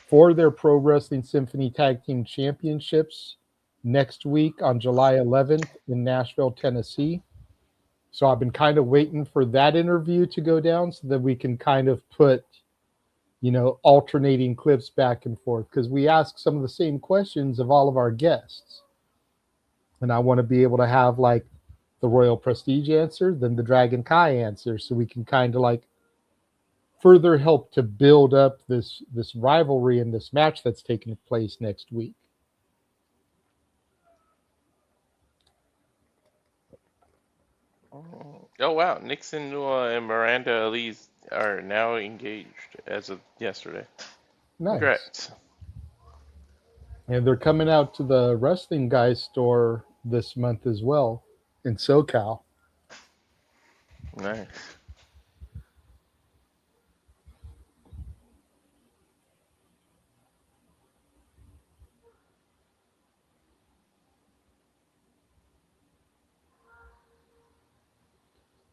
for their Pro Wrestling Symphony Tag Team Championships next week on July 11th in Nashville, Tennessee. So I've been kind of waiting for that interview to go down so that we can kind of put, alternating clips back and forth, because we ask some of the same questions of all of our guests. And I want to be able to have like the Royal Prestige answer, then the Dragon Kai answer, so we can kind of like further help to build up this rivalry and this match that's taking place next week. Oh wow, Nixon and Miranda Ali's are now engaged as of yesterday. Nice. Congrats. And they're coming out to the Wrestling Guys store this month as well in SoCal. Nice.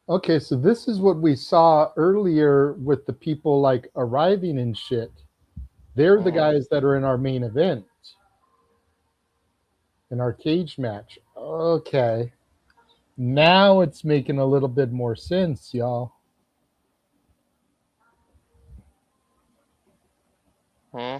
Okay, so this is what we saw earlier with the people like arriving and shit. They're the guys that are in our main event, in our cage match. Okay. Now it's making a little bit more sense, y'all. Hmm.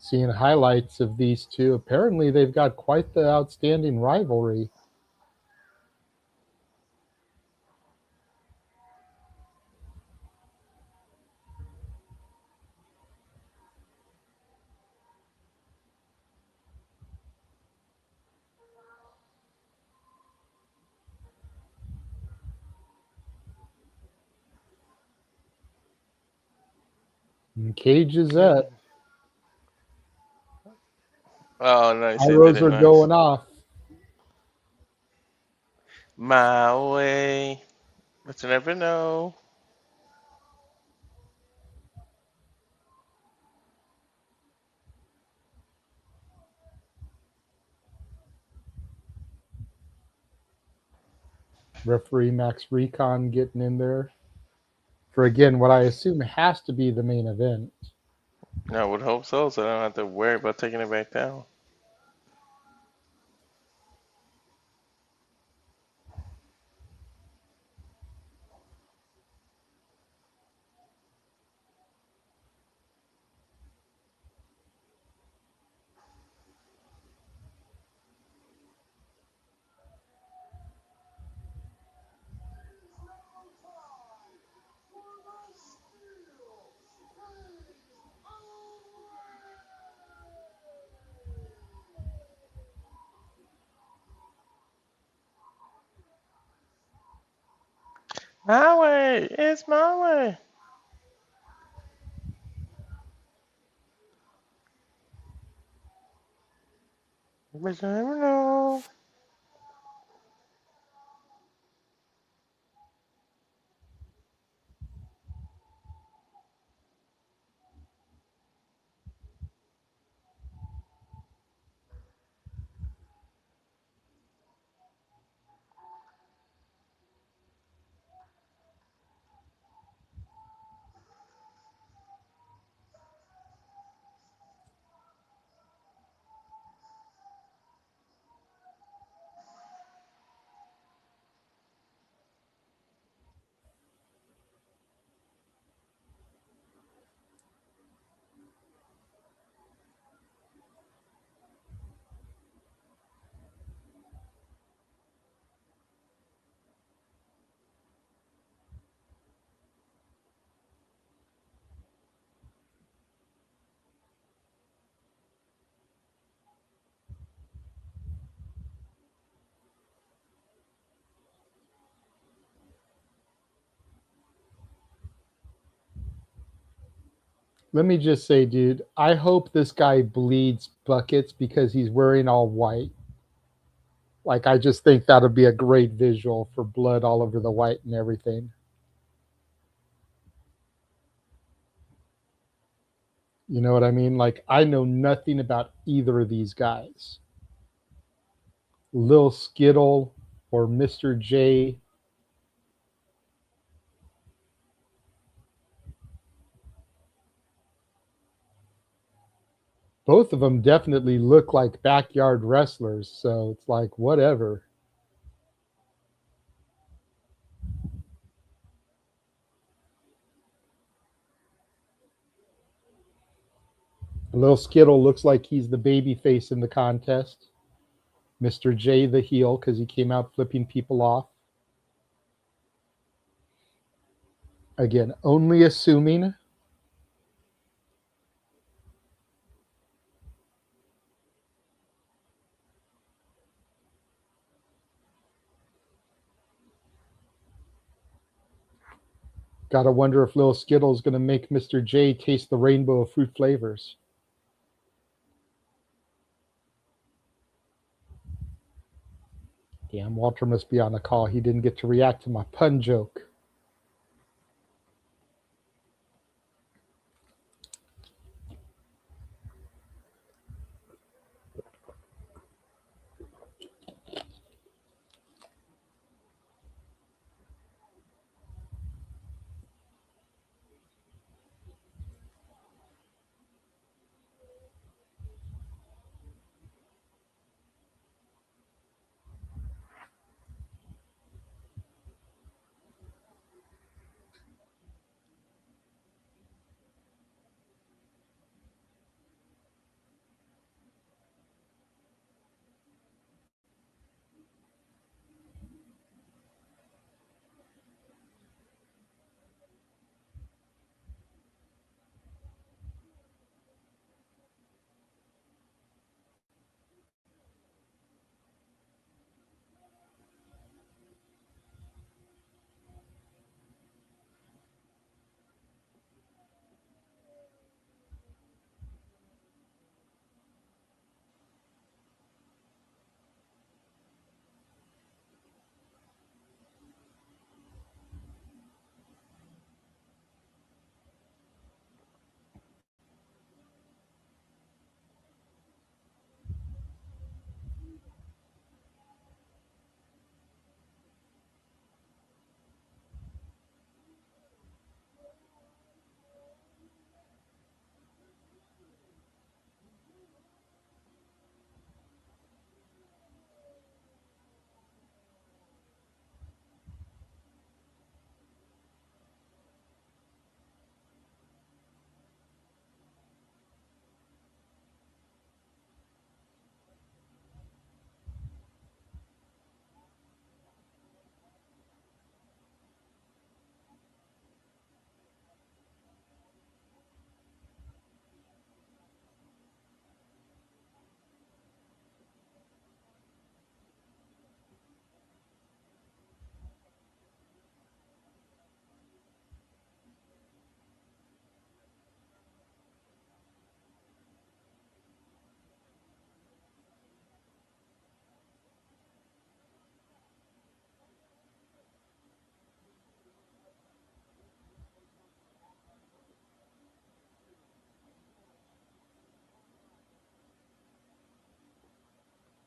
Seeing highlights of these two. Apparently, they've got quite the outstanding rivalry. And Cage is up. Oh, nice. Arrows are going off. My way. But you never know. Referee Max Recon getting in there for, again, what I assume has to be the main event. I would hope so, so I don't have to worry about taking it back down. My way. It's my way. But you never know. Let me just say, dude, I hope this guy bleeds buckets because he's wearing all white. Like, I just think that'll be a great visual for blood all over the white and everything. You know what I mean? Like, I know nothing about either of these guys. Lil Skittle or Mr. J. Both of them definitely look like backyard wrestlers, so it's like, whatever. Lil Skittle looks like he's the baby face in the contest. Mr. J the heel because he came out flipping people off. Again, only assuming. Gotta wonder if Lil Skittle is going to make Mr. J taste the rainbow of fruit flavors. Damn, Walter must be on the call. He didn't get to react to my pun joke.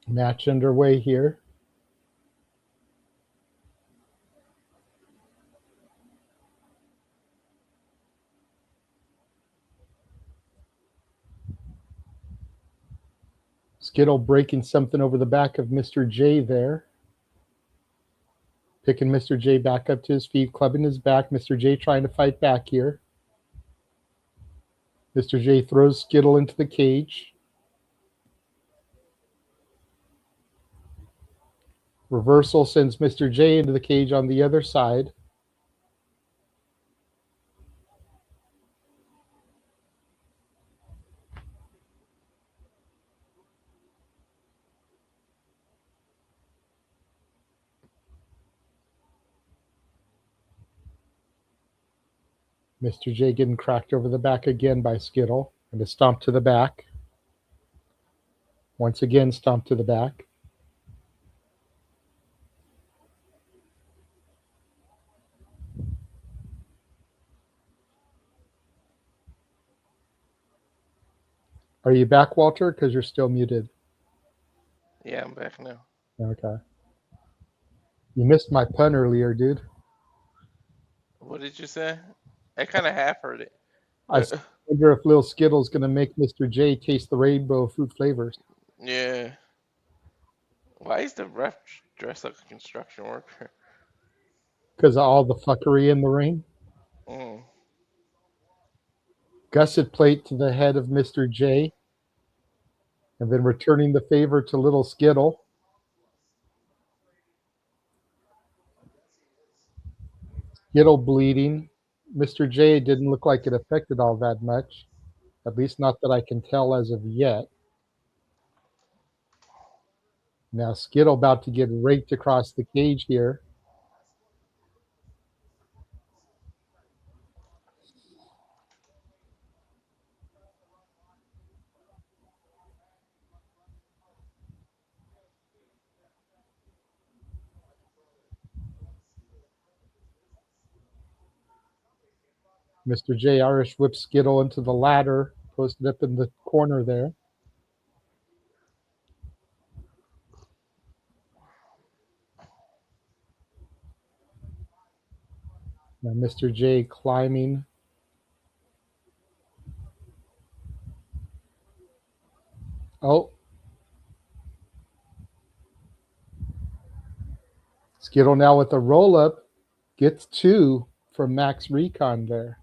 Match underway here. Skittle breaking something over the back of Mr. J there. Picking Mr. J back up to his feet, clubbing his back. Mr. J trying to fight back here. Mr. J throws Skittle into the cage. Reversal sends Mr. J into the cage on the other side. Mr. J getting cracked over the back again by Skittle. And a stomp to the back. Once again, stomp to the back. Are you back, Walter? Because you're still muted. Yeah, I'm back now. Okay. You missed my pun earlier, dude. What did you say? I kind of half heard it. I wonder if Lil Skittle's going to make Mr. J taste the rainbow fruit flavors. Yeah. Why is the ref dressed like a construction worker? Because of all the fuckery in the ring. Mm. Gusset plate to the head of Mr. J. And then returning the favor to Little Skittle. Skittle bleeding. Mr. J didn't look like it affected all that much. At least not that I can tell as of yet. Now Skittle about to get raked across the cage here. Mr. J Irish whips Skittle into the ladder, posted up in the corner there. Now Mr. J climbing. Oh. Skittle now with a roll-up. Gets 2 from Max Recon there.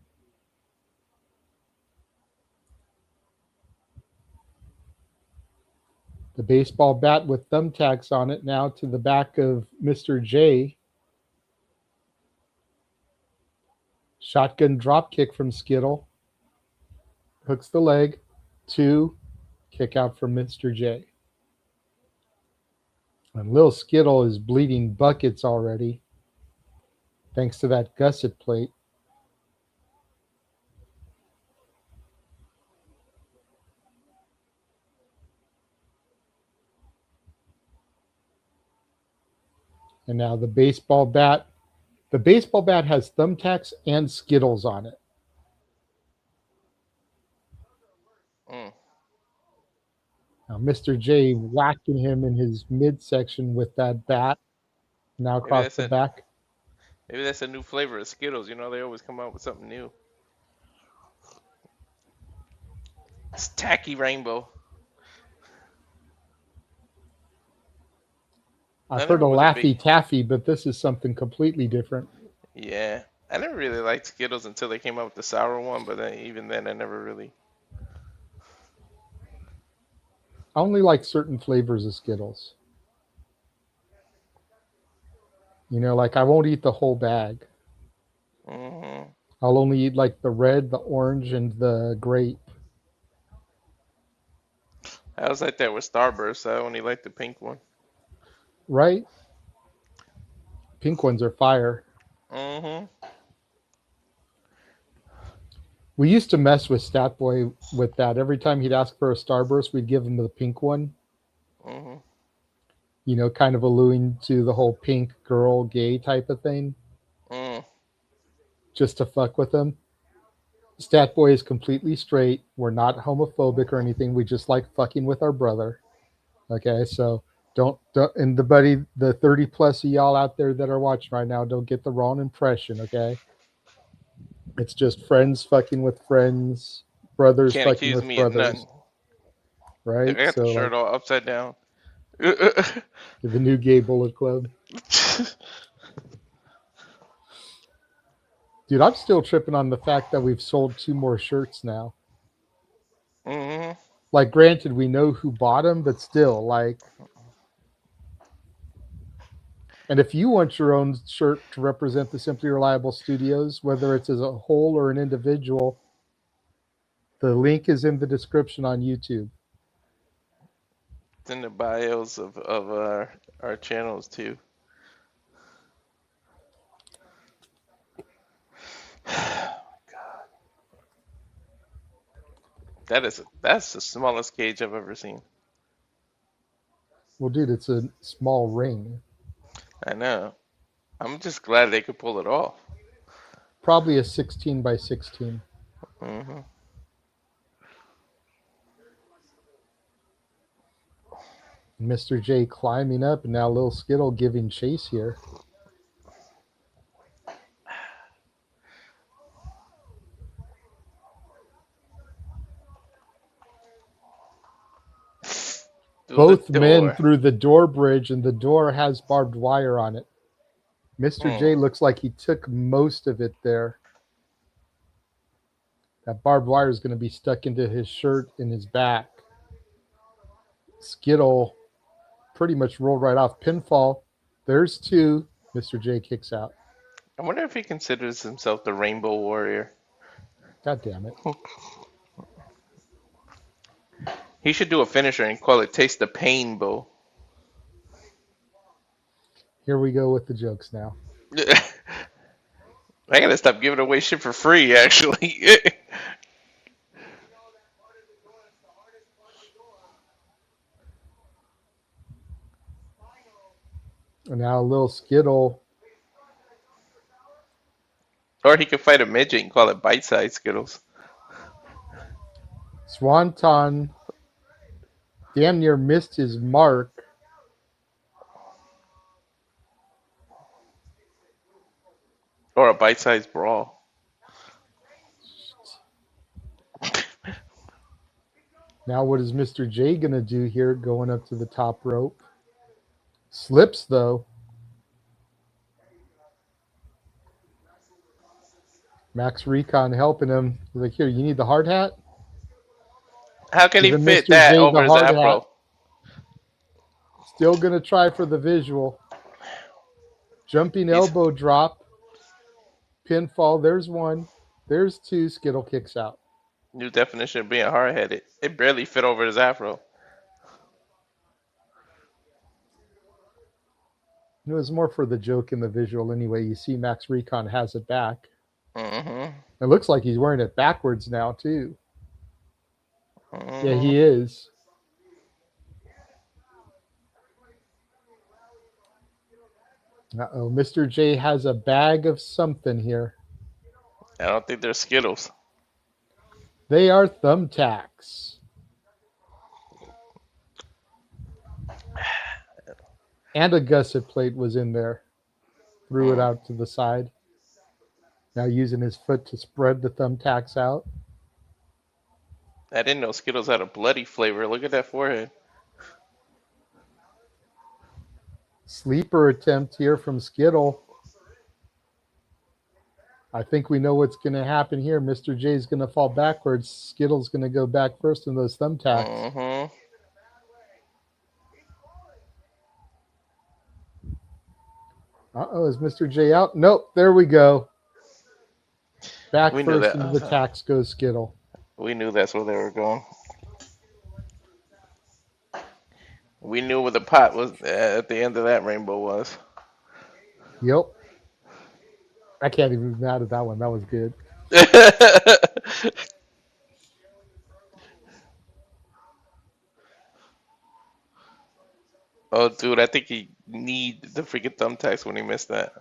The baseball bat with thumbtacks on it now to the back of Mr. J. Shotgun drop kick from Skittle. Hooks the leg. 2. Kick out from Mr. J. And Lil Skittle is bleeding buckets already. Thanks to that gusset plate. And now the baseball bat. The baseball bat has thumbtacks and Skittles on it. Mm. Now Mr. J whacking him in his midsection with that bat. Now across the back. Maybe that's a new flavor of Skittles. You know, they always come out with something new. It's tacky rainbow. I've heard of Laffy Taffy, but this is something completely different. Yeah. I never really liked Skittles until they came out with the sour one, but then, even then I never really... I only like certain flavors of Skittles. You know, like I won't eat the whole bag. Mm-hmm. I'll only eat like the red, the orange, and the grape. I was like that with Starburst. I only like the pink one. Right? Pink ones are fire. Mm-hmm. We used to mess with Statboy with that. Every time he'd ask for a Starburst, we'd give him the pink one. Mm-hmm. You know, kind of alluding to the whole pink girl gay type of thing. Mm. Just to fuck with him. Statboy is completely straight. We're not homophobic or anything. We just like fucking with our brother. Okay, so don't and the 30 plus of y'all out there that are watching right now, don't get the wrong impression, okay? It's just friends fucking with friends, brothers Can't fucking accuse with me brothers. of nothing. Right? I got So the shirt all upside down. the new gay bullet club. Dude, I'm still tripping on the fact that we've sold 2 more shirts now. Mm-hmm. Like, granted, we know who bought them, but still, like... And if you want your own shirt to represent the Simply Reliable Studios, whether it's as a whole or an individual, the link is in the description on YouTube. It's in the bios of our channels too. That's the smallest cage I've ever seen. Well, dude, it's a small ring. I know. I'm just glad they could pull it off. Probably a 16 by 16. Mm-hmm. Mr. J climbing up, and now Lil Skittle giving chase here. Both men through the door bridge, and the door has barbed wire on it. Mr. J looks like he took most of it there. That barbed wire is going to be stuck into his shirt and his back. Skittle pretty much rolled right off. Pinfall. There's two. Mr. J kicks out. I wonder if he considers himself the Rainbow Warrior. God damn it. He should do a finisher and call it Taste the Pain Bow. Here we go with the jokes now. I gotta stop giving away shit for free, actually. And now Lil Skittle. Or he could fight a midget and call it bite-sized Skittles. Swanton damn near missed his mark. Or a bite-sized brawl. Now what is Mr. J going to do here going up to the top rope? Slips, though. Max Recon helping him. He's like, here, you need the hard hat? How can he Giving fit Mr. that J the over his hard afro? hat. Still going to try for the visual. Jumping elbow drop. Pinfall. There's one. There's two. Skittle kicks out. New definition of being hard-headed. It barely fit over his afro. It was more for the joke in the visual anyway. You see Max Recon has it back. Mm-hmm. It looks like he's wearing it backwards now, too. Mm-hmm. Yeah, he is. Uh-oh, Mr. J has a bag of something here. I don't think they're Skittles. They are thumbtacks. And a gusset plate was in there. Threw it out to the side. Now using his foot to spread the thumbtacks out. I didn't know Skittles had a bloody flavor. Look at that forehead. Sleeper attempt here from Skittle. I think we know what's going to happen here. Mr. J is going to fall backwards. Skittle's going to go back first in those thumbtacks. Mm-hmm. Uh-oh, is Mr. J out? Nope, there we go. Back We knew first that. into the tacks goes Skittle. We knew that's where they were going. We knew where the pot was at the end of that rainbow was. Yep. I can't even be mad at that one. That was good. Oh, dude, I think he need the freaking thumbtacks when he missed that.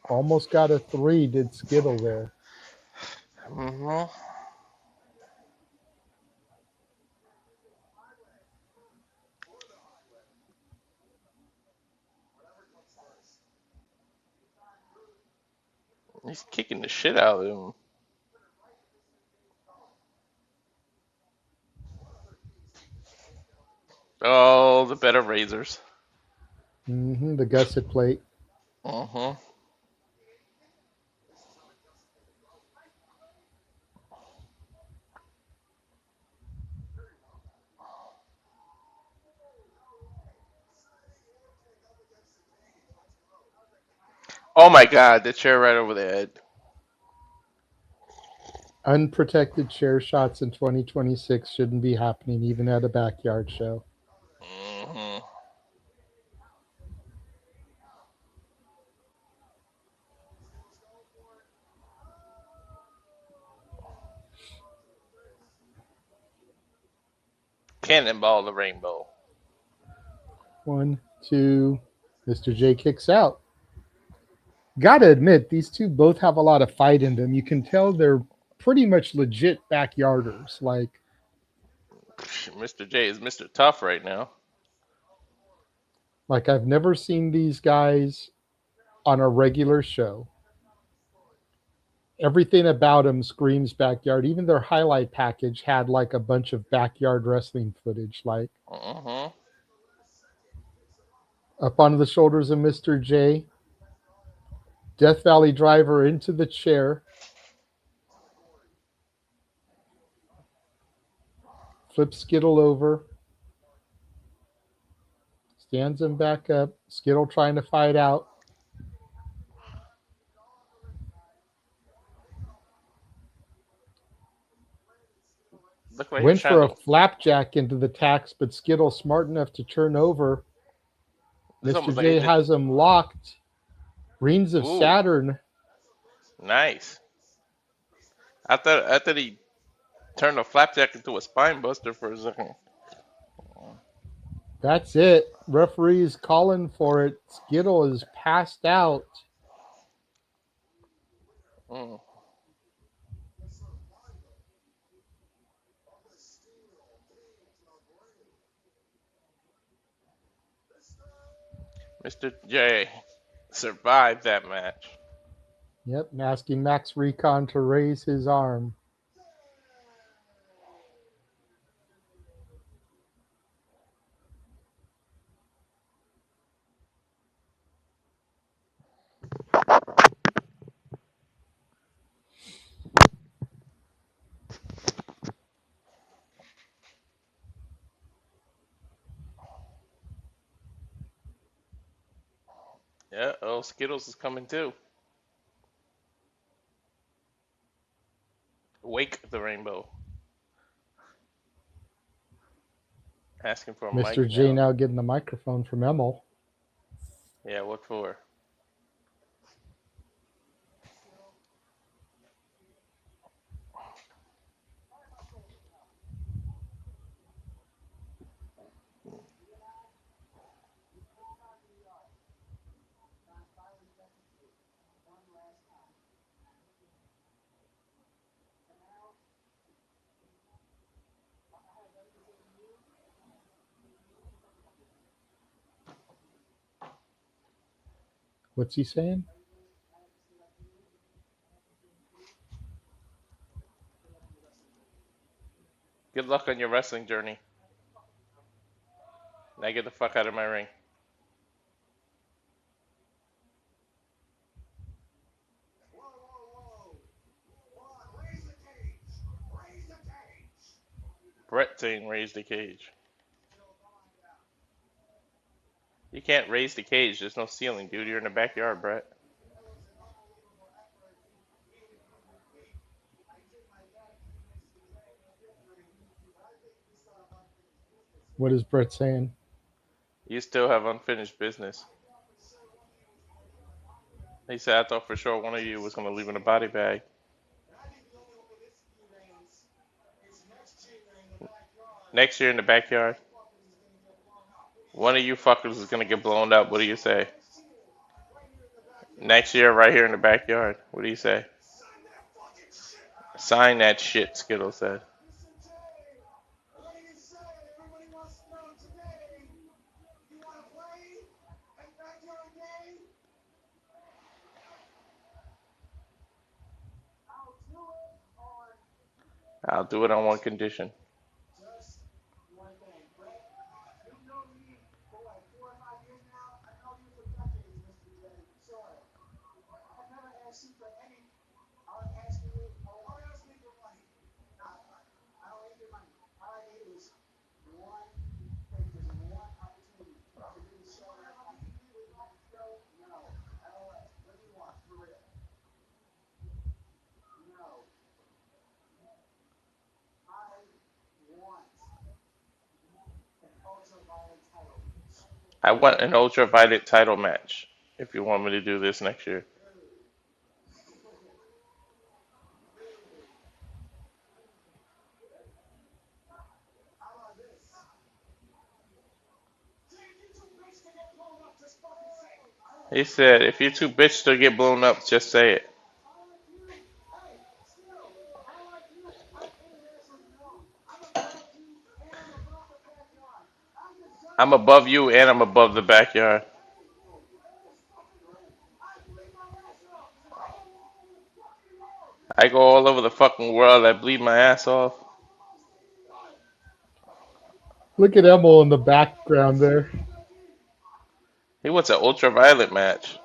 Almost got a 3, did Skittle there. Mm-hmm. He's kicking the shit out of him. Oh, the better razors. The gusset plate. Uh-huh. Oh my god, the chair right over the head. Unprotected chair shots in 2026 shouldn't be happening even at a backyard show. Mm-hmm. Cannonball the Rainbow. 1, 2. Mr. J kicks out. Gotta admit, these two both have a lot of fight in them. You can tell they're pretty much legit backyarders. Like, Mr. J is Mr. Tough right now. I've never seen these guys on a regular show. Everything about them screams backyard. Even their highlight package had like a bunch of backyard wrestling footage. Like, up onto the shoulders of Mr. J. Death Valley Driver into the chair. Flips Skittle over. Stands him back up. Skittle trying to fight out. Look like Went for a flapjack into the tax, but Skittle smart enough to turn over. Mr. J has him locked. Rings of Saturn. Nice. I thought he turned a flapjack into a spine buster for a second. That's it. Referee's calling for it. Skittle is passed out. Mr. J survived that match. Yep, asking Max Recon to raise his arm. Yeah, oh, Skittles is coming too. Wake the Rainbow. Asking for a mic Mr. J now getting the microphone from Emil. Yeah, what for? What's he saying? Good luck on your wrestling journey. Now get the fuck out of my ring. Brett saying raise the cage. You can't raise the cage. There's no ceiling, dude. You're in the backyard, Brett. What is Brett saying? You still have unfinished business. He said, I thought for sure one of you was going to leave in a body bag. Next year in the backyard. One of you fuckers is going to get blown up. What do you say? Next year right here in the backyard. What do you say? Sign that shit, Skittle said. I'll do it on one condition. I want an ultraviolet title match if you want me to do this next year. He said, if you're too bitch to get blown up, just say it. I'm above you and I'm above the backyard. I go all over the fucking world. I bleed my ass off. Look at Emil in the background there. He wants an ultraviolet match.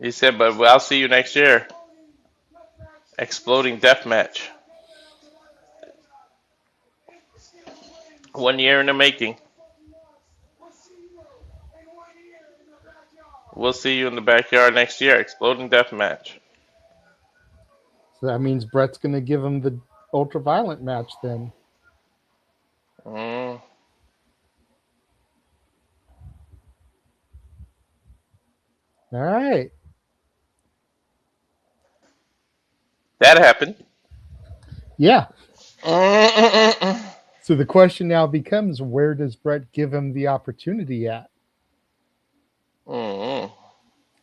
He said, but I'll see you next year. Exploding death match. 1 year in the making. We'll see you in the backyard next year. Exploding death match. So that means Brett's going to give him the ultraviolet match then. Mm. All right. That happened. Yeah. So the question now becomes, where does Brett give him the opportunity at? Mm.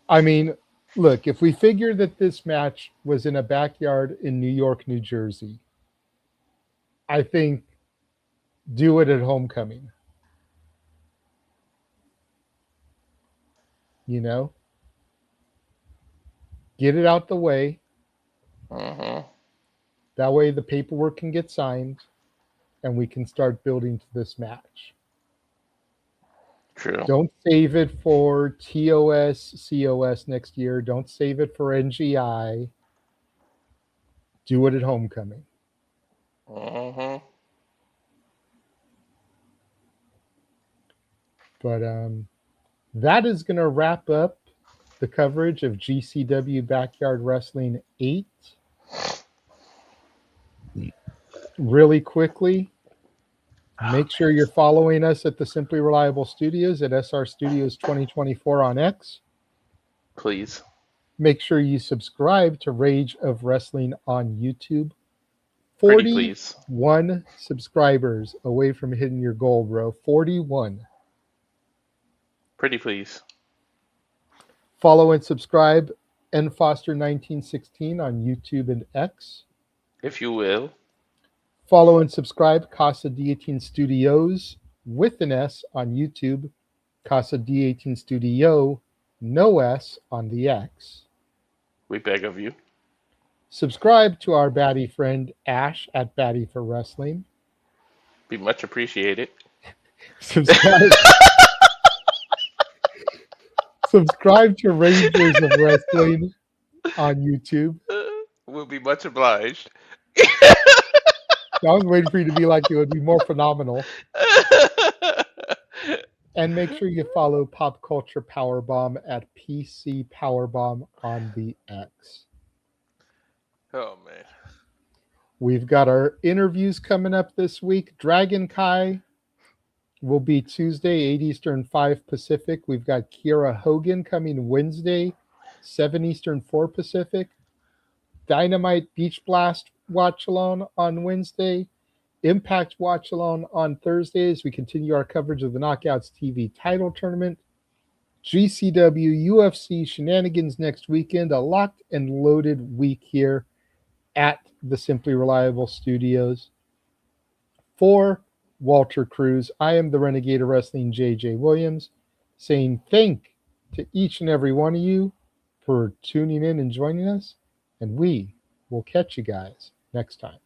I mean, look, if we figure that this match was in a backyard in New York, New Jersey, I think do it at homecoming. You know? Get it out the way. Mm-hmm. That way the paperwork can get signed and we can start building to this match. True. Don't save it for TOS, COS next year. Don't save it for NGI. Do it at homecoming. Mm-hmm. But that is going to wrap up the coverage of GCW Backyard Wrestling 8. Really quickly, make sure you're following us at the Simply Reliable Studios at SR Studios 2024 on X. Please. Make sure you subscribe to Rage of Wrestling on YouTube. Pretty please. 41 subscribers away from hitting your goal, bro. 41. Pretty please. Follow and subscribe nfoster1916 on YouTube and X. If you will. Follow and subscribe Casa D18 Studios with an S on YouTube. Casa D18 Studio, no S on the X. We beg of you. Subscribe to our baddie friend Ash at Baddie for Wrestling. Be much appreciated. Subscribe. Subscribe to Rangers of Wrestling on YouTube. We'll be much obliged. I was waiting for you to be like it would be more phenomenal. And make sure you follow Pop Culture Powerbomb at PC Powerbomb on the X. Oh, man. We've got our interviews coming up this week. Dragon Kai will be Tuesday, 8 Eastern, 5 Pacific. We've got Kiera Hogan coming Wednesday, 7 Eastern, 4 Pacific. Dynamite Beach Blast Watch Alone on Wednesday. Impact Watch Alone on Thursdays. We continue our coverage of the Knockouts TV title tournament. GCW UFC shenanigans next weekend. A locked and loaded week here at the Simply Reliable Studios. For Walter Cruz, I am the Renegade of Wrestling, JJ Williams, saying thank to each and every one of you for tuning in and joining us, and we will catch you guys next time.